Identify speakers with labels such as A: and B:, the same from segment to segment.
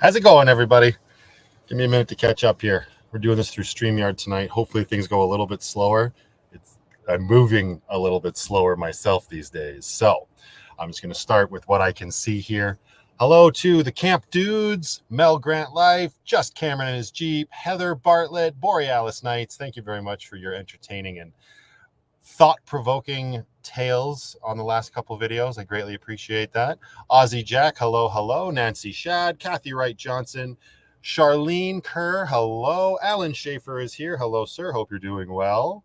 A: How's it going, everybody? Give me a minute to catch up here. We're doing this through StreamYard tonight. Hopefully things go a little bit slower. I'm moving a little bit slower myself these days. So I'm just going to start with what I can see here. Hello to the Camp Dudes, Mel Grant Life, Just Cameron and his Jeep, Heather Bartlett, Borealis Nights. Thank you very much for your entertaining and thought-provoking tales on the last couple videos. I greatly appreciate that. Ozzy Jack, hello, hello. Nancy Shad, Kathy Wright Johnson, Charlene Kerr, hello. Alan Schaefer is here. Hello, sir. Hope you're doing well.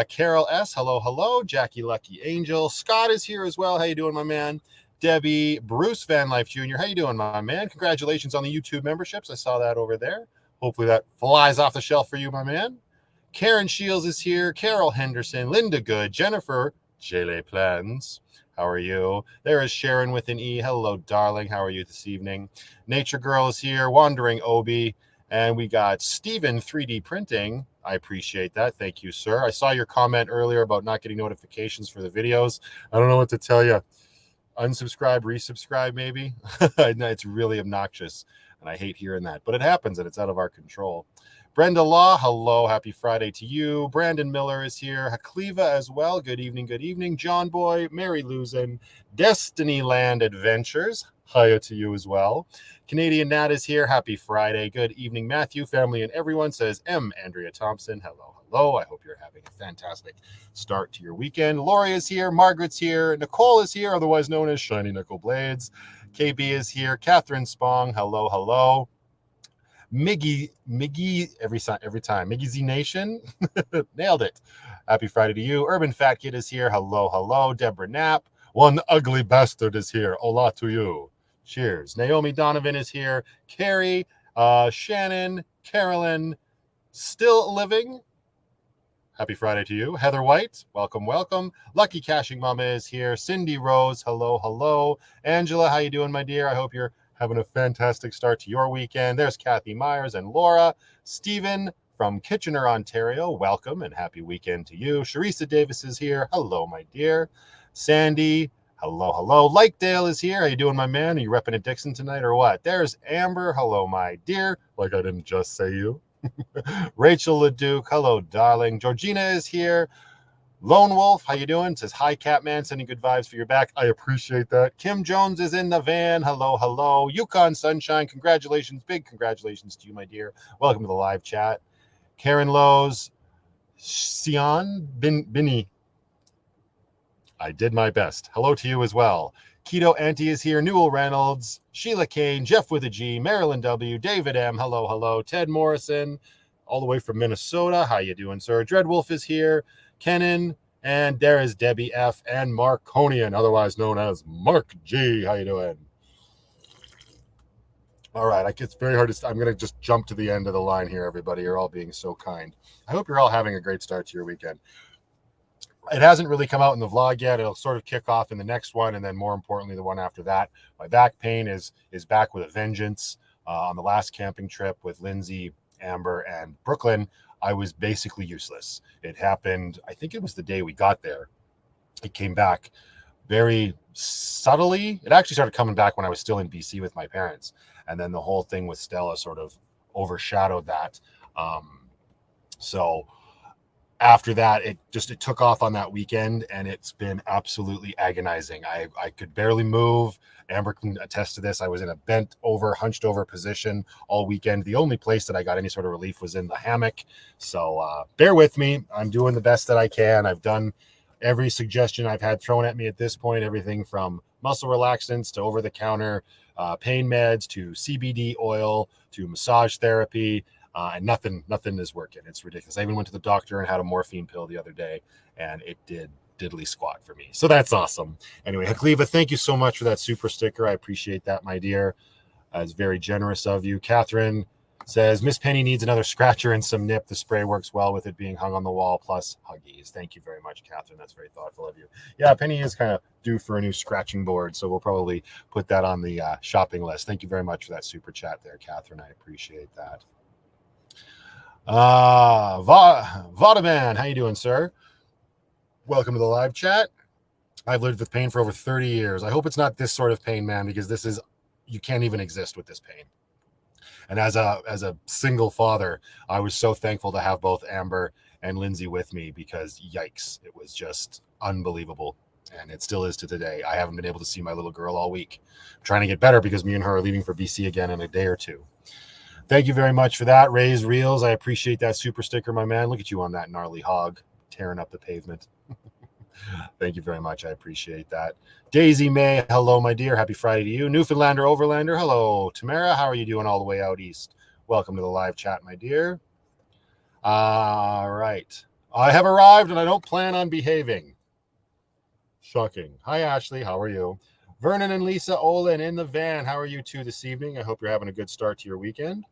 A: Carol S, hello, hello. Jackie Lucky Angel. Scott is here as well. How you doing, my man? Debbie, Bruce Van Life Jr. How you doing, my man? Congratulations on the YouTube memberships. I saw that over there. Hopefully that flies off the shelf for you, my man. Karen Shields is here. Carol Henderson, Linda Good, Jennifer, Jele Plans. How are you? There is Sharon with an E. Hello, darling. How are you this evening? Nature Girl is here. Wandering Obi. And we got Steven 3D Printing. I appreciate that. Thank you, sir. I saw your comment earlier about not getting notifications for the videos. I don't know what to tell you. Unsubscribe, resubscribe, maybe. It's really obnoxious, and I hate hearing that. But it happens, and it's out of our control. Brenda Law, hello. Happy Friday to you. Brandon Miller is here. Hakleva as well. Good evening, good evening. John Boy, Mary Luzin, Destinyland Adventures. Hiya to you as well. Canadian Nat is here. Happy Friday. Good evening, Matthew, family, and everyone, says M. Andrea Thompson. Hello, hello. I hope you're having a fantastic start to your weekend. Lori is here. Margaret's here. Nicole is here, otherwise known as Shiny Nickel Blades. KB is here. Catherine Spong. Hello, hello. Miggy, every time. Miggy Z Nation. Nailed it. Happy Friday to you. Urban Fat Kid is here. Hello, hello. Deborah Knapp. One ugly bastard is here. Hola to you. Cheers. Naomi Donovan is here. Carrie, Shannon, Carolyn, still living. Happy Friday to you. Heather White, welcome, welcome. Lucky Cashing Mama is here. Cindy Rose, hello, hello. Angela, how you doing, my dear? I hope you're having a fantastic start to your weekend. There's Kathy Myers and Laura. Stephen from Kitchener, Ontario, welcome and happy weekend to you. Sharissa Davis is here. Hello, my dear. Sandy, hello, hello. Likedale is here. How you doing, my man? Are you repping at Dixon tonight or what? There's Amber. Hello, my dear. Like I didn't just say you. Rachel LeDuc, hello, darling. Georgina is here. Lone Wolf, how you doing? Says, hi, Catman, sending good vibes for your back. I appreciate that. Kim Jones is in the van. Hello, hello. Yukon Sunshine, congratulations. Big congratulations to you, my dear. Welcome to the live chat. Karen Lowe's, Sion Binny. I did my best. Hello to you as well. Keto Auntie is here. Newell Reynolds, Sheila Kane, Jeff with a G, Marilyn W, David M. Hello, hello. Ted Morrison, all the way from Minnesota. How you doing, sir? Dreadwolf is here. Kenan, and there is Debbie F. and Mark Conian, otherwise known as Mark G. How you doing? All right, it's very hard to. I'm going to just jump to the end of the line here, everybody. You're all being so kind. I hope you're all having a great start to your weekend. It hasn't really come out in the vlog yet. It'll sort of kick off in the next one, and then more importantly, the one after that. My back pain is back with a vengeance. On the last camping trip with Lindsay, Amber, and Brooklyn, I was basically useless. It happened, I think it was the day we got there. It came back very subtly. It actually started coming back when I was still in BC with my parents. And then the whole thing with Stella sort of overshadowed that. So after that, it took off on that weekend, and it's been absolutely agonizing. I could barely move. Amber can attest to this. I was in a bent over, hunched over position all weekend. The only place that I got any sort of relief was in the hammock. So bear with me. I'm doing the best that I can. I've done every suggestion I've had thrown at me at this point, everything from muscle relaxants to over-the-counter pain meds to CBD oil to massage therapy. And nothing is working. It's ridiculous. I even went to the doctor and had a morphine pill the other day, and it did diddly squat for me. So that's awesome. Anyway, Hakleva, thank you so much for that super sticker. I appreciate that, my dear. It's very generous of you. Catherine says, Miss Penny needs another scratcher and some nip. The spray works well with it being hung on the wall, plus Huggies. Thank you very much, Catherine. That's very thoughtful of you. Yeah, Penny is kind of due for a new scratching board, so we'll probably put that on the shopping list. Thank you very much for that super chat there, Catherine. I appreciate that. Vaudeman, how you doing, sir? Welcome to the live chat. I've lived with pain for over 30 years. I hope it's not this sort of pain, man, because you can't even exist with this pain. And as a single father, I was so thankful to have both Amber and Lindsay with me, because yikes, it was just unbelievable. And it still is to today. I haven't been able to see my little girl all week. I'm trying to get better because me and her are leaving for BC again in a day or two. Thank you very much for that. Raised Reels, I appreciate that super sticker, my man. Look at you on that gnarly hog, tearing up the pavement. Thank you very much. I appreciate that. Daisy May, hello, my dear. Happy Friday to you. Newfoundlander Overlander, hello. Tamara, how are you doing all the way out east? Welcome to the live chat, my dear. All right. I have arrived and I don't plan on behaving. Shocking. Hi, Ashley. How are you? Vernon and Lisa Olin in the van. How are you two this evening? I hope you're having a good start to your weekend.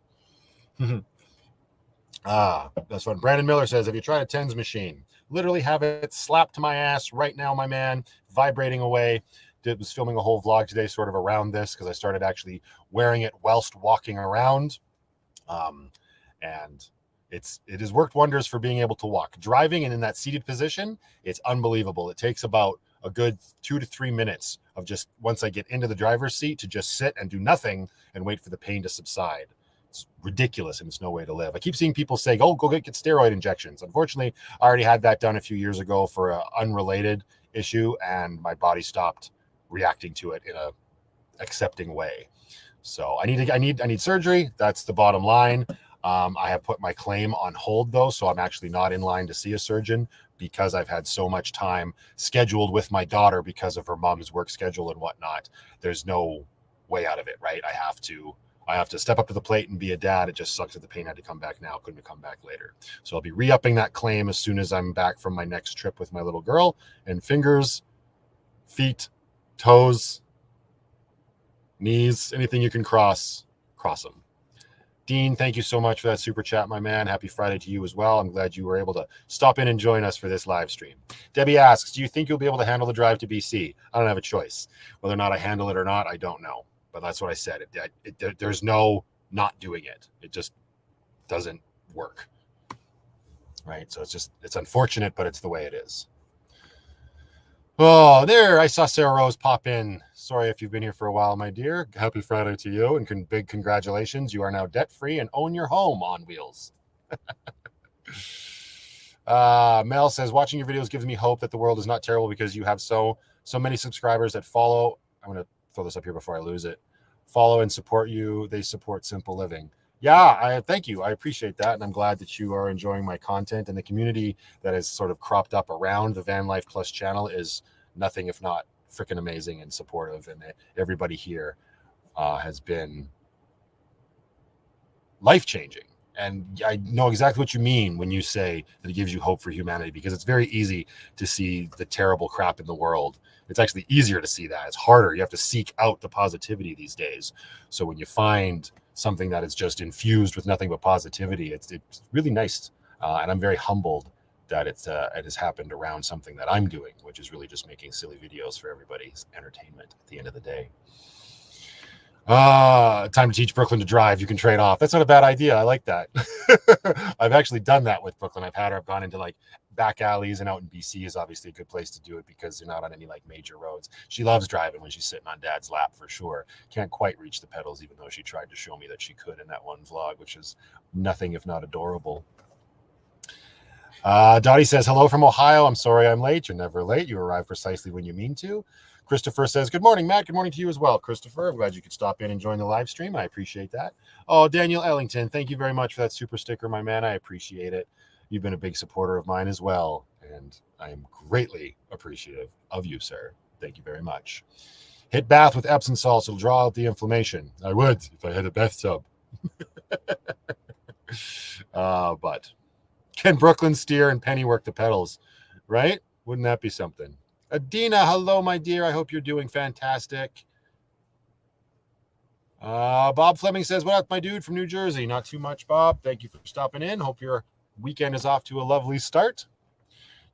A: That's fun. Brandon Miller says, have you tried a TENS machine? Literally have it slapped to my ass right now, my man, vibrating away. Was filming a whole vlog today sort of around this, because I started actually wearing it whilst walking around. And it has worked wonders for being able to walk. Driving and in that seated position, it's unbelievable. It takes about a good 2 to 3 minutes of just, once I get into the driver's seat, to just sit and do nothing and wait for the pain to subside. It's ridiculous, and it's no way to live. I keep seeing people say, oh, go get steroid injections. Unfortunately, I already had that done a few years ago for an unrelated issue, and my body stopped reacting to it in a accepting way. So I need surgery. That's the bottom line. I have put my claim on hold, though, so I'm actually not in line to see a surgeon, because I've had so much time scheduled with my daughter because of her mom's work schedule and whatnot. There's no way out of it, right? I have to step up to the plate and be a dad. It just sucks that the pain had to come back now. Couldn't have come back later. So I'll be re-upping that claim as soon as I'm back from my next trip with my little girl. And fingers, feet, toes, knees, anything you can cross them. Dean, thank you so much for that super chat, my man. Happy Friday to you as well. I'm glad you were able to stop in and join us for this live stream. Debbie asks, do you think you'll be able to handle the drive to BC? I don't have a choice. Whether or not I handle it or not, I don't know. But that's what I said. There's no not doing it. It just doesn't work. Right? So it's unfortunate, but it's the way it is. Oh, there. I saw Sarah Rose pop in. Sorry if you've been here for a while, my dear. Happy Friday to you, and big congratulations. You are now debt-free and own your home on wheels. Mel says, watching your videos gives me hope that the world is not terrible because you have so many subscribers that follow. I'm going to throw this up here before I lose it. Follow and support you. They support simple living. Yeah, I thank you. I appreciate that. And I'm glad that you are enjoying my content, and the community that has sort of cropped up around the VanlifePLUS channel is nothing if not freaking amazing and supportive. And everybody here has been life-changing. And I know exactly what you mean when you say that it gives you hope for humanity, because it's very easy to see the terrible crap in the world. It's actually easier to see that. It's harder. You have to seek out the positivity these days. So when you find something that is just infused with nothing but positivity, it's really nice. And I'm very humbled that it has happened around something that I'm doing, which is really just making silly videos for everybody's entertainment at the end of the day. Time to teach Brooklyn to drive. You can trade off. That's not a bad idea. I like that. I've actually done that with Brooklyn. I've gone into like back alleys, and out in BC is obviously a good place to do it because they're not on any like major roads. She loves driving when she's sitting on dad's lap for sure. Can't quite reach the pedals, even though she tried to show me that she could in that one vlog, which is nothing if not adorable. Dottie says, hello from Ohio. I'm sorry I'm late. You're never late. You arrive precisely when you mean to. Christopher says, good morning, Matt. Good morning to you as well, Christopher. I'm glad you could stop in and join the live stream. I appreciate that. Oh, Daniel Ellington, thank you very much for that super sticker, my man. I appreciate it. You've been a big supporter of mine as well, and I am greatly appreciative of you, sir. Thank you very much. Hit bath with Epsom salts. It'll draw out the inflammation. I would if I had a bathtub. But can Brooklyn steer and Penny work the pedals, right? Wouldn't that be something? Adina, hello, my dear. I hope you're doing fantastic. Bob Fleming says, what up, my dude from New Jersey? Not too much, Bob. Thank you for stopping in. Hope your weekend is off to a lovely start.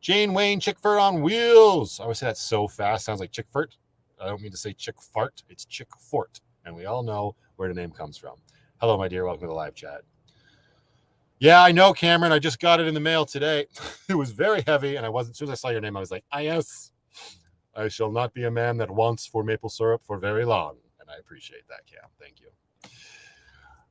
A: Jane Wayne, Chick-furt on wheels. I always say that so fast. Sounds like Chick-furt. I don't mean to say Chick-fart. It's Chick-fort. And we all know where the name comes from. Hello, my dear. Welcome to the live chat. Yeah, I know, Cameron. I just got it in the mail today. It was very heavy, and as soon as I saw your name, I was like, yes. I shall not be a man that wants for maple syrup for very long. And I appreciate that, Cam. Thank you.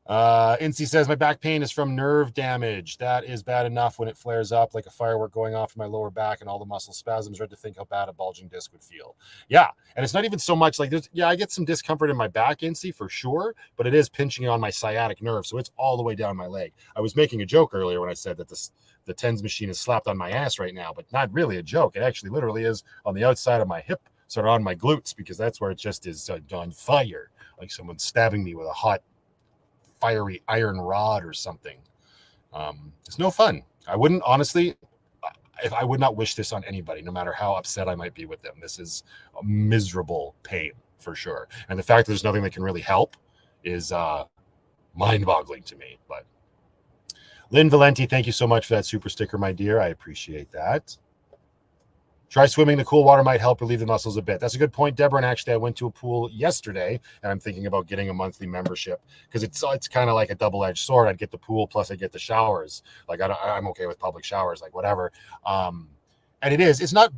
A: Incy says, my back pain is from nerve damage. That is bad enough when it flares up like a firework going off in my lower back and all the muscle spasms. Ready to think how bad a bulging disc would feel. Yeah. And it's not even so much like I get some discomfort in my back, Incy, for sure, but it is pinching on my sciatic nerve. So it's all the way down my leg. I was making a joke earlier when I said that the TENS machine is slapped on my ass right now, but not really a joke. It actually literally is on the outside of my hip, sort of on my glutes, because that's where it just is on fire, like someone stabbing me with a hot, fiery iron rod or something. It's no fun. I wouldn't, honestly, if I would not wish this on anybody, no matter how upset I might be with them. This is a miserable pain for sure. And the fact that there's nothing that can really help is mind-boggling to me. But Lynn Valenti, thank you so much for that super sticker, my dear. I appreciate that. Try swimming. The cool water might help relieve the muscles a bit. That's a good point, Deborah. And actually, I went to a pool yesterday, and I'm thinking about getting a monthly membership because it's kind of like a double-edged sword. I'd get the pool plus I get the showers. Like I'm okay with public showers, like whatever. And it's not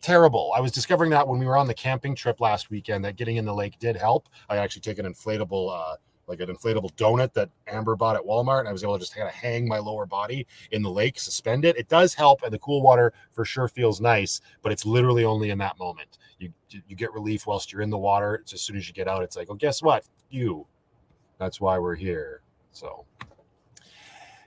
A: terrible. I was discovering that when we were on the camping trip last weekend, that getting in the lake did help. I actually take an inflatable donut that Amber bought at Walmart, and I was able to just kind of hang my lower body in the lake, suspend it. It does help, and the cool water for sure feels nice, but it's literally only in that moment. You get relief whilst you're in the water. It's as soon as you get out, it's like, oh, guess what? That's why we're here. So,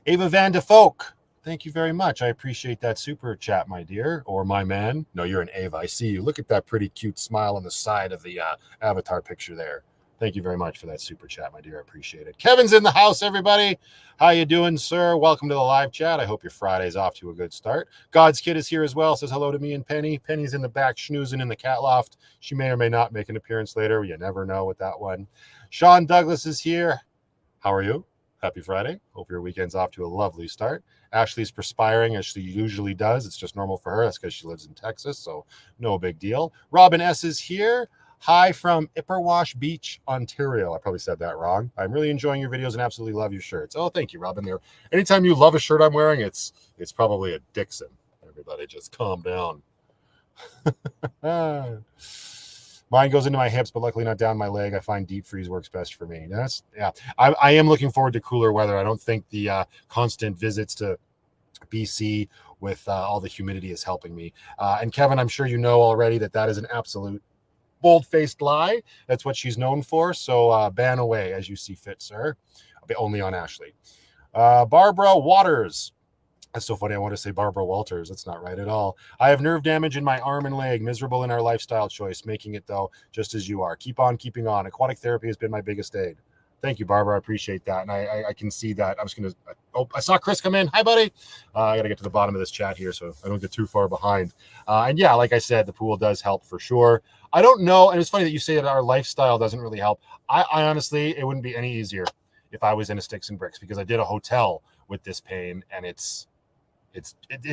A: Ava Van de Folk, thank you very much. I appreciate that super chat, my dear, or my man. No, you're an Ava. I see you. Look at that pretty cute smile on the side of the avatar picture there. Thank you very much for that super chat, my dear. I appreciate it. Kevin's in the house, everybody. How you doing, sir? Welcome to the live chat. I hope your Friday's off to a good start. God's Kid is here as well. Says hello to me and Penny. Penny's in the back schnoozing in the cat loft. She may or may not make an appearance later. You never know with that one. Sean Douglas is here. How are you? Happy Friday. Hope your weekend's off to a lovely start. Ashley's perspiring as she usually does. It's just normal for her. That's because she lives in Texas, so no big deal. Robin S is here. Hi from Ipperwash Beach, Ontario. I probably said that wrong. I'm really enjoying your videos and absolutely love your shirts. Oh, thank you, Robin. There. Anytime you love a shirt I'm wearing, it's probably a Dixon. Everybody just calm down. Mine goes into my hips, but luckily not down my leg. I find deep freeze works best for me. I am looking forward to cooler weather. I don't think the constant visits to BC with all the humidity is helping me. And Kevin, I'm sure you know already that is an absolute bold-faced lie. That's what she's known for. So ban away as you see fit, sir. Only on Ashley. Barbara Waters. That's so funny. I want to say Barbara Walters. That's not right at all. I have nerve damage in my arm and leg. Miserable in our lifestyle choice. Making it, though, just as you are. Keep on keeping on. Aquatic therapy has been my biggest aid. Thank you, Barbara. I appreciate that. And I can see that. I saw Chris come in. Hi, buddy. I got to get to the bottom of this chat here so I don't get too far behind. And yeah, like I said, the pool does help for sure. I don't know. And it's funny that you say that our lifestyle doesn't really help. I honestly, it wouldn't be any easier if I was in a sticks and bricks because I did a hotel with this pain and it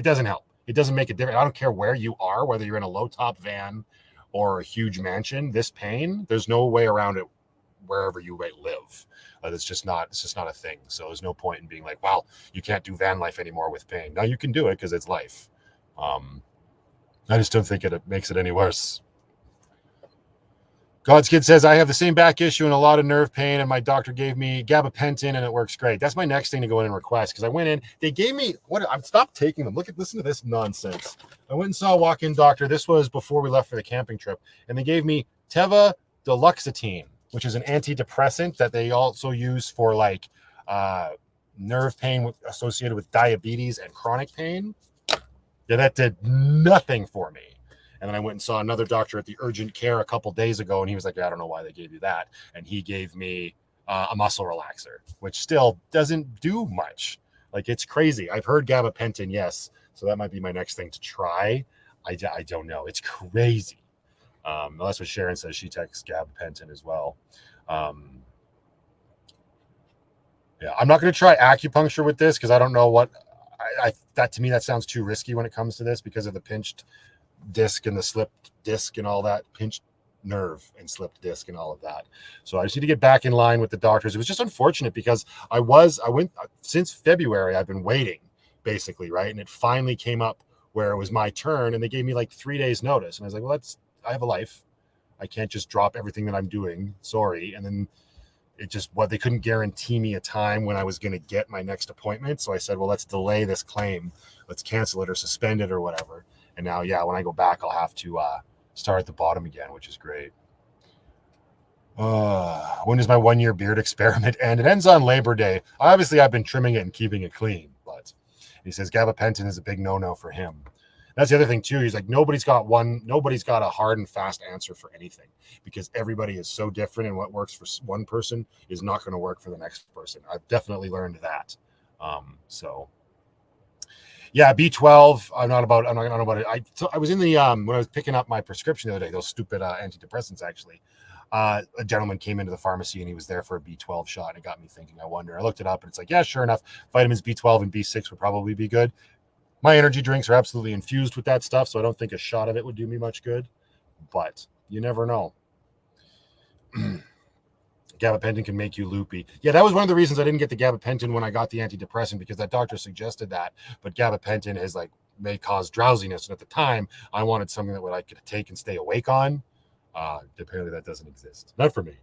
A: doesn't help. It doesn't make a difference. I don't care where you are, whether you're in a low top van or a huge mansion, this pain, there's no way around it wherever you might live. It's just not a thing. So there's no point in being like, wow, you can't do van life anymore with pain. Now you can do it because it's life. I just don't think it makes it any worse. God's Kid says, I have the same back issue and a lot of nerve pain, and my doctor gave me gabapentin, and it works great. That's my next thing to go in and request, because I went in. They gave me, I've stopped taking them. Listen to this nonsense. I went and saw a walk-in doctor. This was before we left for the camping trip, and they gave me Teva Deluxetine, which is an antidepressant that they also use for, like, nerve pain associated with diabetes and chronic pain. Yeah, that did nothing for me. And then I went and saw another doctor at the urgent care a couple days ago, and he was like, I don't know why they gave you that. And he gave me a muscle relaxer, which still doesn't do much. Like, it's crazy. I've heard gabapentin, yes. So that might be my next thing to try. I don't know. It's crazy. That's what Sharon says. She takes gabapentin as well. Yeah, I'm not going to try acupuncture with this because I don't know what that to me, that sounds too risky when it comes to this because of the pinched disc and the slipped disc and all that, pinched nerve and slipped disc and all of that. So I just need to get back in line with the doctors. It was just unfortunate because I went since February. I've been waiting basically, right? And it finally came up where it was my turn, and they gave me like 3 days notice. And I was like, I have a life. I can't just drop everything that I'm doing. Sorry. And then it just what they couldn't guarantee me a time when I was going to get my next appointment. So I said, well, let's delay this claim. Let's cancel it or suspend it or whatever. And now, yeah, when I go back, I'll have to start at the bottom again, which is great. When does my 1 year beard experiment end? It ends on Labor Day. Obviously, I've been trimming it and keeping it clean, but he says gabapentin is a big no-no for him. That's the other thing too. He's like, nobody's got a hard and fast answer for anything, because everybody is so different, and what works for one person is not going to work for the next person. I've definitely learned that. So yeah, B12. I'm not about it. I was in the when I was picking up my prescription the other day, those stupid antidepressants actually. A gentleman came into the pharmacy and he was there for a B12 shot, and it got me thinking. I wonder. I looked it up and it's like, yeah, sure enough, vitamins B12 and B6 would probably be good. My energy drinks are absolutely infused with that stuff, so I don't think a shot of it would do me much good, but you never know. Gabapentin can make you loopy. Yeah, that was one of the reasons I didn't get the gabapentin when I got the antidepressant, because that doctor suggested that, but gabapentin is like may cause drowsiness, and at the time I wanted something that I could take and stay awake on. Apparently that doesn't exist. Not for me.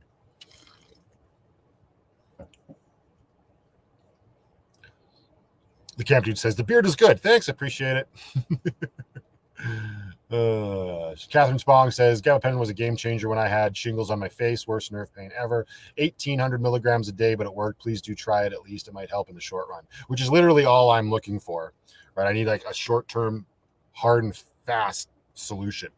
A: The camp dude says the beard is good. Thanks, appreciate it. Catherine Spong says gabapentin was a game changer when I had shingles on my face, worst nerve pain ever. 1,800 milligrams a day, but it worked. Please do try it. At least it might help in the short run, which is literally all I'm looking for, right? I need like a short-term, hard and fast solution,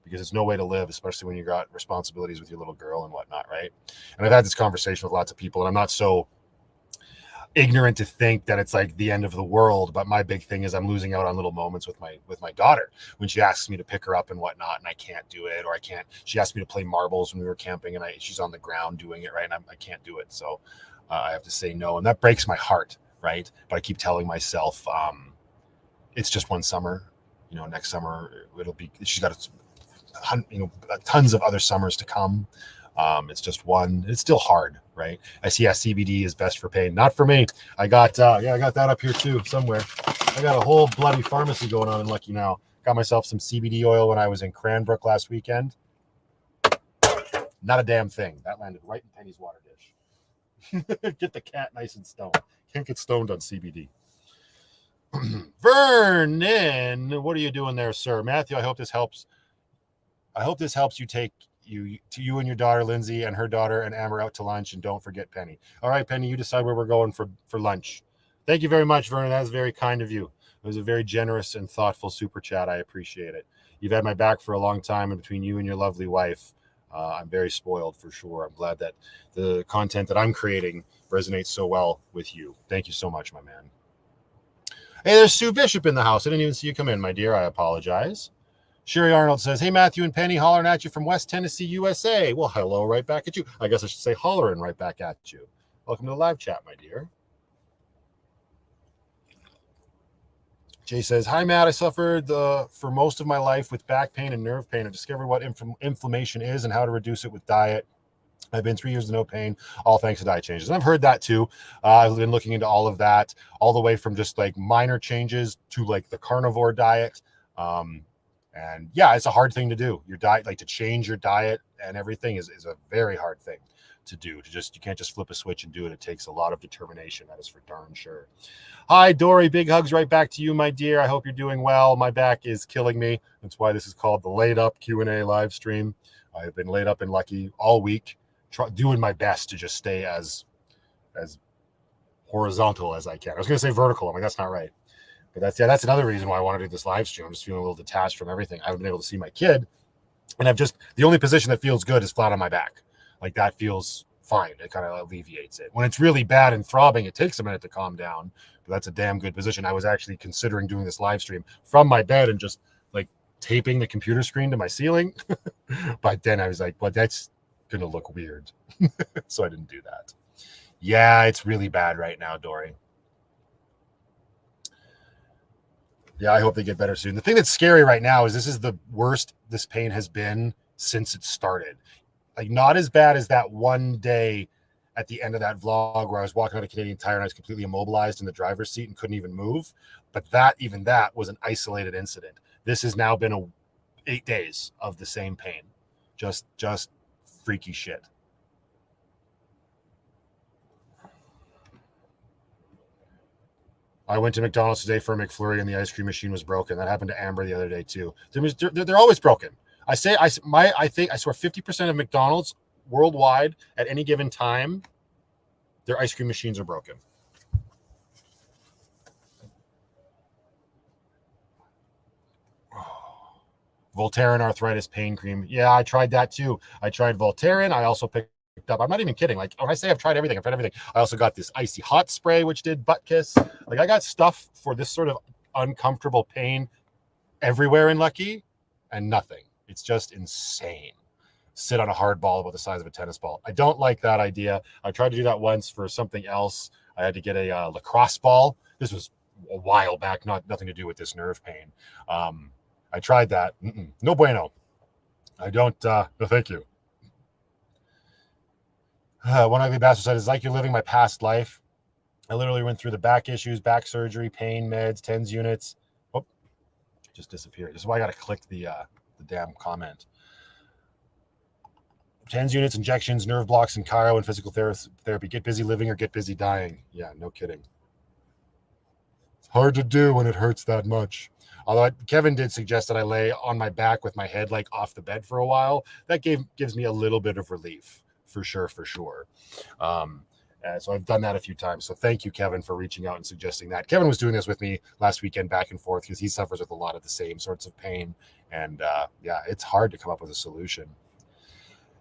A: because it's no way to live, especially when you got responsibilities with your little girl and whatnot, right? And I've had this conversation with lots of people, and I'm not so ignorant to think that it's like the end of the world, but my big thing is I'm losing out on little moments with my daughter when she asks me to pick her up and whatnot, and I can't do it, or she asked me to play marbles when we were camping, and she's on the ground doing it, right, and I can't do it, so I have to say no, and that breaks my heart, right? But I keep telling myself it's just one summer, next summer she's got tons of other summers to come. It's just one. It's still hard, right? I see CBD is best for pain. Not for me. I got that up here too somewhere. I got a whole bloody pharmacy going on in Lucky now. Got myself some CBD oil when I was in Cranbrook last weekend. Not a damn thing. That landed right in Penny's water dish. Get the cat nice and stoned. Can't get stoned on CBD. Vernon, what are you doing there, sir? Matthew, I hope this helps. You take you and your daughter Lindsay and her daughter and Amber out to lunch, and don't forget Penny. All right, Penny, you decide where we're going for lunch. Thank you very much, Vernon. That was very kind of you. It was a very generous and thoughtful super chat. I appreciate it. You've had my back for a long time, and between you and your lovely wife, I'm very spoiled for sure. I'm glad that the content that I'm creating resonates so well with you. Thank you so much, my man. Hey, there's Sue Bishop in the house. I didn't even see you come in, my dear. I apologize. Sherry Arnold says, hey, Matthew and Penny, hollering at you from West Tennessee, USA. Well, hello, right back at you. I guess I should say hollering right back at you. Welcome to the live chat, my dear. Jay says, hi, Matt. I suffered for most of my life with back pain and nerve pain. I discovered what inflammation is and how to reduce it with diet. I've been 3 years with no pain, all thanks to diet changes. And I've heard that too. I've been looking into all of that, all the way from just like minor changes to like the carnivore diet. And yeah, it's a hard thing to do. Your diet, like to change your diet and everything is a very hard thing to do. You can't just flip a switch and do it. It takes a lot of determination. That is for darn sure. Hi, Dory. Big hugs right back to you, my dear. I hope you're doing well. My back is killing me. That's why this is called the Laid Up Q&A live stream. I have been laid up in Lucky all week, doing my best to just stay as horizontal as I can. I was going to say vertical. I'm like, that's not right. But that's another reason why I want to do this live stream. I'm just feeling a little detached from everything. I haven't been able to see my kid, and the only position that feels good is flat on my back. Like that feels fine. It kind of alleviates it. When it's really bad and throbbing, it takes a minute to calm down, but that's a damn good position. I was actually considering doing this live stream from my bed and just like taping the computer screen to my ceiling. But then I was like, well, that's going to look weird. So I didn't do that. Yeah, it's really bad right now, Dory. Yeah, I hope they get better soon. The thing that's scary right now is this is the worst this pain has been since it started. Like not as bad as that one day at the end of that vlog where I was walking out of Canadian Tire and I was completely immobilized in the driver's seat and couldn't even move. But that was an isolated incident. This has now been 8 days of the same pain. Just freaky shit. I went to McDonald's today for a McFlurry and the ice cream machine was broken. That happened to Amber the other day too. They're always broken. I think I swear 50% of McDonald's worldwide at any given time, their ice cream machines are broken. Voltaren arthritis pain cream. Yeah, I tried that too. I tried Voltaren. I also picked up, I'm not even kidding. Like when I say I've tried everything, I also got this icy hot spray, which did butt kiss. Like I got stuff for this sort of uncomfortable pain everywhere in Lucky and nothing. It's just insane. Sit on a hard ball about the size of a tennis ball. I don't like that idea. I tried to do that once for something else. I had to get a lacrosse ball. This was a while back, nothing to do with this nerve pain. I tried that. No bueno. I don't, no thank you. One ugly bastard said, it's like you're living my past life. I literally went through the back issues, back surgery, pain meds, TENS units. Oh, just disappeared. This is why I got to click the damn comment. TENS units, injections, nerve blocks, and chiro and physical therapy. Get busy living or get busy dying. Yeah, no kidding. It's hard to do when it hurts that much. Although Kevin did suggest that I lay on my back with my head like off the bed for a while. That gives me a little bit of relief, for sure. So I've done that a few times. So thank you, Kevin, for reaching out and suggesting that. Kevin was doing this with me last weekend back and forth because he suffers with a lot of the same sorts of pain. And yeah, it's hard to come up with a solution.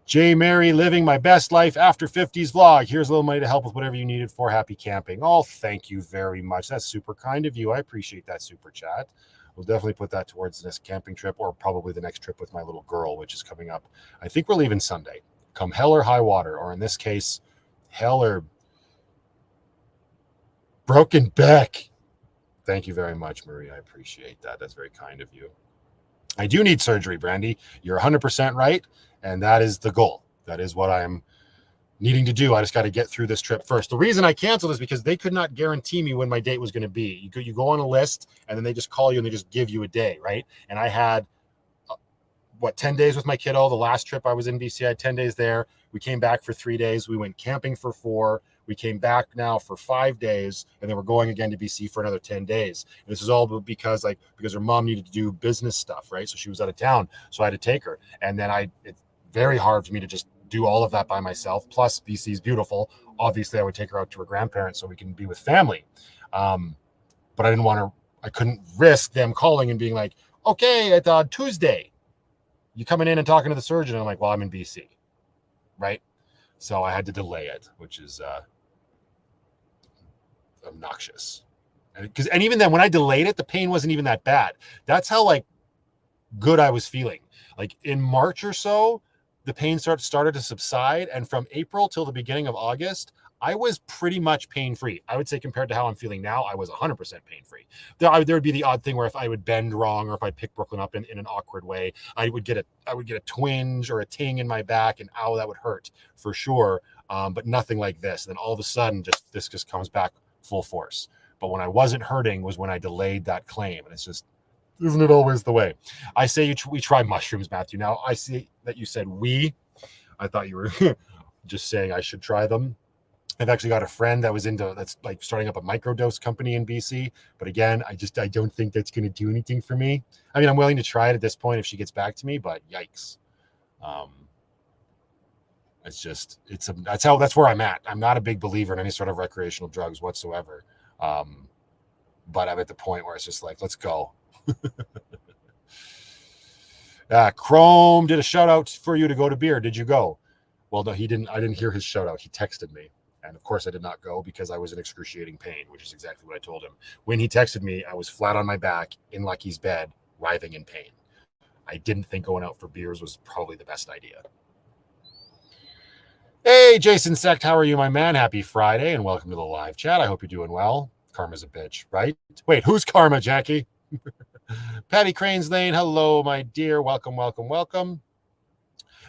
A: J. Mary, living my best life after 50s vlog. Here's a little money to help with whatever you needed for. Happy camping. Oh, thank you very much. That's super kind of you. I appreciate that super chat. We'll definitely put that towards the next camping trip or probably the next trip with my little girl, which is coming up. I think we're leaving Sunday. Come hell or high water, or in this case, hell or broken back. Thank you very much, Marie. I appreciate that. That's very kind of you. I do need surgery, Brandy. You're 100% right, and that is the goal. That is what I'm needing to do. I just got to get through this trip first. The reason I canceled is because they could not guarantee me when my date was going to be. You go on a list, and then they just call you and they just give you a day, right? And I had 10 days with my kiddo. The last trip I was in BC, I had 10 days there. We came back for 3 days. We went camping for 4. We came back now for 5 days, and then we're going again to BC for another 10 days. And this is all because her mom needed to do business stuff, right? So she was out of town, so I had to take her. And then it's very hard for me to just do all of that by myself. Plus, BC is beautiful. Obviously, I would take her out to her grandparents so we can be with family. But I couldn't risk them calling and being like, okay, at Tuesday, you coming in and talking to the surgeon? And I'm like, well, I'm in BC, right? So I had to delay it, which is obnoxious. And even then, when I delayed it, the pain wasn't even that bad. That's how good I was feeling. Like in March or so, the pain started to subside, and from April till the beginning of August, I was pretty much pain-free. I would say compared to how I'm feeling now, I was 100% pain-free. There would be the odd thing where if I would bend wrong or if I pick Brooklyn up in an awkward way, I would get a twinge or a ting in my back, and ow, that would hurt for sure. But nothing like this. And then all of a sudden, this just comes back full force. But when I wasn't hurting was when I delayed that claim, and it's just, isn't it always the way? I say we try mushrooms, Matthew. Now I see that you said we. I thought you were just saying I should try them. I've actually got a friend that's like starting up a microdose company in BC. But again, I don't think that's going to do anything for me. I mean, I'm willing to try it at this point if she gets back to me, but yikes. That's where I'm at. I'm not a big believer in any sort of recreational drugs whatsoever. But I'm at the point where it's just like, let's go. Chrome did a shout out for you to go to beer. Did you go? Well, no, he didn't. I didn't hear his shout out. He texted me. And of course I did not go because I was in excruciating pain, which is exactly what I told him. When he texted me, I was flat on my back in Lucky's bed, writhing in pain. I didn't think going out for beers was probably the best idea. Hey, Jason Sect, how are you, my man? Happy Friday and welcome to the live chat. I hope you're doing well. Karma's a bitch, right? Wait, who's Karma, Jackie? Patty Cranes Lane, hello, my dear. Welcome.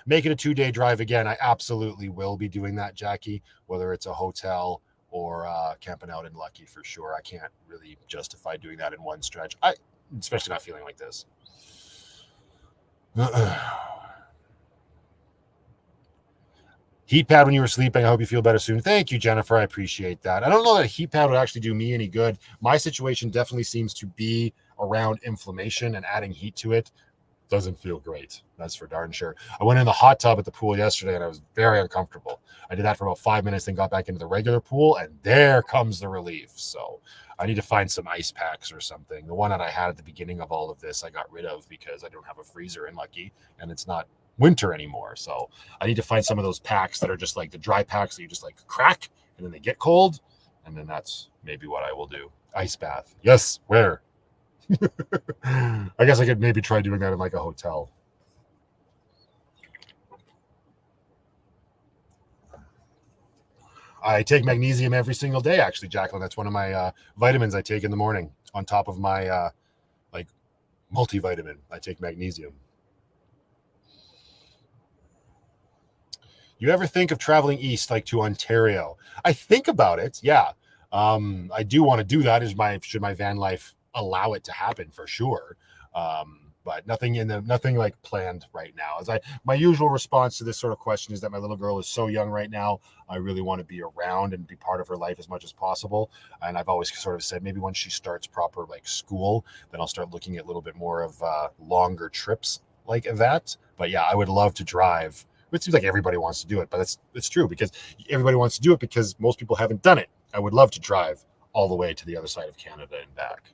A: Make it a 2-day drive again. I absolutely will be doing that, Jackie, whether it's a hotel or camping out in Lucky for sure. I can't really justify doing that in one stretch. Especially not feeling like this. Heat pad when you were sleeping. I hope you feel better soon. Thank you, Jennifer. I appreciate that. I don't know that a heat pad would actually do me any good. My situation definitely seems to be around inflammation, and adding heat to it doesn't feel great. That's for darn sure. I went in the hot tub at the pool yesterday and I was very uncomfortable. I did that for about 5 minutes, then got back into the regular pool, and there comes the relief. So I need to find some ice packs or something. The one that I had at the beginning of all of this, I got rid of because I don't have a freezer in Lucky, and it's not winter anymore. So I need to find some of those packs that are just like the dry packs that you just like crack and then they get cold. And then that's maybe what I will do. Ice bath. Yes. Where? I guess I could maybe try doing that in like a hotel. I take magnesium every single day, actually, Jacqueline. That's one of my vitamins I take in the morning on top of my like multivitamin. I take magnesium. You ever think of traveling east, like to Ontario? I think about it. Yeah. I do want to do that. Should my van life allow it to happen, for sure. But nothing like planned right now. My usual response to this sort of question is that my little girl is so young right now. I really want to be around and be part of her life as much as possible. And I've always sort of said maybe once she starts proper like school, then I'll start looking at a little bit more of longer trips like that. But yeah, I would love to drive. It seems like everybody wants to do it, but it's true because everybody wants to do it because most people haven't done it. I would love to drive all the way to the other side of Canada and back.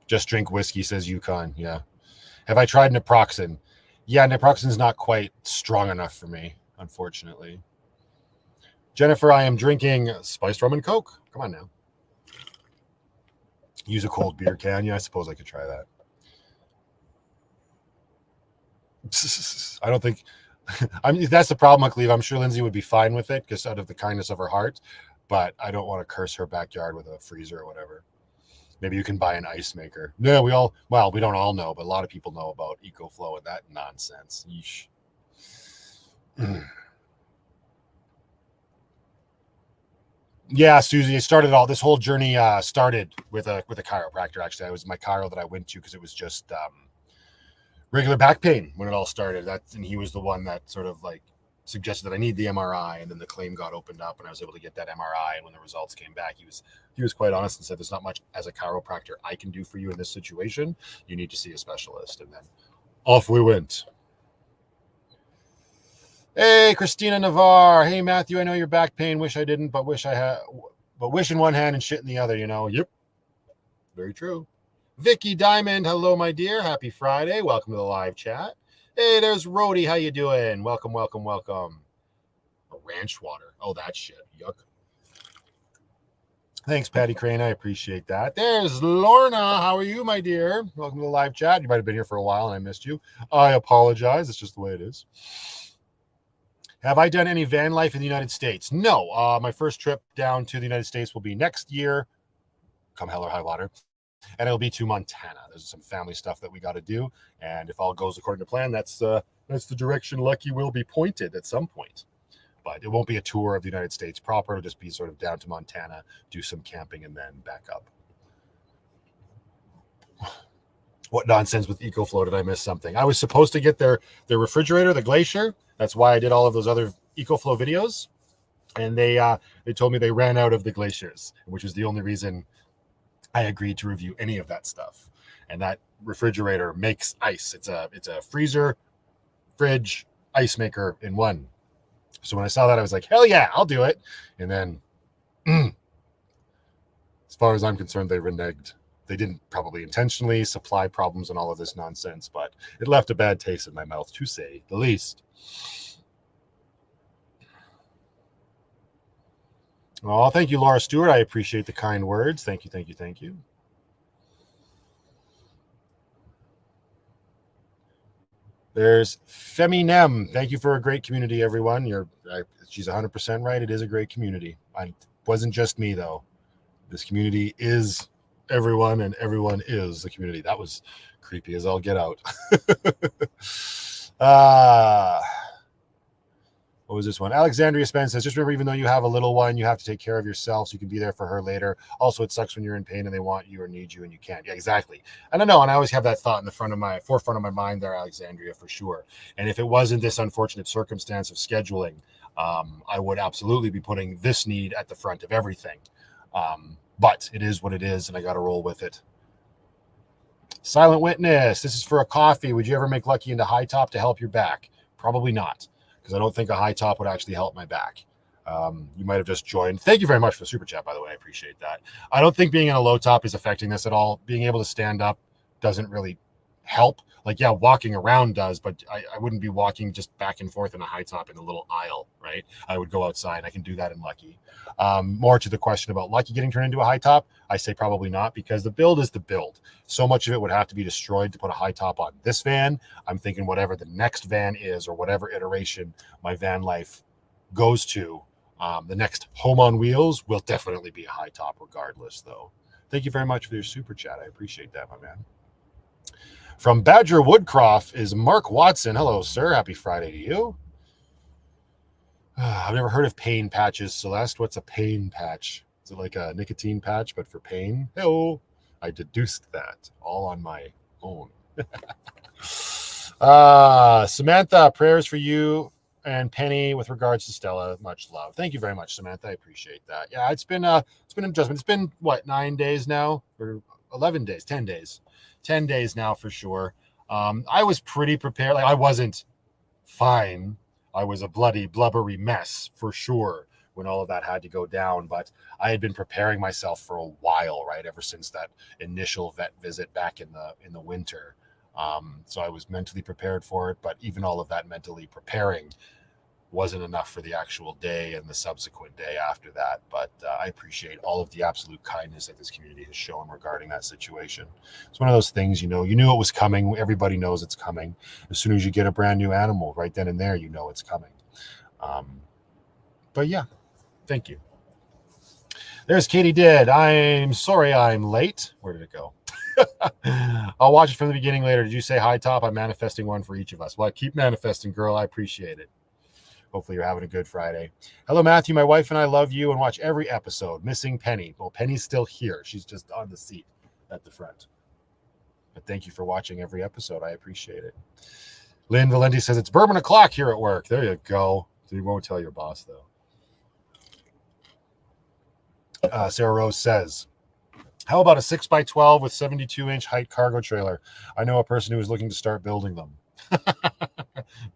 A: Just drink whiskey, says Yukon. Yeah. Have I tried naproxen? Yeah, naproxen's not quite strong enough for me, unfortunately. Jennifer, I am drinking spiced rum and Coke. Come on now. Use a cold beer can. Yeah, I suppose I could try that. I don't think. I mean, that's the problem, Cleve. I'm sure Lindsay would be fine with it because out of the kindness of her heart, but I don't want to curse her backyard with a freezer or whatever. Maybe you can buy an ice maker. No, we don't all know, but a lot of people know about EcoFlow and that nonsense. Yeesh. Yeah, Susie, it started all. This whole journey started with a chiropractor. Actually, it was my chiro that I went to because it was just regular back pain when it all started. And he was the one that sort of like suggested that I need the MRI, and then the claim got opened up, and I was able to get that MRI. And when the results came back, he was quite honest and said, "There's not much as a chiropractor I can do for you in this situation. You need to see a specialist." And then off we went. Hey, Christina Navarre. Hey, Matthew. I know your back pain. Wish I didn't, but wish I had. But wish in one hand and shit in the other. Yep. Very true. Vicky Diamond. Hello, my dear. Happy Friday. Welcome to the live chat. Hey, there's Rhodey. How you doing? Welcome. A ranch water. Oh, that shit. Yuck. Thanks, Patty Crane. I appreciate that. There's Lorna. How are you, my dear? Welcome to the live chat. You might have been here for a while and I missed you. I apologize. It's just the way it is. Have I done any van life in the United States? No. My first trip down to the United States will be next year, come hell or high water, and it'll be to Montana. There's some family stuff that we got to do, and if all goes according to plan, that's the direction Lucky will be pointed at some point. But it won't be a tour of the United States proper. It'll just be sort of down to Montana, do some camping, and then back up. What nonsense with EcoFlow? Did I miss something? I was supposed to get their refrigerator, the Glacier. That's why I did all of those other EcoFlow videos. And they told me they ran out of the Glaciers, which was the only reason I agreed to review any of that stuff. And that refrigerator makes ice. It's a freezer, fridge, ice maker in one. So when I saw that, I was like, hell yeah, I'll do it. And then, as far as I'm concerned, they reneged. They didn't probably intentionally, supply problems and all of this nonsense, but it left a bad taste in my mouth, to say the least. Oh, thank you, Laura Stewart. I appreciate the kind words. Thank you. There's Feminem. Thank you for a great community, everyone. She's 100% right. It is a great community. It wasn't just me, though. This community is everyone, and everyone is the community. That was creepy as all get out. What was this one? Alexandria Spence says, just remember, even though you have a little one, you have to take care of yourself so you can be there for her later. Also, it sucks when you're in pain and they want you or need you and you can't. Yeah, exactly. And I know, and I always have that thought in the forefront of my mind there, Alexandria, for sure. And if it wasn't this unfortunate circumstance of scheduling, I would absolutely be putting this need at the front of everything. But it is what it is, and I got to roll with it. Silent Witness, this is for a coffee. Would you ever make Lucky into high top to help your back? Probably not, because I don't think a high top would actually help my back. You might have just joined. Thank you very much for the super chat, by the way. I appreciate that. I don't think being in a low top is affecting this at all. Being able to stand up doesn't really help. Like, yeah, walking around does, but I wouldn't be walking just back and forth in a high top in a little aisle, right? I would go outside. I can do that in Lucky. More to the question about Lucky getting turned into a high top, I say probably not, because the build is the build. So much of it would have to be destroyed to put a high top on this van. I'm thinking whatever the next van is, or whatever iteration my van life goes to, the next home on wheels will definitely be a high top regardless, though. Thank you very much for your super chat. I appreciate that, my man. From Badger Woodcroft is Mark Watson. Hello, sir. Happy Friday to you. I've never heard of pain patches, Celeste. What's a pain patch? Is it like a nicotine patch, but for pain? Hello. I deduced that all on my own. Samantha, prayers for you and Penny with regards to Stella. Much love. Thank you very much, Samantha. I appreciate that. Yeah, it's been an adjustment. It's been what, 9 days now, or 11 days, 10 days. 10 days now for sure. I was pretty prepared. Like, I wasn't fine. I was a bloody, blubbery mess for sure when all of that had to go down. But I had been preparing myself for a while, right? Ever since that initial vet visit back in the winter. So I was mentally prepared for it. But even all of that mentally preparing wasn't enough for the actual day and the subsequent day after that. But I appreciate all of the absolute kindness that this community has shown regarding that situation. It's one of those things, you knew it was coming. Everybody knows it's coming. As soon as you get a brand new animal, right then and there, you know it's coming. But yeah, thank you. There's Katie Did. I'm sorry I'm late. Where did it go? I'll watch it from the beginning later. Did you say high top? I'm manifesting one for each of us. Well, keep manifesting, girl. I appreciate it. Hopefully you're having a good Friday. Hello, Matthew. My wife and I love you and watch every episode. Missing Penny. Well, Penny's still here. She's just on the seat at the front. But thank you for watching every episode. I appreciate it. Lynn Valenti says, it's bourbon o'clock here at work. There you go. So you won't tell your boss, though. Sarah Rose says, how about a 6x12 with 72-inch height cargo trailer? I know a person who is looking to start building them.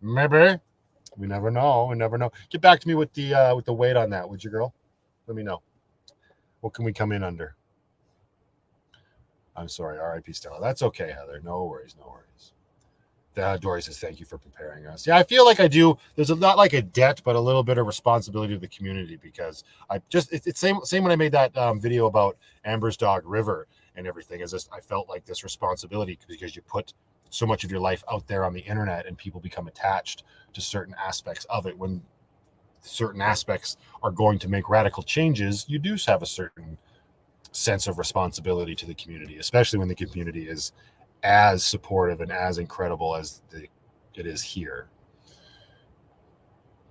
A: Maybe. We never know. We never know. Get back to me with the weight on that, would you, girl? Let me know. What can we come in under? I'm sorry, R.I.P. Stella. That's okay, Heather. No worries, no worries. Dory says, thank you for preparing us. Yeah, I feel like I do. There's not like a debt, but a little bit of responsibility to the community, because it's same when I made that video about Amber's dog, River, and everything. I felt like this responsibility, because you put so much of your life out there on the internet and people become attached to certain aspects of it. When certain aspects are going to make radical changes, you do have a certain sense of responsibility to the community, especially when the community is as supportive and as incredible as it is here.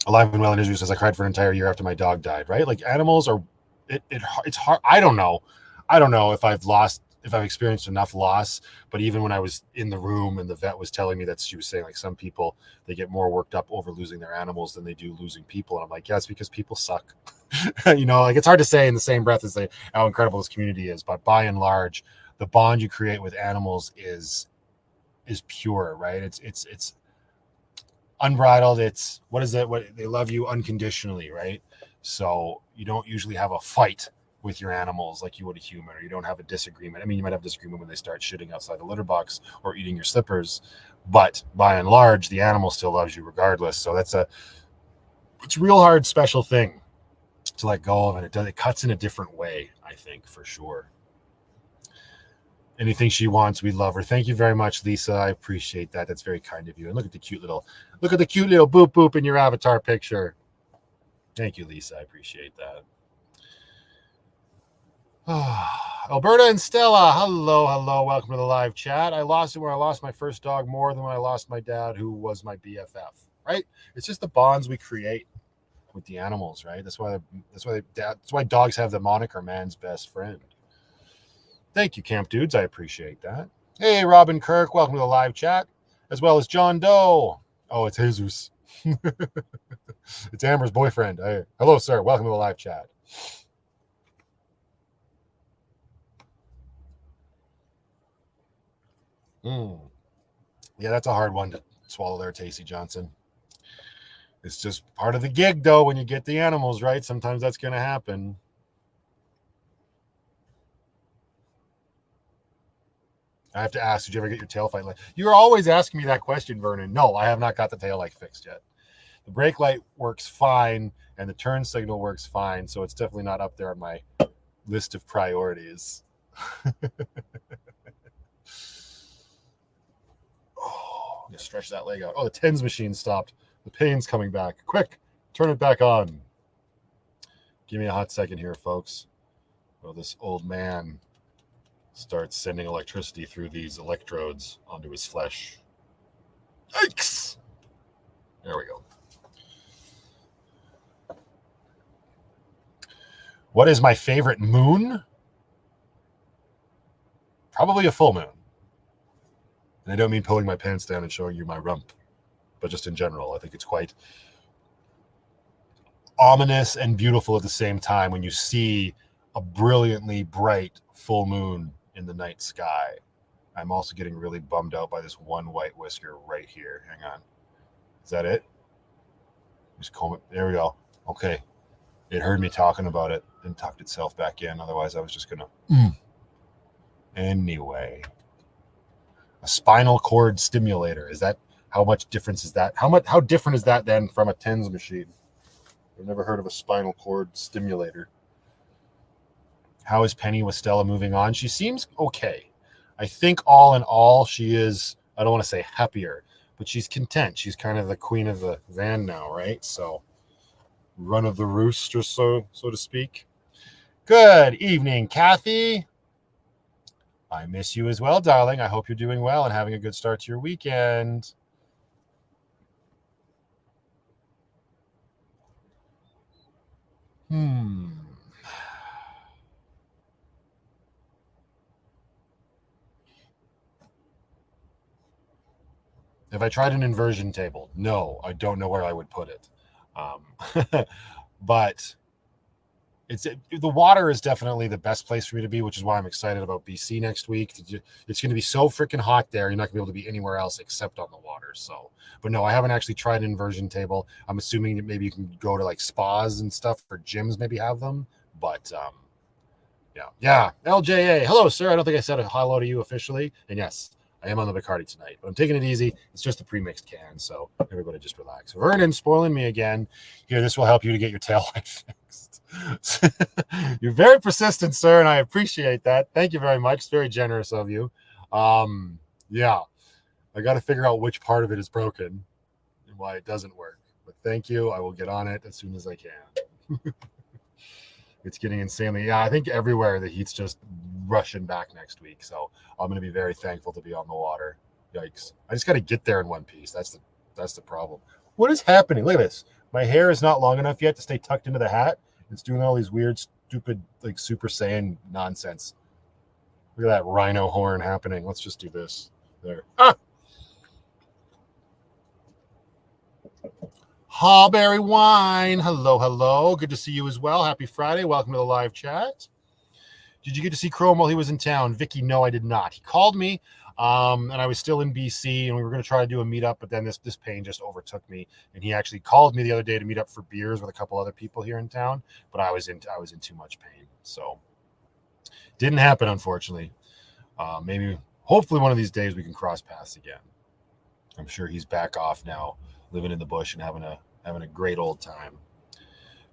A: Alive and Well in Israel says, I cried for an entire year after my dog died, right? Like, animals are, it's hard. I don't know if I've experienced enough loss, but even when I was in the room and the vet was telling me that, she was saying, like, some people, they get more worked up over losing their animals than they do losing people. And I'm like, yeah, it's because people suck. Like, it's hard to say in the same breath as how incredible this community is, but by and large, the bond you create with animals is pure, right? It's unbridled. It's, what they love you unconditionally, right? So you don't usually have a fight with your animals like you would a human, or you don't have a disagreement. I mean, you might have a disagreement when they start shitting outside the litter box or eating your slippers, but by and large, the animal still loves you regardless. So it's a real hard, special thing to let go of, and it cuts in a different way, I think, for sure. Anything she wants, we love her. Thank you very much, Lisa. I appreciate that. That's very kind of you. And look at the cute little boop boop in your avatar picture. Thank you, Lisa. I appreciate that. Alberta and Stella, hello. Welcome to the live chat. I lost it when I lost my first dog more than when I lost my dad, who was my BFF. right? It's just the bonds we create with the animals, right? That's why dogs have the moniker man's best friend. Thank you, Camp Dudes. I appreciate that. Hey, Robin Kirk, welcome to the live chat, as well as John Doe. Oh, it's Jesus. It's Amber's boyfriend. Hey, hello, sir. Welcome to the live chat. Yeah, that's a hard one to swallow there, Tacey Johnson. It's just part of the gig, though, when you get the animals, right? Sometimes that's going to happen. I have to ask, did you ever get your tail light? You're always asking me that question, Vernon. No, I have not got the tail light fixed yet. The brake light works fine, and the turn signal works fine, so it's definitely not up there on my list of priorities. Oh, I'm going to stretch that leg out. Oh, the TENS machine stopped. The pain's coming back. Quick, turn it back on. Give me a hot second here, folks. Well, this old man starts sending electricity through these electrodes onto his flesh. Yikes! There we go. What is my favorite moon? Probably a full moon. And I don't mean pulling my pants down and showing you my rump, but just in general. I think it's quite ominous and beautiful at the same time when you see a brilliantly bright full moon in the night sky. I'm also getting really bummed out by this one white whisker right here. Hang on. Is that it? Just comb it. There we go. Okay. It heard me talking about it and tucked itself back in. Otherwise, I was just going to... Anyway. A spinal cord stimulator. Is that... How much difference is that? How different is that then from a TENS machine? I've never heard of a spinal cord stimulator. How is Penny with Stella moving on? She seems okay. I think all in all, she is, I don't want to say happier, but she's content. She's kind of the queen of the van now, right? So run of the roost, or so to speak. Good evening, Kathy. I miss you as well, darling. I hope you're doing well and having a good start to your weekend. Have I tried an inversion table? No, I don't know where I would put it. But the water is definitely the best place for me to be, which is why I'm excited about BC next week. It's going to be so freaking hot there. You're not going to be able to be anywhere else except on the water. So, but no, I haven't actually tried an inversion table. I'm assuming that maybe you can go to like spas and stuff, or gyms maybe have them. But yeah. LJA, hello, sir. I don't think I said a hello to you officially. And yes, I am on the Bacardi tonight, but I'm taking it easy. It's just a pre-mixed can, so everybody just relax. Vernon spoiling me again. Here, this will help you to get your tail light fixed. You're very persistent, sir, and I appreciate that. Thank you very much. It's very generous of you. Yeah, I got to figure out which part of it is broken and why it doesn't work. But thank you. I will get on it as soon as I can. It's getting insanely. Yeah, I think everywhere the heat's just rushing back next week. So I'm going to be very thankful to be on the water. Yikes. I just got to get there in one piece. That's the problem. What is happening? Look at this. My hair is not long enough yet to stay tucked into the hat. It's doing all these weird, stupid, like Super Saiyan nonsense. Look at that rhino horn happening. Let's just do this. There. Ah! Hawberry Wine. Hello. Good to see you as well. Happy Friday. Welcome to the live chat. Did you get to see Chrome while he was in town? Vicky, no, I did not. He called me, and I was still in BC, and we were going to try to do a meetup, but then this pain just overtook me, and he actually called me the other day to meet up for beers with a couple other people here in town, but I was in too much pain, so didn't happen, unfortunately. Maybe, hopefully, one of these days we can cross paths again. I'm sure he's back off now, living in the bush and having a great old time.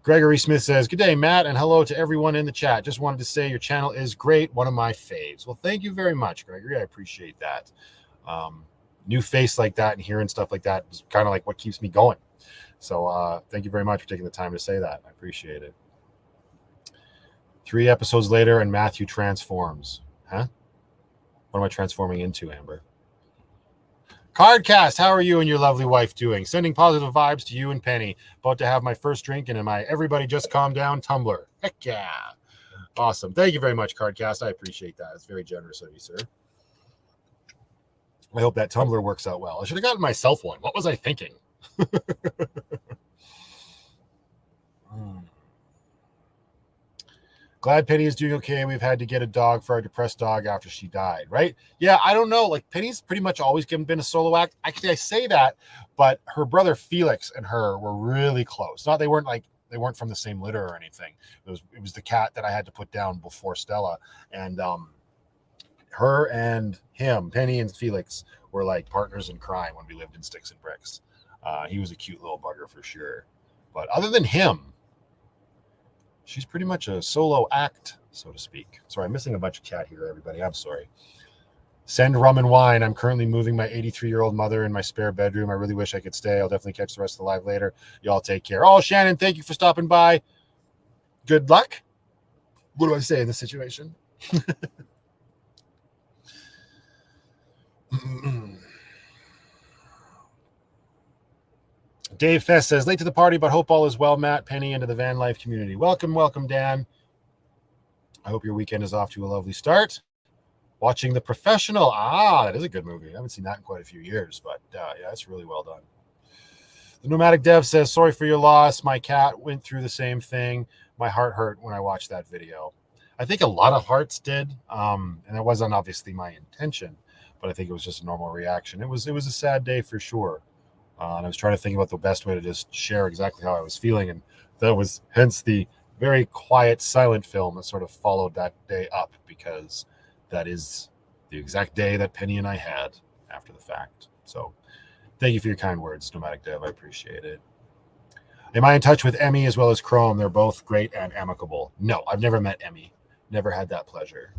A: Gregory Smith says, good day, Matt, and hello to everyone in the chat. Just wanted to say your channel is great. One of my faves. Well, thank you very much, Gregory. I appreciate that. New face like that and hearing stuff like that is kind of like what keeps me going. So thank you very much for taking the time to say that. I appreciate it. 3 episodes later and Matthew transforms. Huh? What am I transforming into, Amber? Cardcast, how are you and your lovely wife doing? Sending positive vibes to you and Penny. About to have my first drink and my everybody just calm down tumbler. Heck yeah. Awesome. Thank you very much, Cardcast. I appreciate that. It's very generous of you, sir. I hope that tumbler works out well. I should have gotten myself one. What was I thinking? Glad Penny is doing okay. We've had to get a dog for our depressed dog after she died, right? Yeah, I don't know. Like, Penny's pretty much always been a solo act. Actually, I say that, but her brother Felix and her were really close. Not they weren't from the same litter or anything. It was the cat that I had to put down before Stella, and her and him, Penny and Felix, were like partners in crime when we lived in Sticks and Bricks. He was a cute little bugger for sure. But other than him, she's pretty much a solo act, so to speak. Sorry, I'm missing a bunch of chat here, everybody. I'm sorry. Send rum and wine. I'm currently moving my 83-year-old mother in my spare bedroom. I really wish I could stay. I'll definitely catch the rest of the live later. Y'all take care. Oh, Shannon, thank you for stopping by. Good luck. What do I say in this situation? Dave Fest says, late to the party, but hope all is well, Matt, Penny, and to the van life community. Welcome, welcome, Dan. I hope your weekend is off to a lovely start. Watching The Professional. That is a good movie. I haven't seen that in quite a few years, but yeah, it's really well done. The Nomadic Dev says, sorry for your loss. My cat went through the same thing. My heart hurt when I watched that video. I think a lot of hearts did, and it wasn't obviously my intention, but I think it was just a normal reaction. It was a sad day for sure. And I was trying to think about the best way to just share exactly how I was feeling. And that was hence the very quiet, silent film that sort of followed that day up, because that is the exact day that Penny and I had after the fact. So thank you for your kind words, Nomadic Dev. I appreciate it. Am I in touch with Emmy as well as Chrome? They're both great and amicable. No, I've never met Emmy. Never had that pleasure.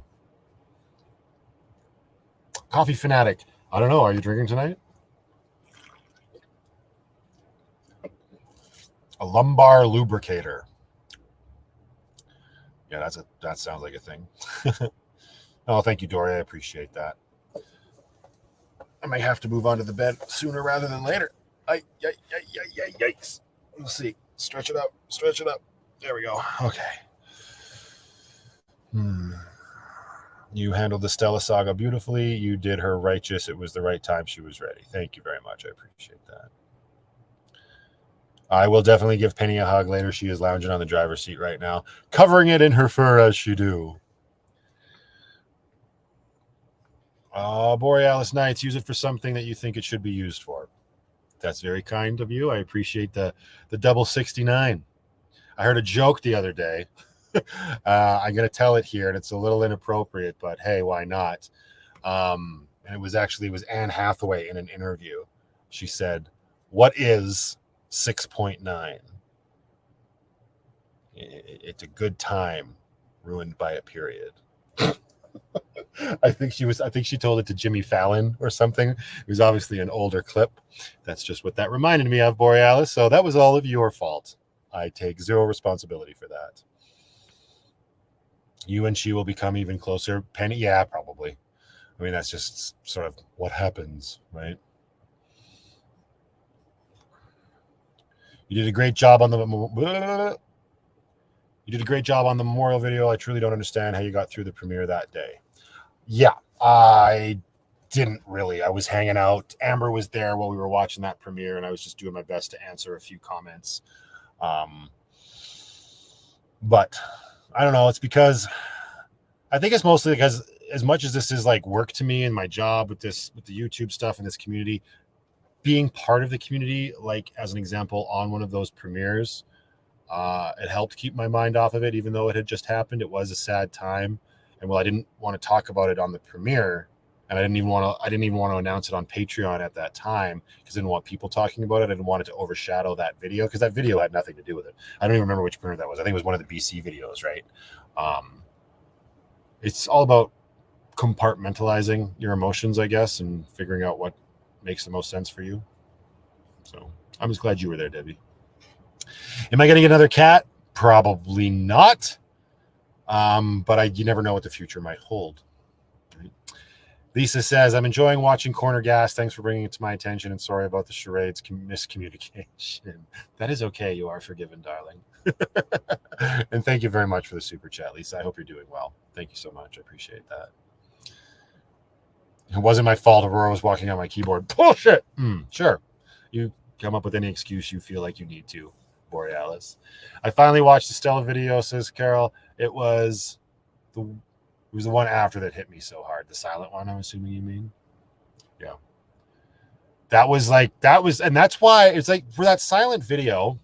A: Coffee Fanatic. I don't know. Are you drinking tonight? A lumbar lubricator. Yeah, that sounds like a thing. Oh, thank you, Dory. I appreciate that. I might have to move on to the bed sooner rather than later. Yikes. Let's see. Stretch it up. There we go. Okay. You handled the Stella saga beautifully. You did her righteous. It was the right time. She was ready. Thank you very much. I appreciate that. I will definitely give Penny a hug later. She is lounging on the driver's seat right now, covering it in her fur as she do. Borealis Nights, use it for something that you think it should be used for. That's very kind of you. I appreciate the double 69. I heard a joke the other day. I'm going to tell it here, and it's a little inappropriate, but hey, why not? And it was Anne Hathaway in an interview. She said, what is 6.9? It's a good time ruined by a period. I think she told it to Jimmy Fallon or something. It was obviously an older clip. That's just what that reminded me of, Borealis. So that was all of your fault. I take zero responsibility for that. You and she will become even closer. Penny, yeah, probably. I mean, that's just sort of what happens, right? You did a great job on the memorial video. I truly don't understand how you got through the premiere that day. Yeah, I didn't really. I was hanging out. Amber was there while we were watching that premiere, and I was just doing my best to answer a few comments. But I don't know. It's because I think it's mostly because as much as this is like work to me and my job with the YouTube stuff and this community, being part of the community, like as an example, on one of those premieres, it helped keep my mind off of it, even though it had just happened. It was a sad time. And while I didn't want to talk about it on the premiere, and I didn't even want to announce it on Patreon at that time because I didn't want people talking about it. I didn't want it to overshadow that video because that video had nothing to do with it. I don't even remember which premiere that was. I think it was one of the BC videos, right? It's all about compartmentalizing your emotions, I guess, and figuring out what makes the most sense for you. So I'm just glad you were there, Debbie. Am I getting another cat? Probably not. But you never know what the future might hold. Right? Lisa says, I'm enjoying watching Corner Gas. Thanks for bringing it to my attention, and sorry about the charades miscommunication. That is okay. You are forgiven, darling. And thank you very much for the super chat, Lisa. I hope you're doing well. Thank you so much. I appreciate that. It wasn't my fault. Aurora was walking on my keyboard. Bullshit. Sure. You come up with any excuse you feel like you need to, Borealis. I finally watched the Stella video, says Carol. It was the one after that hit me so hard. The silent one, I'm assuming you mean. Yeah. And that's why it's like for that silent video.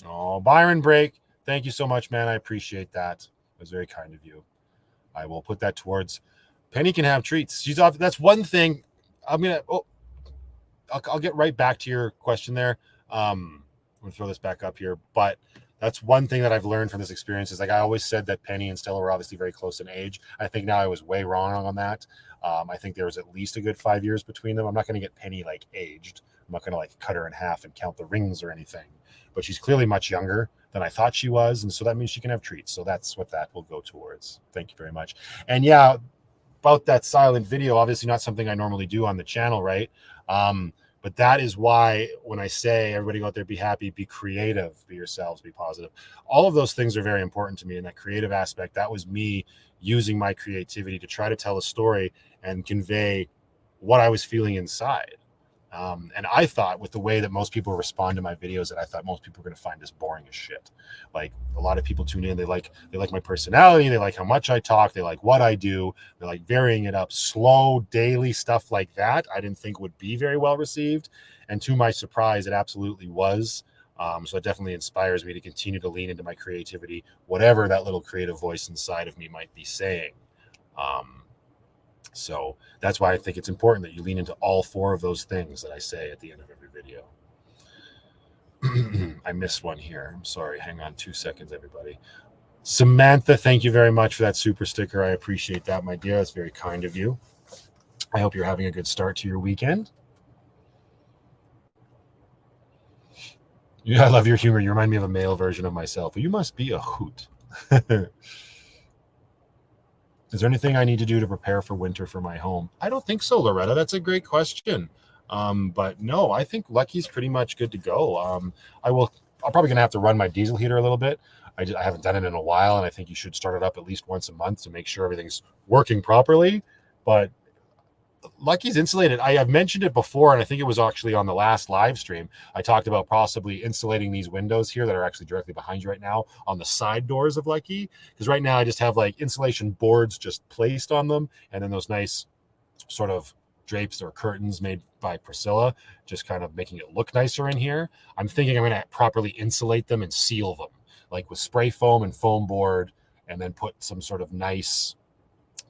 A: Oh, Byron Break. Thank you so much, man. I appreciate that. It was very kind of you. I will put that towards Penny can have treats. She's off. That's one thing. I'll get right back to your question there. I'm gonna throw this back up here, but that's one thing that I've learned from this experience is like I always said that Penny and Stella were obviously very close in age. I think now I was way wrong on that. I think there was at least a good 5 years between them. I'm not going to get Penny like aged. I'm not going to like cut her in half and count the rings or anything, but she's clearly much younger than I thought she was. And so that means she can have treats. So that's what that will go towards. Thank you very much. And yeah, about that silent video, obviously not something I normally do on the channel, right? But that is why when I say everybody go out there, be happy, be creative, be yourselves, be positive. All of those things are very important to me. And that creative aspect, that was me using my creativity to try to tell a story and convey what I was feeling inside. And I thought with the way that most people respond to my videos that I thought most people were going to find this boring as shit. Like a lot of people tune in. They like my personality. They like how much I talk. They like what I do. They like varying it up, slow daily stuff like that. I didn't think would be very well received. And to my surprise, it absolutely was. So it definitely inspires me to continue to lean into my creativity, whatever that little creative voice inside of me might be saying. So that's why I think it's important that you lean into all four of those things that I say at the end of every video. I missed one here. I'm sorry. Hang on 2 seconds, everybody. Samantha, thank you very much for that super sticker. I appreciate that, my dear. That's very kind of you. I hope you're having a good start to your weekend. Yeah, I love your humor. You remind me of a male version of myself. You must be a hoot. Is there anything I need to do to prepare for winter for my home? I don't think so, Loretta. That's a great question. But no, I think Lucky's pretty much good to go. I'm probably going to have to run my diesel heater a little bit. I haven't done it in a while, and I think you should start it up at least once a month to make sure everything's working properly. But Lucky's insulated. I've mentioned it before, and I think it was actually on the last live stream. I talked about possibly insulating these windows here that are actually directly behind you right now on the side doors of Lucky. Because right now I just have like insulation boards just placed on them, and then those nice sort of drapes or curtains made by Priscilla, just kind of making it look nicer in here. I'm thinking I'm going to properly insulate them and seal them, like with spray foam and foam board, and then put some sort of nice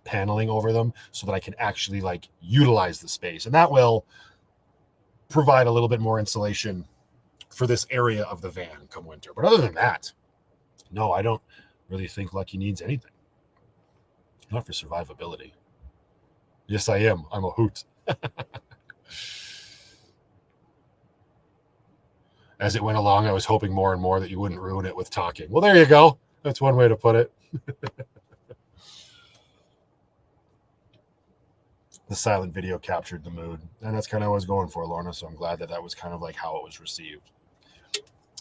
A: paneling over them so that I can actually like utilize the space, and that will provide a little bit more insulation for this area of the van come winter. But other than that, no, I don't really think Lucky needs anything. Not for survivability. Yes, I am. I'm a hoot. As it went along, I was hoping more and more that you wouldn't ruin it with talking. Well, there you go. That's one way to put it. The silent video captured the mood, and that's kind of what I was going for, Lorna. So I'm glad that was kind of like how it was received.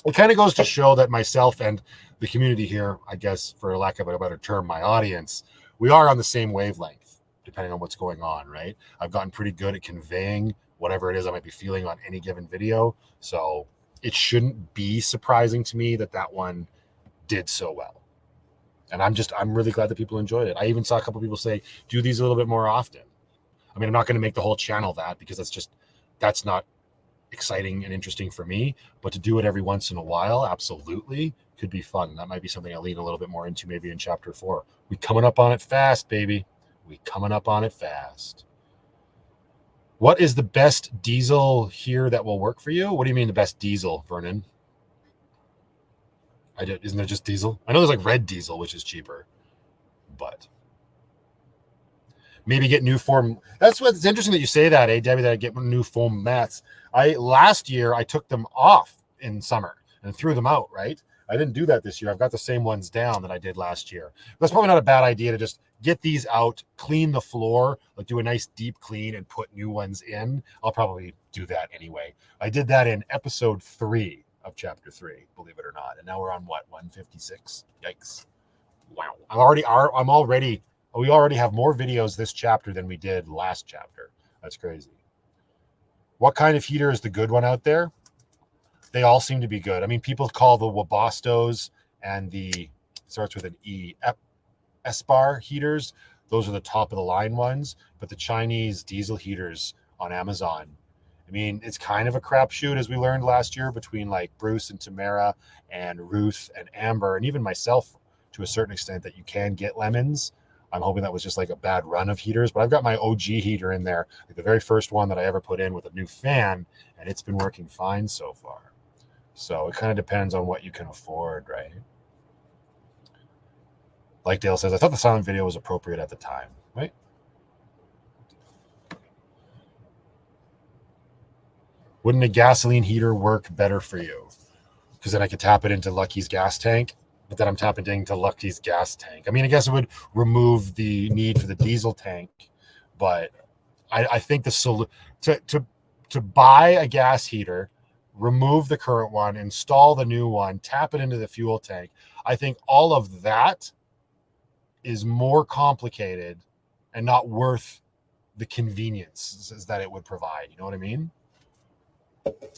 A: It kind of goes to show that myself and the community here, I guess, for lack of a better term, my audience, we are on the same wavelength, depending on what's going on, right? I've gotten pretty good at conveying whatever it is I might be feeling on any given video. So it shouldn't be surprising to me that that one did so well. And I'm really glad that people enjoyed it. I even saw a couple people say, do these a little bit more often. I mean, I'm not going to make the whole channel that, because that's not exciting and interesting for me, but to do it every once in a while, absolutely could be fun. That might be something I lean a little bit more into maybe in chapter 4. We coming up on it fast, baby. We coming up on it fast. What is the best diesel here that will work for you? What do you mean the best diesel, Vernon? Isn't there just diesel? I know there's like red diesel, which is cheaper, but maybe get new foam. That's what's interesting that you say that, Debbie, that I get new foam mats. Last year I took them off in summer and threw them out, right? I didn't do that this year. I've got the same ones down that I did last year. That's probably not a bad idea to just get these out, clean the floor, like do a nice deep clean and put new ones in. I'll probably do that anyway. I did that in episode 3 of chapter 3, believe it or not. And now we're on what, 156? Yikes. Wow. We already have more videos this chapter than we did last chapter. That's crazy. What kind of heater is the good one out there? They all seem to be good. I mean, people call the Wabastos and the, starts with an E, Espar heaters. Those are the top of the line ones. But the Chinese diesel heaters on Amazon, I mean, it's kind of a crapshoot, as we learned last year, between like Bruce and Tamara and Ruth and Amber, and even myself to a certain extent, that you can get lemons. I'm hoping that was just like a bad run of heaters, but I've got my OG heater in there, like the very first one that I ever put in with a new fan, and it's been working fine so far. So it kind of depends on what you can afford, right? Like Dale says, I thought the silent video was appropriate at the time, right? Wouldn't a gasoline heater work better for you? Because then I could tap it into Lucky's gas tank, but then I'm tapping into Lucky's gas tank. I mean, I guess it would remove the need for the diesel tank, but I think to buy a gas heater, remove the current one, install the new one, tap it into the fuel tank. I think all of that is more complicated and not worth the convenience that it would provide. You know what I mean?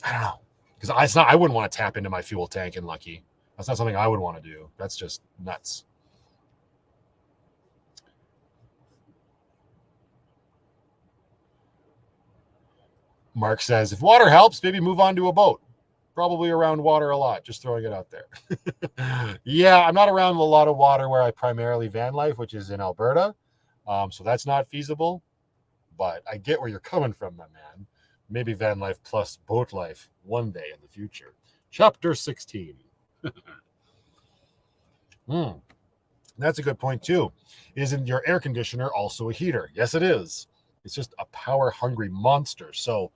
A: I don't know. Because I wouldn't want to tap into my fuel tank in Lucky. That's not something I would want to do. That's just nuts. Mark says, if water helps, maybe move on to a boat. Probably around water a lot. Just throwing it out there. Yeah, I'm not around a lot of water where I primarily van life, which is in Alberta. So that's not feasible. But I get where you're coming from, my man. Maybe VanlifePLUS boat life one day in the future. Chapter 16. That's a good point, too. Isn't your air conditioner also a heater? Yes, it is. It's just a power-hungry monster. So,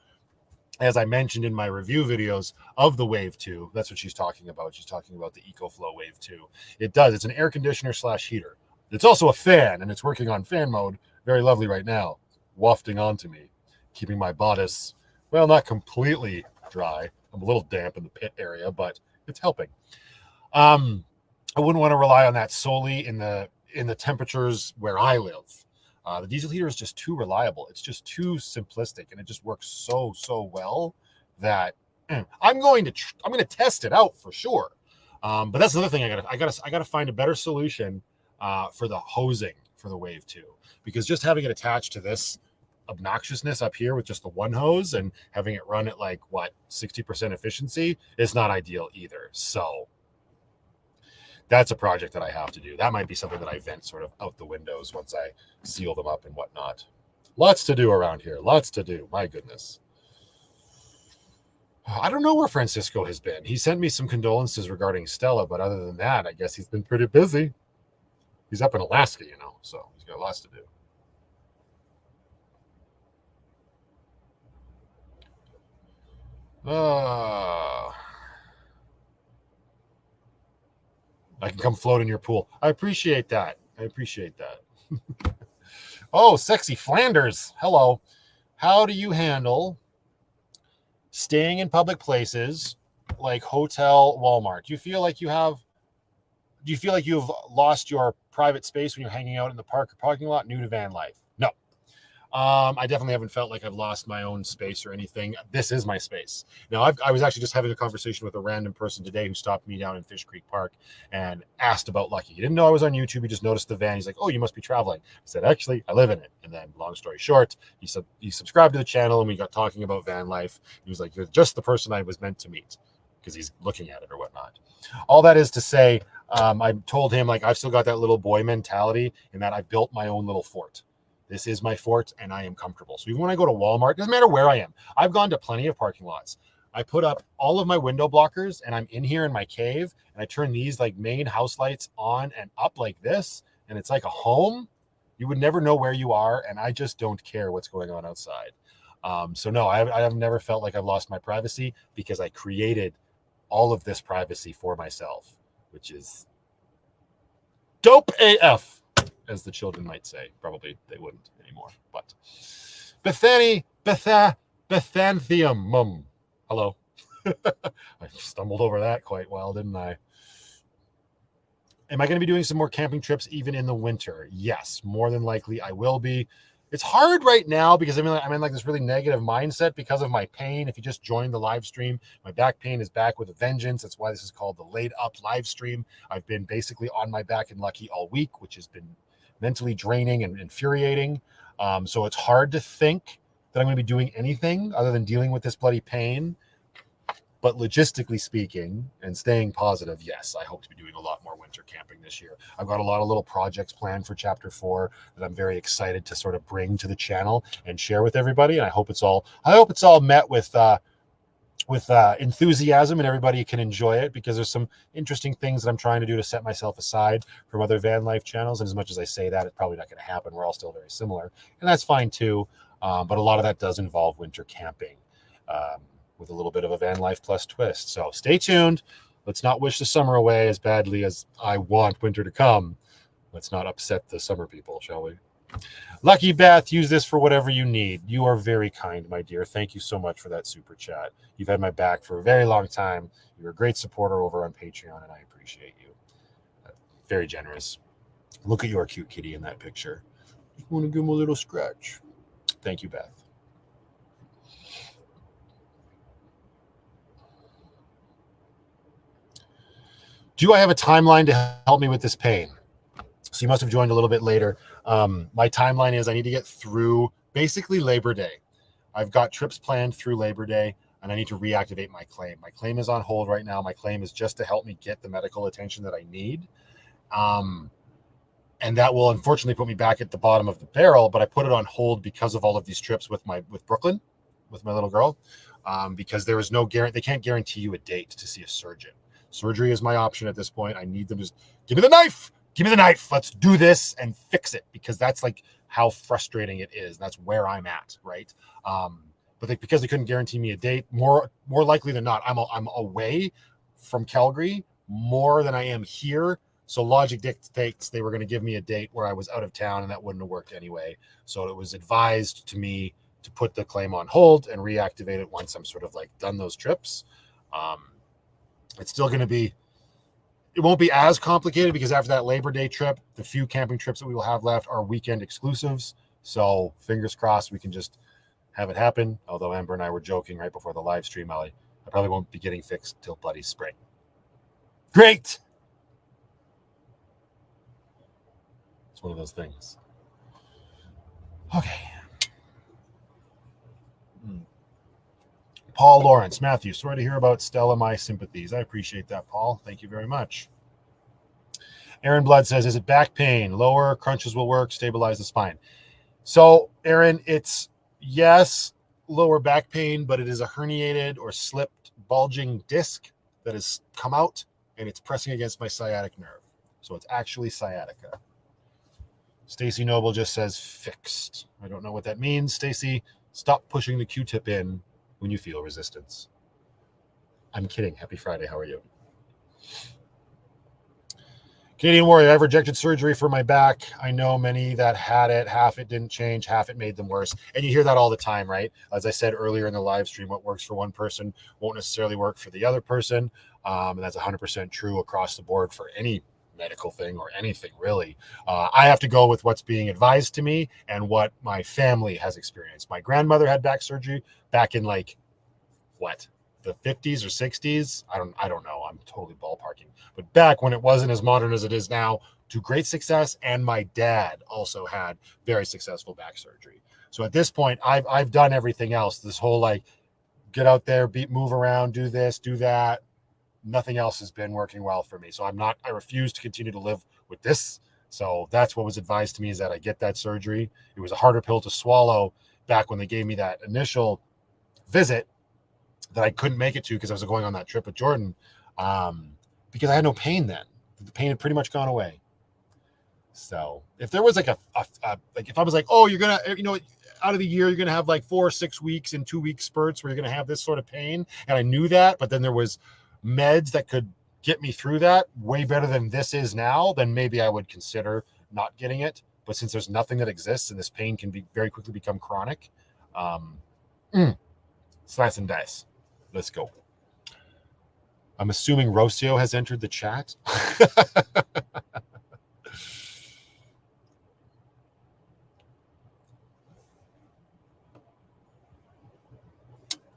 A: as I mentioned in my review videos of the Wave 2, that's what she's talking about. She's talking about the EcoFlow Wave 2. It does. It's an air conditioner / heater. It's also a fan, and it's working on fan mode. Very lovely right now. Wafting onto me, keeping my bodice, well, not completely dry. I'm a little damp in the pit area, but it's helping. I wouldn't want to rely on that solely in the temperatures where I live. The diesel heater is just too reliable. It's just too simplistic, and it just works so well that I'm going to test it out for sure. But that's another thing I gotta find a better solution for the hosing for the Wave 2, because just having it attached to this obnoxiousness up here with just the one hose and having it run at like what 60% efficiency is not ideal either. So that's a project that I have to do. That might be something that I vent sort of out the windows once I seal them up and whatnot. Lots to do around here. Lots to do. My goodness. I don't know where Francisco has been. He sent me some condolences regarding Stella, but other than that, I guess he's been pretty busy. He's up in Alaska, so he's got lots to do. I can come float in your pool. I appreciate that. Oh, sexy Flanders. Hello. How do you handle staying in public places like hotel, Walmart? Do you feel like you've lost your private space when you're hanging out in the park or parking lot new to van life? No. I definitely haven't felt like I've lost my own space or anything. This is my space. Now, I was actually just having a conversation with a random person today who stopped me down in Fish Creek Park and asked about Lucky. He didn't know I was on YouTube. He just noticed the van. He's like, oh, you must be traveling. I said, actually, I live in it. And then, long story short, he subscribed to the channel and we got talking about van life. He was like, you're just the person I was meant to meet, because he's looking at it or whatnot. All that is to say, I told him, like, I've still got that little boy mentality in that I built my own little fort. This is my fort, and I am comfortable. So even when I go to Walmart, it doesn't matter where I am. I've gone to plenty of parking lots. I put up all of my window blockers, and I'm in here in my cave, and I turn these like main house lights on and up like this, and it's like a home. You would never know where you are, and I just don't care what's going on outside. So no, I have never felt like I've lost my privacy, because I created all of this privacy for myself. which is dope AF, as the children might say. Probably they wouldn't anymore, but Bethanthium. Hello. I stumbled over that quite well, didn't I? Am I going to be doing some more camping trips even in the winter? Yes, more than likely I will be. It's hard right now because I'm in like this really negative mindset because of my pain. If you just joined the live stream, my back pain is back with a vengeance. That's why this is called the Laid Up live stream. I've been basically on my back and lucky all week, which has been mentally draining and infuriating. So it's hard to think that I'm going to be doing anything other than dealing with this bloody pain. But logistically speaking and staying positive, yes, I hope to be doing a lot more winter camping this year. I've got a lot of little projects planned for Chapter 4 that I'm very excited to sort of bring to the channel and share with everybody. And I hope it's all met with enthusiasm and everybody can enjoy it, because there's some interesting things that I'm trying to do to set myself aside from other van life channels. And as much as I say that, it's probably not going to happen. We're all still very similar, and that's fine too. But a lot of that does involve winter camping. With a little bit of a VanlifePLUS twist. So stay tuned. Let's not wish the summer away as badly as I want winter to come. Let's not upset the summer people, shall we? Lucky Beth, use this for whatever you need. You are very kind, my dear. Thank you so much for that super chat. You've had my back for a very long time. You're a great supporter over on Patreon, and I appreciate you. Very generous. Look at your cute kitty in that picture. Just want to give him a little scratch. Thank you, Beth. Do I have a timeline to help me with this pain? So you must have joined a little bit later. My timeline is I need to get through basically Labor Day. I've got trips planned through Labor Day, and I need to reactivate my claim. My claim is on hold right now. My claim is just to help me get the medical attention that I need. And that will unfortunately put me back at the bottom of the barrel, but I put it on hold because of all of these trips with Brooklyn, with my little girl, because there is no guarantee. They can't guarantee you a date to see a surgeon. Surgery is my option at this point. I need them to just give me the knife. Give me the knife. Let's do this and fix it, because that's like how frustrating it is. That's where I'm at, right? But because they couldn't guarantee me a date, more likely than not, I'm away from Calgary more than I am here. So logic dictates they were going to give me a date where I was out of town, and that wouldn't have worked anyway. So it was advised to me to put the claim on hold and reactivate it once I'm sort of like done those trips. It's still going to be, it won't be as complicated because after that Labor Day trip, the few camping trips that we will have left are weekend exclusives. So fingers crossed we can just have it happen. Although Amber and I were joking right before the live stream, I probably won't be getting fixed till bloody spring. Great. It's one of those things. Okay. Paul Lawrence, Matthew, sorry to hear about Stella. My sympathies. I appreciate that, Paul. Thank you very much. Aaron Blood says, is it back pain? Lower crunches will work, stabilize the spine. So, Aaron, it's, yes, lower back pain, but it is a herniated or slipped bulging disc that has come out, and it's pressing against my sciatic nerve. So it's actually sciatica. Stacy Noble just says fixed. I don't know what that means. Stacy, stop pushing the Q-tip in when you feel resistance. I'm kidding. Happy Friday. How are you? Canadian Warrior, I've rejected surgery for my back. I know many that had it. Half it didn't change. Half it made them worse. And you hear that all the time, right? As I said earlier in the live stream, what works for one person won't necessarily work for the other person. And that's 100% true across the board for any medical thing or anything, really. I have to go with what's being advised to me and what my family has experienced. My grandmother had back surgery back in like, what, the 50s or 60s? I don't know. I'm totally ballparking. But back when it wasn't as modern as it is now, to great success. And my dad also had very successful back surgery. So at this point, I've done everything else. This whole like get out there, move around, do this, do that. Nothing else has been working well for me. So I refuse to continue to live with this. So that's what was advised to me, is that I get that surgery. It was a harder pill to swallow back when they gave me that initial visit that I couldn't make it to because I was going on that trip with Jordan, because I had no pain then. The pain had pretty much gone away. So if there was like like if I was like, oh, you're going to, out of the year, you're going to have like 4 or 6 weeks in 2 week spurts where you're going to have this sort of pain. And I knew that, but then there was meds that could get me through that way better than this is now, then maybe I would consider not getting it. But since there's nothing that exists and this pain can be very quickly become chronic, slice and dice. Let's go. I'm assuming Rocio has entered the chat.